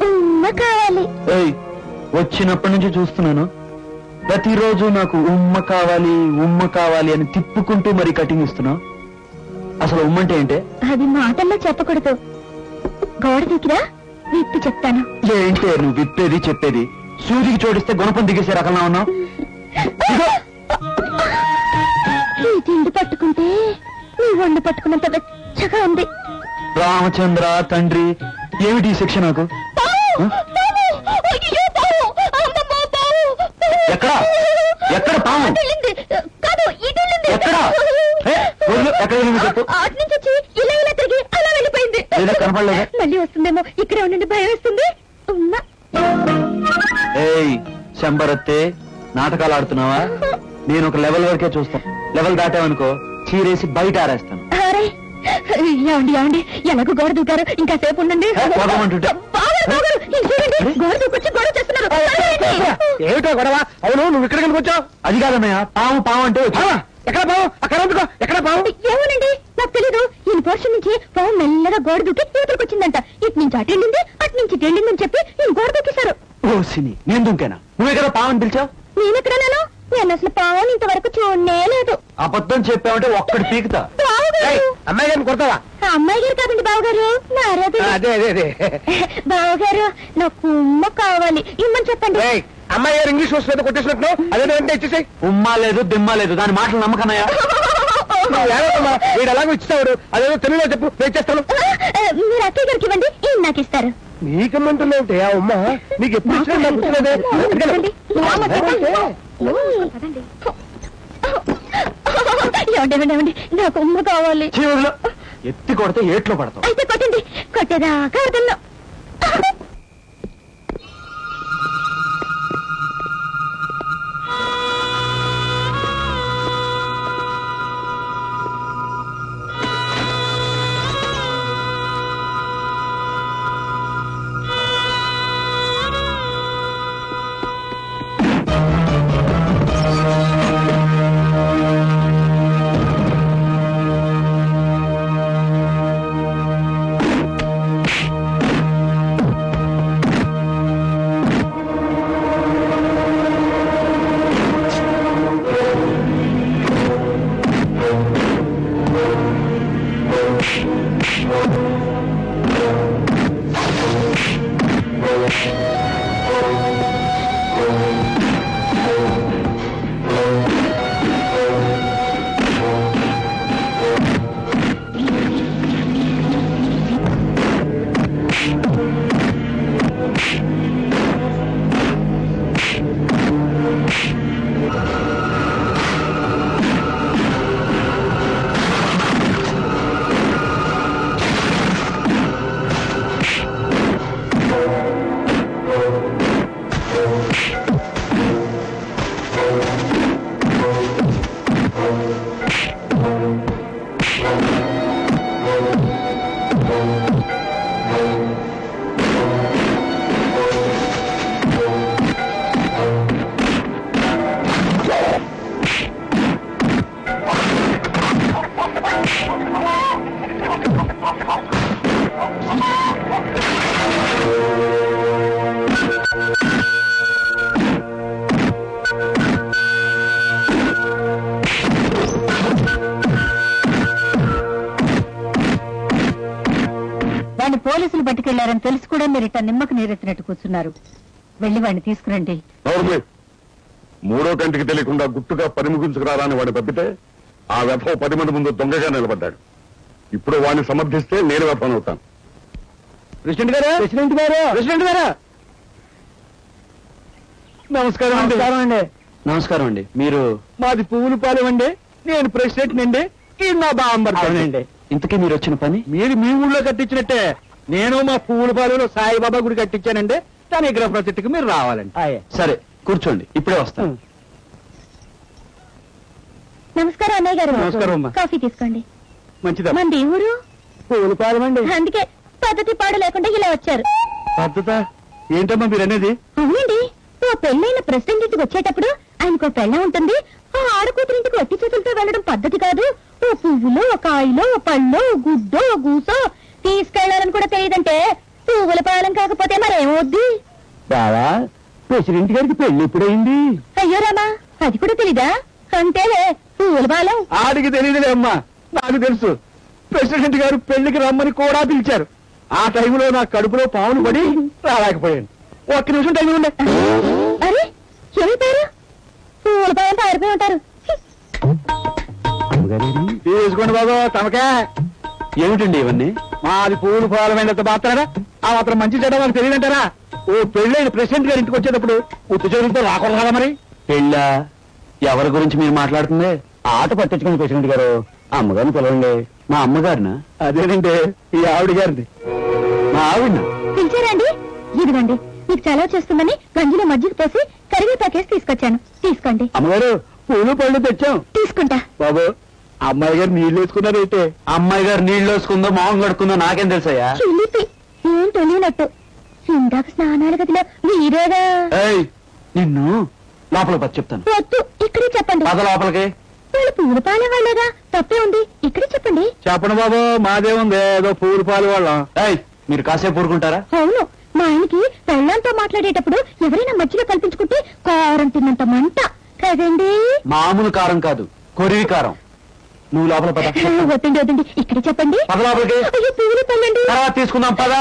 ఉమ్మ కావాలి. వచ్చినప్పటి నుంచి చూస్తున్నాను, ప్రతిరోజు నాకు ఉమ్మ కావాలి అని తిప్పుకుంటూ మరి కటింగ్ ఇస్తున్నావు. అసలు ఉమ్మంటే ఏంటే? అది మాటల్లో చెప్పకూడదు. గోడ దిగిరా, విప్పి చెప్తాను. ఏంటే నువ్వు విప్పేది చెప్పేది? సూదికి చోడిస్తే గుణపం దిగేసే రకంగా ఉన్నావు. ఈ తిండి పట్టుకుంటే నీ ఒళ్ళు పట్టుకున్నంత వెచ్చగా ఉంది. రామచంద్ర తండ్రి, ఏమిటి ఈ శిక్ష నాకు? ఎక్కడ పాము? ఇలా తిరిగి అలా వెళ్ళిపోయింది. కనపడలేదు. మళ్ళీ వస్తుందేమో, ఇక్కడే ఉండండి, భయం వేస్తుంది. శంబరత్తే, నాటకాలు ఆడుతున్నావా? నేను ఒక లెవెల్ వరకే చూస్తాను. లెవెల్ దాటావనుకో చీరేసి బయట ఆరేస్తాను. ఏమండి, ఎలాగో గోడ దూకారు, ఇంకా సేపు ఉండండి. గోడ దూకొచ్చి గొడవ చేస్తున్నారు. ఏమిటో గొడవ? అవును, నువ్వు ఇక్కడ వచ్చావు? అది కాదన్నయ్య, పాము అంటే ఎక్కడ పావు? ఎక్కడ పావు? ఏమోనండి, నాకు తెలీదు. ఈ పోర్షన్ నుంచి పావు మెల్లగా గోడ దూకి యువతలకు వచ్చిందంట. ఇటు నుంచి అటు వెళ్ళింది, అటు నుంచి ఇటు వెళ్ళిందని చెప్పి నేను గోడ దూకేశారు. ఓ సిని, నేను దుంకేనా? నువ్వే కదా పావని పిలిచావు. నేనెక్కడన్నాను? నేను అసలు పావుని ఇంతవరకు చూడనే లేదు. అబద్ధం చెప్పావంటే ఒక్కడి పీకుతా. అమ్మాయి గారిని కొడతావా? అమ్మాయి గారు కాదండి, బావగారు. అదే బావగారు, నాకు ఉమ్మ కావాలి, ఇమ్మని చెప్పండి. అమ్మాయి గారు ఇంగ్లీష్ వస్తుంది కొట్టేసినట్టు, అదే అంటే ఇచ్చేసాయి. ఉమ్మా లేదు, దిమ్మా లేదు, దాని మాటలు నమ్మకన్నాయా? వీడు ఎలాగో ఇచ్చేవాడు, అదేదో తెలుగులో చెప్పు, నేను చేస్తాను. మీరు అక్కయ్య గారికి ఇవ్వండి, ఈయన నాకు ఇస్తారు. నీకమ్మంటున్నావుంటే ఆ ఉమ్మ నీకు ఎప్పుడు ఇచ్చినా నాకు గుర్తులేదే. ఏమండి, నాకు ఉమ్మ కావాలి. ఎత్తి కొడితే ఏట్లో పడతావు. అయితే కొట్టండి, కొట్టేదాకా అర్థంలో. తీసుకెళ్లారని తెలిసి కూడా మీరు ఇట్లా నిమ్మకు నీరెత్తినట్టు కూర్చున్నారు. వెళ్ళి వాడిని తీసుకురండి. మూడో కంటికి తెలియకుండా గుట్టుగా పరిముగించుకురాలని వాడిని పంపితే ఆ వ్యర్థం 10 మంది ముందు దొంగగా నిలబడ్డాడు. ఇప్పుడు వాడిని సమర్థిస్తే నేను వ్యర్థం అవుతాను. ప్రెసిడెంట్ గారు నమస్కారం అండి. నమస్కారం అండి. మీరు? మాది పువ్వుల పాలెం అండి. నేను ప్రెసిడెంట్ అండి. ఈ నా బాంబర్తండి. ఇంతకీ మీరు వచ్చిన పని? మీరు మీ ఊళ్ళో కట్టించినట్టే నేను మా పువ్వుల పాలెంలో సాయిబాబా గుడి కట్టించానండి. దాని విగ్రహ ప్రతిష్ఠకి మీరు రావాలండి. సరే కూర్చోండి, ఇప్పుడే వస్తాను. నమస్కారం అన్నయ్య గారు. నమస్కారం అమ్మా. కాఫీ తీసుకోండి. మంచిదా? మంది ఊరు పువ్వుల పాలెం అండి. అందుకే పద్ధతి పాడు లేకుండా ఇలా వచ్చారు. పద్ధత ఏంటమ్మా మీరు అనేది? అవునండి, ఓ పెళ్ళైన ప్రెసిడెంట్ ఇంటికి వచ్చేటప్పుడు ఆయనకు పెళ్ళ ఉంటుంది. ఆ ఆడకూతురింటికి ఒట్టి చేతులతో వెళ్ళడం పద్ధతి కాదు. ఓ పువ్వులో, ఓ కాయలో, ఓ పళ్ళో, గుడ్డో, గూసో తీసుకెళ్లాలని కూడా తెలియదంటే పువ్వుల పాలెం కాకపోతే మరేమవుద్ది? బావా, ప్రెసిడెంట్ గారికి పెళ్లి ఎప్పుడైంది? అయ్యో రామా, అది కూడా తెలీదా? అంతేలే పువ్వుల పాలెం. ఆడికి తెలియదులే అమ్మా, నాకు తెలుసు. ప్రెసిడెంట్ గారు పెళ్లికి రమ్మని కూడా పిలిచారు. ఆ టైంలో నా కడుపులో పావులు పడి రాలేకపోయాను. ఒక్క నిమిషం టైం ఉండే. అరే ఏమైపోయారు? పువ్వుల పాలెం పారిపోయి ఉంటారు. తీసుకోండి బాబు తమకే. ఏమిటండి ఇవన్నీ? మాది పువ్వులు పాలమైనంత మాత్రారా ఆ మాత్రం మంచి చెడ్డ వాళ్ళకి తెలియదంటారా? ఓ పెళ్ళైన ప్రెసిడెంట్ గారి ఇంటికి వచ్చేటప్పుడు ఉత్తి చేతులతో రాకూడదు కదా మరి. పెళ్ళా? ఎవరి గురించి మీరు మాట్లాడుతుంది? ఆట పట్టించుకుని ప్రెసిడెంట్ గారు అమ్మగారిని పిలవండి. మా అమ్మగారినా? అదేనండి ఈ ఆవిడ గారిని. మా ఆవిడ పిలిచారండి? ఇదిగోండి, మీకు చలవ చేస్తుందని గంజిలో మజ్జిగ పోసి కరివేపాకేసి తీసుకొచ్చాను. తీసుకోండి. అమ్మగారు పూలు పళ్ళు తెచ్చాం. తీసుకుంటా. బాబు అమ్మాయి గారు నీళ్లు వేసుకున్నారైతే? అమ్మాయి గారు నీళ్లు వేసుకుందో మొహం కడుకుందో నాకేం తెలుసయ్యా? చిలిపి ఏం తెలియనట్టు. ఇందాక స్నానాల గదిలో మీరేగా. నిన్ను లోపల పచ్చి చెప్తాను. వద్దు, ఇక్కడే చెప్పండి. పద లోపలికి. వాళ్ళు పూల పాలే వాళ్ళేగా, తప్పే ఉంది. ఇక్కడే చెప్పండి. చెప్పండి బాబు, మాదే ఉంది ఏదో పూలు పాలు వాళ్ళం. మీరు కాసేపు ఊరుకుంటారా? అవును, మా ఆయనకి పెళ్ళంతో మాట్లాడేటప్పుడు ఎవరైనా మధ్యలో కల్పించుకుంటే కారం తిన్నంత మంట కదండి. మామూలు కారం కాదు, కొరివి కారం. నువ్వు లోపల పద. వద్దండి వద్దండి, ఇక్కడే చెప్పండి. పద లోపలికి. అయ్యో పూల పళ్ళండి. తర్వాత తీసుకుందాం పద.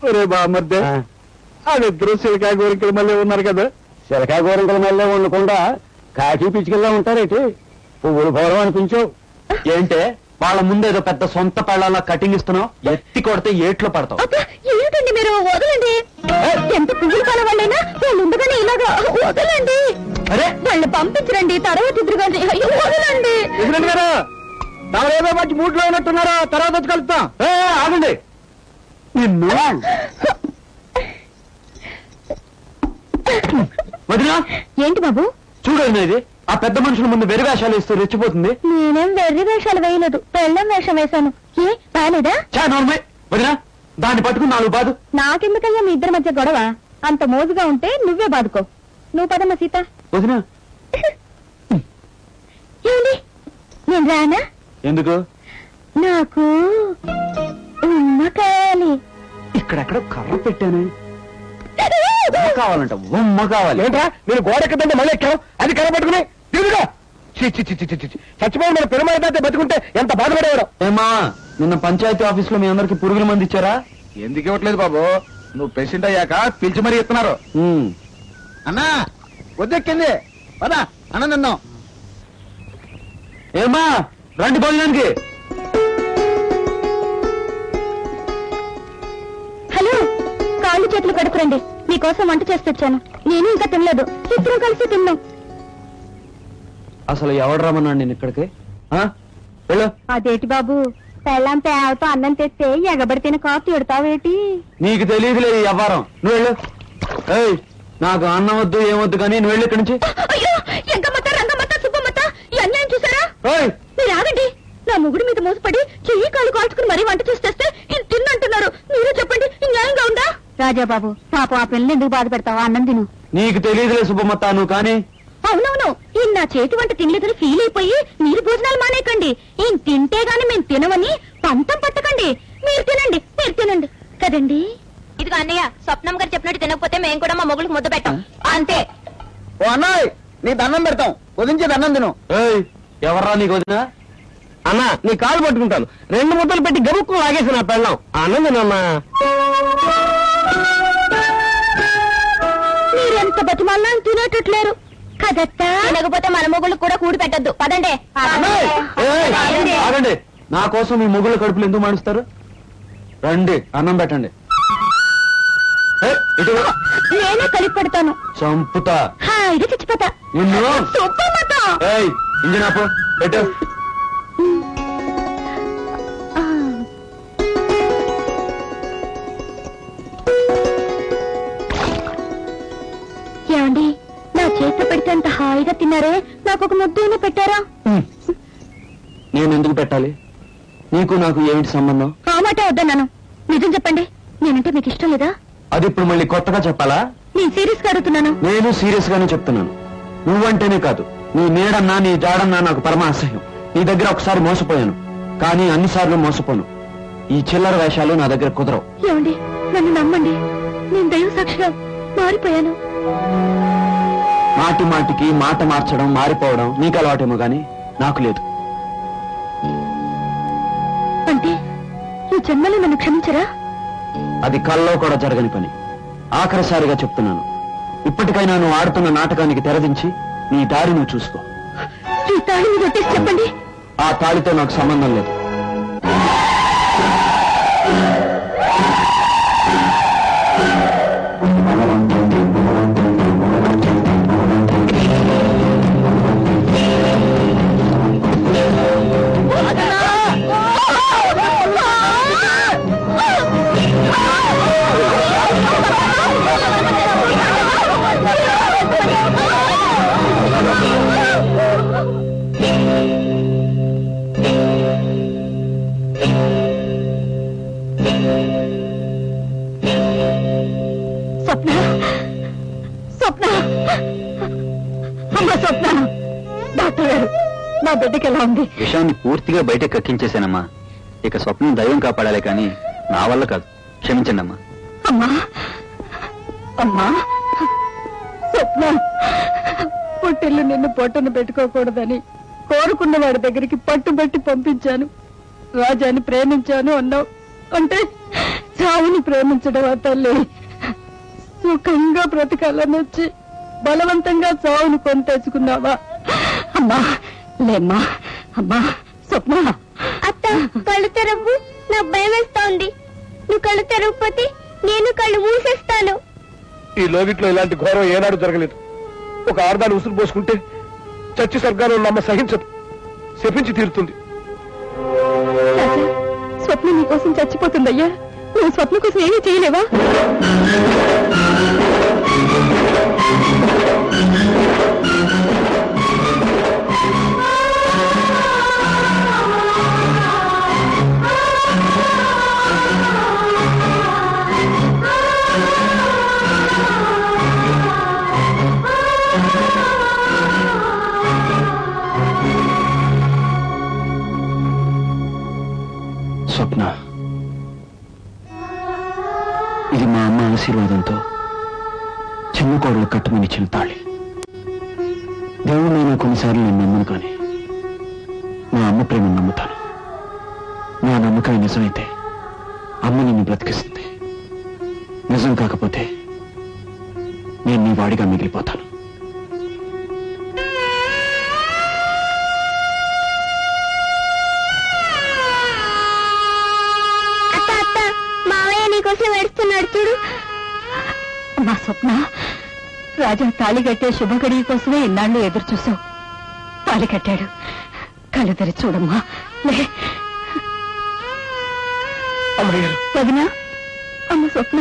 ఒరే బామర్దే, వాళ్ళిద్దరూ సిలకాయ గోరింకల మళ్ళీ ఉన్నారు కదా. సిలకాయ గోరింకల మళ్ళీ ఉండకుండా కాకి పిచ్చికల్లా ఉంటారేటి? పువ్వులు భౌరం అనిపించావు. ఏంటే వాళ్ళ ముందేదో పెద్ద సొంత పెళ్ళాల కటింగ్ ఇస్తున్నావు? ఎత్తి కొడితే ఏట్లో పడతావు. ఏంటండి మీరు? వదలండి. ఎంత పువ్వులు పాల వాళ్ళైనా వాళ్ళు ఉండగానే ఇలాగా వదలండి. అరే వాళ్ళు పంపించరండి, తర్వాత ఇద్దరుగాని. అయ్యో వదలండి. ప్రెసిడెంట్ గారు తమరేదో మంచి మూడ్ లో ఉన్నట్టున్నారో, తర్వాత వచ్చి కలుపుతాం. ఆగండి. నిన్ను వదినా. ఏంటి బాబు? చూడండి, ఇది ఆ పెద్ద మనుషుల ముందు వెర్రి వేషాలు ఇస్తూ రెచ్చిపోతుంది. నేనేం వెర్రి వేషాలు వేయలేదు, పెళ్ళం వేషం వేశాను. ఏ బాలేదా? వదినా, దాన్ని పట్టుకుని 4 బాదు. నాకెందుకయ్యా మీ ఇద్దరి మధ్య గొడవ? అంత మోజుగా ఉంటే నువ్వే బాదుకో. నువ్వు పదమ్మా సీత. వదినా ఏమండి, నేను రానా? ఎందుకు? నాకు ఉమ్మ కావాలి. ఇక్కడెక్కడ కర్ర పెట్టాను. కావాలంట ఉమ్మ కావాలి. ఏంట్రా నేను గోడ ఎక్కడంటే మళ్ళీ ఎక్కావు? అది కర్ర పట్టుకుని తిరుగుగా. చచ్చిపోయి మన పెరుమాయితే బతుకుంటే ఎంత బాధపడేవాడు. ఏమా, నిన్న పంచాయతీ ఆఫీస్ లో మీ అందరికి పురుగుల మంది ఇచ్చారా? ఎందుకు ఇవ్వట్లేదు బాబు? నువ్వు ప్రెసిడెంట్ అయ్యాక పిలిచి మరీ ఇస్తున్నారు. అన్నా వద్దెక్కింది పదా అన్న నిన్నాం. ఏమా రండి భోజనానికి. హలో, కాళ్ళు చేతులు కడుకురండి. మీకోసం వంట చేసి తెచ్చాను. నేను ఇంకా తినలేదు. ఇద్దరం కలిసి తిన్నాం. అసలు ఎవడు రమ్మన్నాడు నేను ఇక్కడికి? వెళ్ళు. అదేటి బాబు, పెళ్ళం పేవతో అన్నం తెస్తే ఎగబడి తిన కాపు తిడతావేటి? నీకు తెలియదులే ఈ వ్యవహారం. నువ్వు వెళ్ళు. నాకు అన్నం వద్దు ఏమొద్దు కానీ నువ్వు వెళ్ళి ఇక్కడి నుంచి. అయ్యో, ఎంకమ్మత రంగమ్మత సుబ్బమ్మత ఈ అన్యాయం చూసారా? మీరు ఆగండి. నా ముగుడు మీద మోసపడి చెయ్యి కాళ్ళు కాల్చుకుని మరీ వంట చేసి తెస్తే తిన్నంటున్నారు. మీరే చెప్పండి, ఈ న్యాయంగా ఉందా? రాజాబాబు, పాపం ఆ పిల్లలు ఎందుకు బాధ పెడతావా? అన్నం తిను. నీకు తెలియదులే సుబ్బమ్మత్త, నువ్వు కానీ. అవునవును, ఈ నా చేతి వంట తినలేదని ఫీల్ అయిపోయి మీరు భోజనాలు మానేకండి. ఈయన తింటే గాని మేము తినమని పంతం పట్టకండి. మీరు తినండి, మీరు తినండి కదండి. ఇదిగో అన్నయ్య, స్వప్నం గారు చెప్పినట్టు తినకపోతే మేము కూడా మా మొగుడికి ముద్ద పెట్టాం అంతే. ఓ అన్నయ్య, నీ దండం పెడతాం, వదించే దండం తిను. ఎవర్రా నీకు వదినా? అన్నా నీ కాలు పట్టుకుంటాను 2 ముద్దలు పెట్టి గబుక్కు లాగేసి నా పెళ్ళాం అన్నం తినమ్మా. మీరెంత బతిమాలన్నా తినేటట్లేరు కదత్తా. లేకపోతే మన మొగుళ్ళు కూడా కూడి పెట్టద్దు పదండి. ఆగండి, నా కోసం మీ మొగుళ్ళ కడుపులు ఎందుకు మాడుస్తారు? రండి అన్నం పెట్టండి. నేనే కలిపి పెడతాను. చంపుతా. ఇది చచ్చిపోతా. ఇంజిన్ ఆపు, పెట్టు. ఏమండి, నా చేతిలో పెడితే అంత హాయిగా తిన్నారే, నాకు ఒక ముద్ద పెట్టారా? నేను ఎందుకు పెట్టాలి? నీకు నాకు ఏమిటి సంబంధం? ఆ మాట వద్దన్నాను. నిజం చెప్పండి, నేనంటే మీకు ఇష్టం లేదా? అది ఇప్పుడు మళ్ళీ కొత్తగా చెప్పాలా? నేను సీరియస్ గా అడుగుతున్నాను. నేను సీరియస్ గానే చెప్తున్నాను. నువ్వంటేనే కాదు, నీ నీడన్నా నీ జాడన్నా నాకు పరమ అసహ్యం. నీ దగ్గర ఒకసారి మోసపోయాను, కానీ అన్నిసార్లు మోసపోను. ఈ చిల్లర వేషాలు నా దగ్గర కుదరవు. ఏమండి, నన్ను నమ్మండి, నేను దైవ సాక్షిగా మారిపోయాను. మాటి మాటికి మాట మార్చడం, మారిపోవడం నీకు అలవాటేమో గాని నాకు లేదు. అంటే ఈ జన్మలో నన్ను క్షమించరా? అది కల్లో కూడా జరగని పని. ఆఖరిసారిగా చెప్తున్నాను, ఇప్పటికైనా నువ్వు ఆడుతున్న నాటకానికి తెరదించి నీ దారి నువ్వు చూసుకో. ఈ తాళిని కొట్టేసి చెప్పండి. ఆ తాళితో నాకు సంబంధం లేదు. నా బిడ్డకి ఎలా ఉంది? విషయాన్ని పూర్తిగా బయట కక్కించేశానమ్మా. ఇక స్వప్నం దైవం కాపాడాలి కానీ నా వల్ల కాదు. క్షమించండి అమ్మా. అమ్మా అమ్మా, స్వప్న పొట్టెళ్ళు నిన్ను పొట్టను పెట్టుకోకూడదని కోరుకున్న వాడి దగ్గరికి పట్టుబట్టి పంపించాను. రాజాని ప్రేమించాను అన్నావు, అంటే చావుని ప్రేమించడమా తల్లి? సుఖంగా బ్రతకాలని వచ్చి బలవంతంగా చావుని కొని తెచ్చుకున్నావా? అమ్మా లేమ్మా. అమ్మా స్వప్న. అత్త కళ్ళు తెరవు, నా భయం వేస్తోంది. నువ్వు కళ్ళు తెరవకపోతే నేను కళ్ళు మూసేస్తాను. ఈ లోగిట్లో ఇలాంటి ఘోరం ఏనాడు జరగలేదు. ఒక ఆర్దాన్ని ఉసురు పోసుకుంటే చచ్చి స్వర్గాన్ని ఉన్న అమ్మ సహించదు, శపించి తీరుతుంది. రాజా, స్వప్న నీకోసం చచ్చిపోతుందయ్యా. నువ్వు స్వప్న కోసం ఏమీ చేయలేవా? స్వప్న, ఇది మా అమ్మ ఆశీర్వాదంతో చిన్న కోడలు కట్టుమని ఇచ్చిన తాళి. దేవుడు కొన్నిసార్లు నేను నమ్మను, కానీ నా అమ్మ ప్రేమను నమ్ముతాను. నా నమ్మకం నిజమైతే అమ్మ నిన్ను బ్రతికిస్తుంది. నిజం కాకపోతే నేను నీ వాడిగా మిగిలిపోతాను. నీకోసం ఏడుస్తున్నాడు చూడు. మా స్వప్న, రాజా తాళి కట్టే శుభగడి కోసమే ఇన్నాళ్ళు ఎదురు చూసావు. తాళి కట్టాడు, కళ్ళు తెరి చూడమ్మా. లే వదినా, అమ్మ స్వప్న.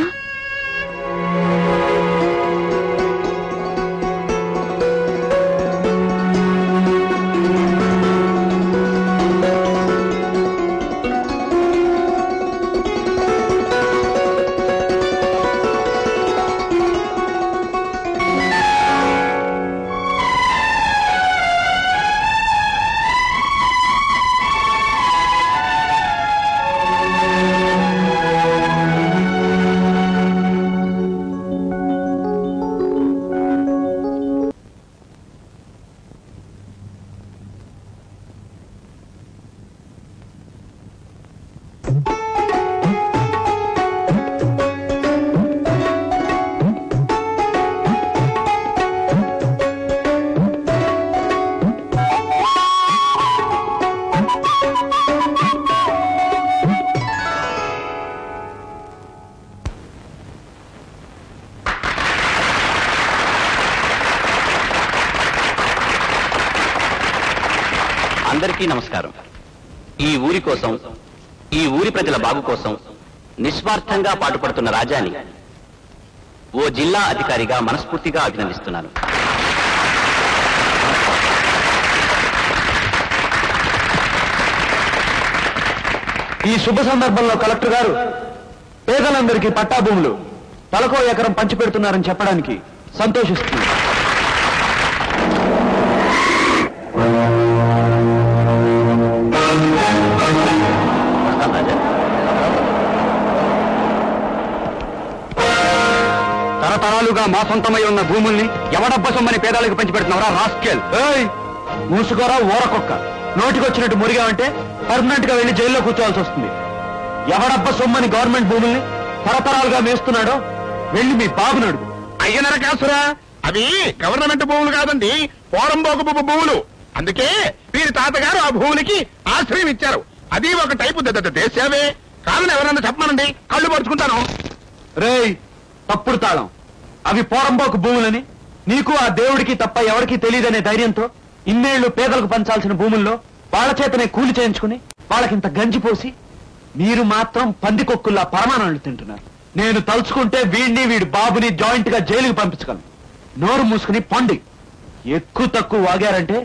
అందరికీ నమస్కారం. ఈ ఊరి కోసం, ఈ ఊరి ప్రజల బాగు కోసం నిస్వార్థంగా పాటుపడుతున్న రాజాని ఓ జిల్లా అధికారిగా మనస్ఫూర్తిగా అభినందిస్తున్నాను. ఈ శుభ సందర్భంలో కలెక్టర్ గారు పేదలందరికీ పట్టా భూములు తలకో ఎకరం పంచిపెడుతున్నారని చెప్పడానికి సంతోషిస్తున్నారు. తరతరాలుగా మా సొంతమై ఉన్న భూముల్ని ఎవడబ్బ సొమ్మని పేదలకు పంచిపెడుతున్నారా రాస్కెల్? మూసుకోరా ఊరకొక్క. నోటికొచ్చినట్టు మురిగామంటే పర్మనెంట్ గా వెళ్లి జైల్లో కూర్చోవాల్సి వస్తుంది. ఎవడబ్బ సొమ్మని గవర్నమెంట్ భూముల్ని తరతరాలుగా మేస్తున్నాడో వెళ్ళి మీ బాబుని అడుగు. అయ్యనర కాసురా, అవి గవర్నమెంట్ భూములు కాదండి, పోరంబోకు భూములు. అందుకే వీరి తాతగారు ఆ భూములకి ఆశ్రయం ఇచ్చారు. అది ఒక టైపు దేశావే కాదని ఎవరన్నా చెప్పమనండి, కళ్ళు పరుచుకుంటాను. రేయ్ తప్పుడు తాళం. అవి పోరంబోకు భూములని నీకు ఆ దేవుడికి తప్ప ఎవరికీ తెలియదనే ధైర్యంతో ఇన్నేళ్లు పేదలకు పంచాల్సిన భూముల్లో వాళ్ళ చేతనే కూలి చేయించుకుని వాళ్ళకింత గంజిపోసి మీరు మాత్రం పందికొక్కుల్లా పరమాణాలు తింటున్నారు. నేను తలుచుకుంటే వీడిని వీడి బాబుని జాయింట్ గా జైలుకి పంపించగలను. నోరు మూసుకుని పండి. ఎక్కువ తక్కువ వాగారంటే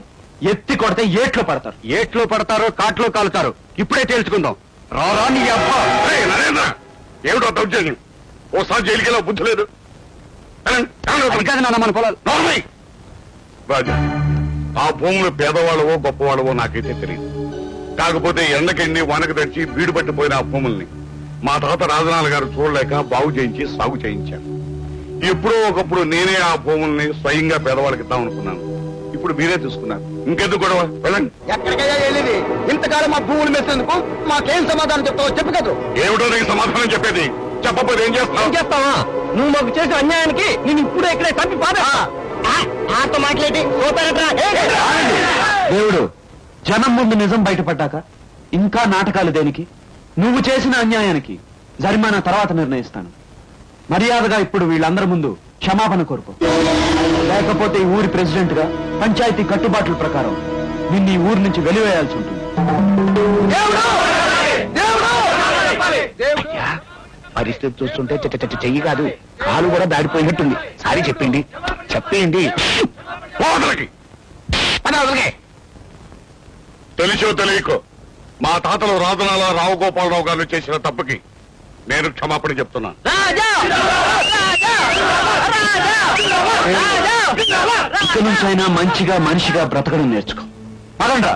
ఎత్తి కొడితే ఏట్లో పడతారు. ఏట్లో పడతారో కాట్లో కాలుతారు ఇప్పుడే తేల్చుకుందాం. రారా నీ అబ్బా. నరేంద్ర, ఏమిటో దౌర్జన్యం? ఓసారి జైలుకెళ్ళా బుద్ధి లేదు. నాన్న మన పొలాలు. రాజా, ఆ భూములు పేదవాళ్ళవో గొప్పవాళ్ళవో నాకైతే తెలియదు. కాకపోతే ఎండకెండి వనకు తెచ్చి బీడు పట్టిపోయిన ఆ భూముల్ని మా తాత రాజనాల గారు చూడలేక బాగు చేయించి సాగు చేయించారు. ఎప్పుడో ఒకప్పుడు నేనే ఆ భూముల్ని స్వయంగా పేదవాళ్ళకి ఇద్దామనుకున్నాను. ఇప్పుడు మీరే తీసుకున్నారు. ఇంకెందుకు గొడవ? వెళ్ళండి. ఎక్కడికైనా వెళ్ళేది? ఇంతకాలం మా భూములు మెచ్చేందుకు మాకేం సమాధానం చెప్తావో చెప్పు కదా. ఏమిటో నీకు సమాధానం చెప్పేది? చెప్పకపోతే ఏం చేస్తావా? నువ్వు మాకు చేసిన అన్యాయానికి నేను ఇప్పుడే ఇక్కడే తప్పి ఆతో మాట్లాడి దేవుడు, జనం ముందు నిజం బయటపడ్డాక ఇంకా నాటకాలు దేనికి? నువ్వు చేసిన అన్యాయానికి జరిమానా తర్వాత నిర్ణయిస్తాను. మర్యాదగా ఇప్పుడు వీళ్ళందరి ముందు క్షమాపణ కోరుకో. లేకపోతే ఈ ఊరి ప్రెసిడెంట్ గా పంచాయతీ కట్టుబాట్ల ప్రకారం నిన్ను ఈ ఊరి నుంచి వెలివేయాల్సి ఉంటుంది. పరిస్థితి చూస్తుంటే చెయ్యి కాదు కాలు కూడా దాడిపోయినట్టుంది. సారీ చెప్పండి, చెప్పేయండి. తెలిసో తెలియకో మా తాతలు రాజనాల రావుగోపాలరావు గారు చేసిన తప్పుకి నేను క్షమాపణ చెప్తున్నాను. ఇక్కడి నుంచైనా మంచిగా మనిషిగా బ్రతకడం నేర్చుకో. పదండ్రా.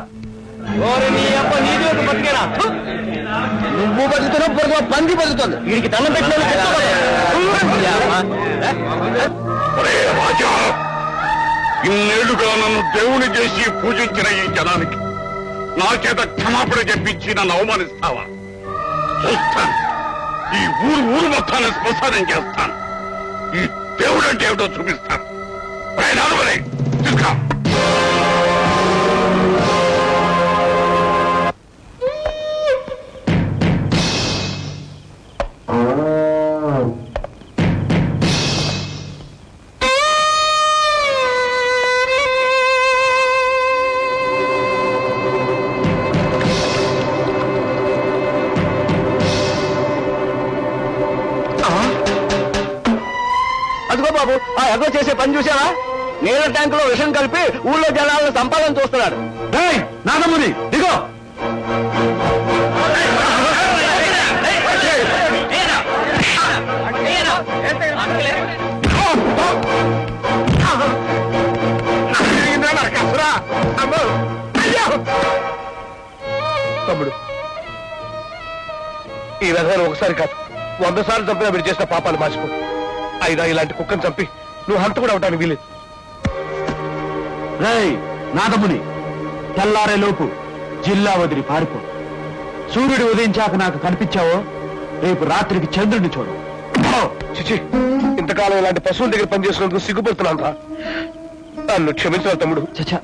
నువ్వు బతుకుతున్నావు, పంది బతుకుతుంది. వీడికి దండం ఇన్నేళ్లుగా నన్ను దేవుని చేసి పూజించిన ఈ జనానికి నా చేత క్షమాపణ చెప్పించి నన్ను అవమానిస్తావా? చూస్తాను. ఈ ఊరు మొత్తాన్ని శ్మశానం చేస్తాను. ఈ దేవుడు అంటే ఏమిటో చూపిస్తాను. తీసుకో. అదిగో బాబు, ఆ ఎగో చేసే పని చూసావా? నీళ్ళ ట్యాంకులో విషం కలిపి ఊళ్ళో జనాలను సంపాదన చూస్తున్నాడు. నాదమ్ముని దిగో. తమ్ముడు, ఈ విధంగా ఒకసారి కాదు 100 సార్లు చంపినా మీరు చేసిన పాపాలు మార్చిపో. అయినా ఇలాంటి కుక్కను చంపి నువ్వు హంత కూడా అవడానికి వీలేదు. రేయ్ నాదముని, తెల్లారే లోపు జిల్లా వదిలి పారిపో. సూర్యుడు ఉదయించాక నాకు కనిపించావో రేపు రాత్రికి చంద్రుడిని చూడు. చిచి, ఇంతకాలం ఇలాంటి పశువుల దగ్గర పనిచేసినందుకు సిగ్గుపడుతున్నాను రా. నన్ను క్షమించాలి తమ్ముడు. చచ్చా,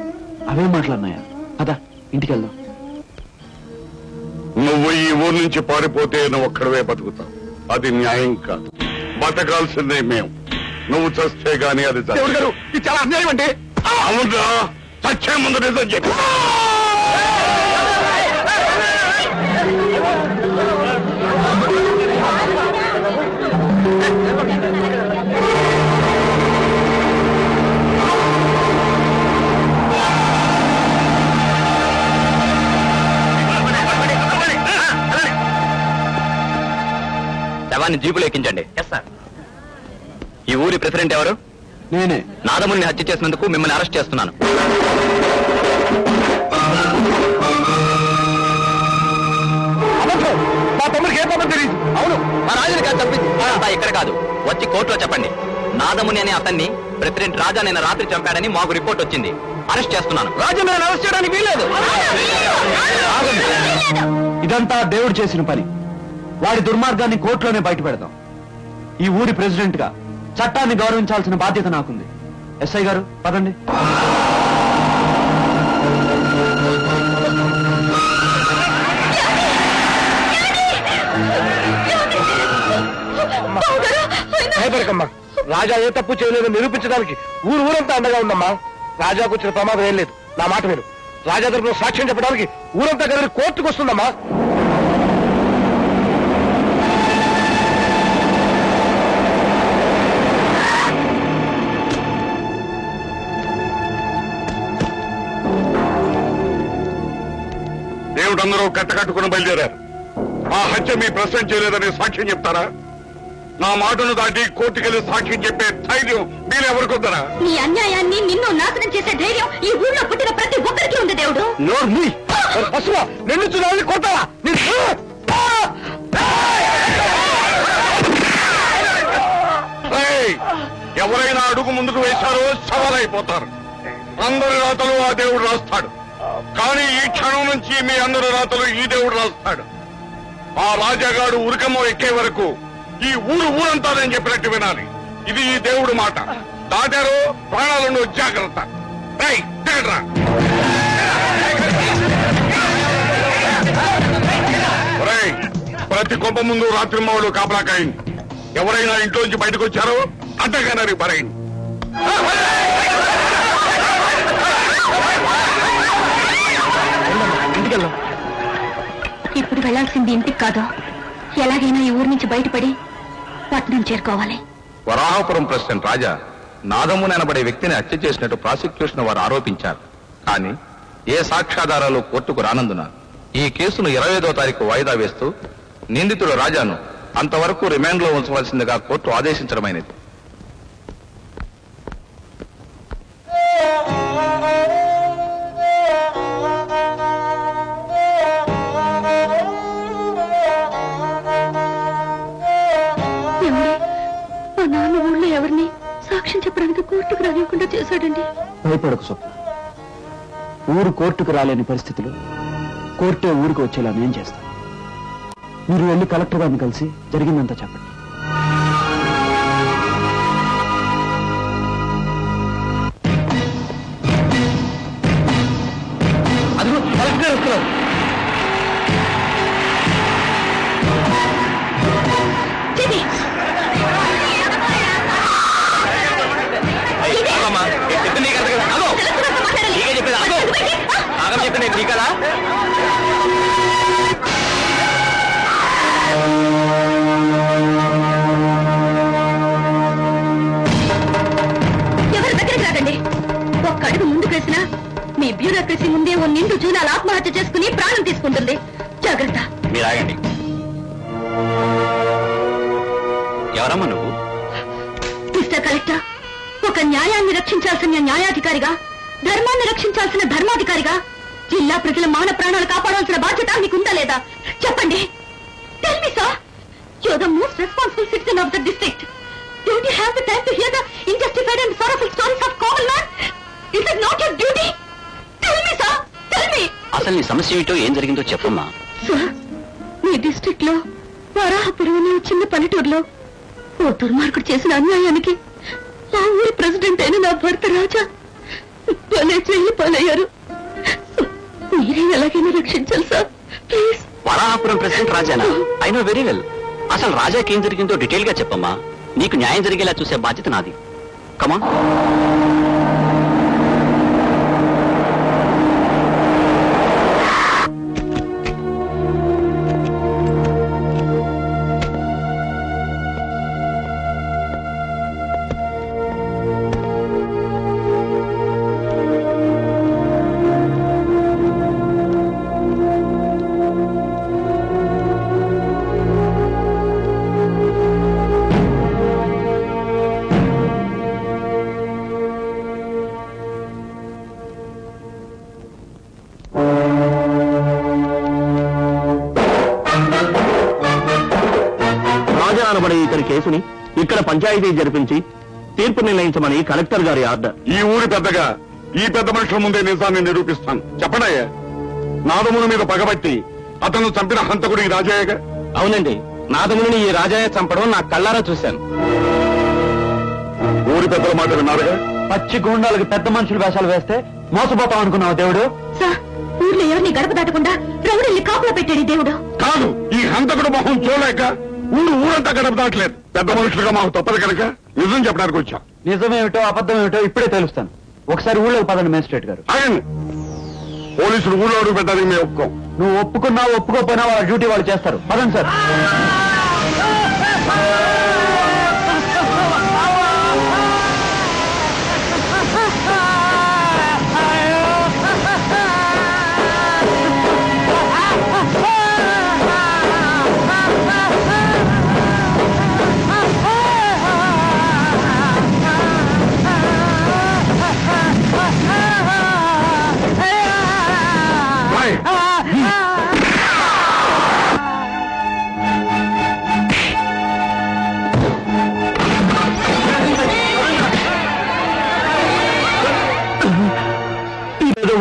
అవే మాట్లాడినాయా? అదా ఇంటికి వెళ్దాం. నువ్వు ఈ ఊరు నుంచి పారిపోతే నువ్వు ఒక్కడవే బతుకుతావు. అది న్యాయం కాదు. బతకాల్సిందే మేము. నువ్వు చస్తే గానీ అది చాలా అన్యాయం అంటే. అవునా? చచ్చే ముందు నిజం చెప్పు. రాజాని జీపులో ఎక్కించండి. Yes sir. ఈ ఊరి ప్రెసిడెంట్ ఎవరు? నేనే. నాదముని హత్య చేసినందుకు మిమ్మల్ని అరెస్ట్ చేస్తున్నాను. మా తమ్ముడికి ఏ పాపం తెలియదు. అవును, మా రాజుని కాదు తప్పింది. ఇక్కడ కాదు, వచ్చి కోర్టులో చెప్పండి. నాదముని అనే అతన్ని ప్రెసిడెంట్ రాజా నిన్న రాత్రి చంపాడని మాకు రిపోర్ట్ వచ్చింది. అరెస్ట్ చేస్తున్నాను. రాజా మీద అరెస్ట్ చేయడానికి వీల్లేదు. ఇదంతా దేవుడు చేసిన పని. వాడి దుర్మార్గాన్ని కోర్టులోనే బయట పెడతాం. ఈ ఊరి ప్రెసిడెంట్ గా చట్టాన్ని గౌరవించాల్సిన బాధ్యత నాకుంది. ఎస్ఐ గారు పదండి. భయపడకమ్మా, రాజా ఏ తప్పు చేయలేదని నిరూపించడానికి ఊరంతా అండగా ఉందమ్మా. రాజాకు వచ్చిన ప్రమాదం ఏం లేదు. నా మాట విను. రాజా తరపున సాక్ష్యం చెప్పడానికి ఊరంతా కలిసి కోర్టుకు వస్తుందమ్మా. దేవుడందరూ కట్టకట్టుకుని బయలుదేరారు. ఆ హత్య మీ ప్రెసిడెంట్ చేయలేదని సాక్ష్యం చెప్తారా? నా మాటను దాటి కోర్టుకెళ్లి సాక్ష్యం చెప్పే ధైర్యం మీరెవరికొద్దరా? నీ అన్యాయాన్ని నిన్ను నాశనం చేసే ధైర్యం ఈ ఊళ్ళో పుట్టిన ప్రతి ఒక్కరికి ఉంది దేవుడు. నిన్ను చూడాలని కొట్టాలా? ఎవరైనా అడుగు ముందుకు వేశారో సవాలైపోతారు. అందరి రాతలు ఆ దేవుడు రాస్తాడు. కానీ ఈ క్షణం నుంచి మీ అందరి రాతలు ఈ దేవుడు రాస్తాడు. ఆ రాజాగాడు ఉరికమ్మో ఎక్కే వరకు ఈ ఊరంతా నేను చెప్పినట్టు వినాలి. ఇది ఈ దేవుడు మాట. దాటారు ప్రాణాలను జాగ్రత్త. ప్రతి కొంప ముందు రాత్రి మావులు కాపలా కాయండి. ఎవరైనా ఇంట్లోంచి బయటకు వచ్చారో అడ్డగానని పరేయండి. ఇప్పుడు వెళ్లాల్సింది ఇంటికి కాదు, ఎలాగైనా ఈ ఊరి నుంచి బయటపడి పట్నం చేరుకోవాలి. వరాహపురం ప్రెసిడెంట్ రాజా నాదముని అనబడే వ్యక్తిని హత్య చేసినట్టు ప్రాసిక్యూషన్ వారు ఆరోపించారు. కానీ ఏ సాక్ష్యాధారాలు కోర్టుకు రానందున ఈ కేసును 25వ తారీఖు వాయిదా వేస్తూ నిందితుడు రాజాను అంతవరకు రిమాండ్ లో ఉంచవలసిందిగా కోర్టు ఆదేశించడమైనది. నాన్న ఊళ్ళో ఎవరిని సాక్ష్యం చెప్పడానికి కోర్టుకు రానివ్వకుండా చేశాడండి. భయపడకు స్వప్న. ఊరు కోర్టుకు రాలేని పరిస్థితులు కోర్టే ఊరికి వచ్చేలా నేను చేస్తాను. మీరు వెళ్ళి కలెక్టర్ గారిని కలిసి జరిగిందంతా చెప్పండి. అదిగో కలెక్టర్ వస్తున్నారు. చెప్పండి నీకదా? ఎవరి దగ్గరికి రాకండి. ఒక్క అడుగు ముందుకు వేసినా మీ బ్యూరోక్రసీ ముందే ఓ నిండు జూనాలు ఆత్మహత్య చేసుకుని ప్రాణం తీసుకుంటుంది. జాగ్రత్త. మీరు ఆగండి. ఎవరమ్మా నువ్వు? మిస్టర్ కలెక్టర్, ఒక న్యాయాన్ని రక్షించాల్సిన న్యాయాధికారిగా, ధర్మాన్ని రక్షించాల్సిన ధర్మాధికారిగా జిల్లా ప్రజల మాన ప్రాణాలు కాపాడాల్సిన బాధ్యత మీకుందా లేదా? చెప్పండి. Tell me sir, you are the most responsible citizen of the district. Don't you have the time to hear the unjustified and sorrowful stories of common man? Is it not your duty? Tell me sir, tell me. అసలు నీ సమస్య ఏమిటో, ఏం జరిగిందో చెప్పమ్మా. Sir, మీ district లో వరాహపురం అనే చిన్న పల్లెటూరులో ఓ దుర్మార్గుడు చేసిన అన్యాయానికి ఆ ఊరి ప్రెసిడెంట్ అయిన నా భర్త రాజా జైలు పాలయ్యారు. మీరే ఎలాగైనా రక్షించాలి సార్, ప్లీజ్. వరాహపురం ప్రెసిడెంట్ రాజానా? I know very well. అసలు రాజాకి ఏం జరిగిందో డీటెయిల్ గా చెప్పమ్మా. నీకు న్యాయం జరిగేలా చూసే బాధ్యత నాది. కమా. పంచాయతీ జరిపించి తీర్పు నిర్ణయించమని కలెక్టర్ గారి ఆర్డర్. ఈ ఊరి పెద్దగా ఈ పెద్ద మనుషుల ముందే నిజాన్ని నిరూపిస్తాను. చెప్పడయ్యా, నాదముని మీద పగబట్టి అతను చంపిన హంతకుడు ఈ రాజయ్యగా? అవునండి, నాదముని ఈ రాజయ్య చంపడం నా కళ్ళారా చూశాను. ఊరి పెద్దల మాట విన్నారుగా? పచ్చి గుండాలకు పెద్ద మనుషులు వేషాలు వేస్తే మోసపోతాం అనుకున్నావు దేవుడు? సార్, ఊర్లో ఎవరిని గడప దాటకుండా రౌడీల్ని కాపులా పెట్టాడు దేవుడు. కాదు, ఈ హంతకుడు మొహం చూడలేక ఊరంతా గడప దాటలేదు. పెద్ద మనుషులుగా మాకు తప్పదు కనుక నిజం చెప్పడానికి వచ్చాం. నిజమేమిటో అబద్ధం ఏమిటో ఇప్పుడే తెలుస్తాను. ఒకసారి ఊళ్ళోకి పదండి మేజిస్ట్రేట్ గారు. ఆగండి, పోలీసులు ఊళ్ళో అడుగు పెట్టడానికి మేము ఒప్పుకోం. నువ్వు ఒప్పుకున్నా ఒప్పుకోపోయినా వాళ్ళ డ్యూటీ వాళ్ళు చేస్తారు. పదండి సార్.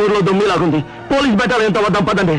ఊర్లో దొమ్మిలాగుంది. పోలీస్ బెటాలియన్ ఎంత వద్దాం, పదండి.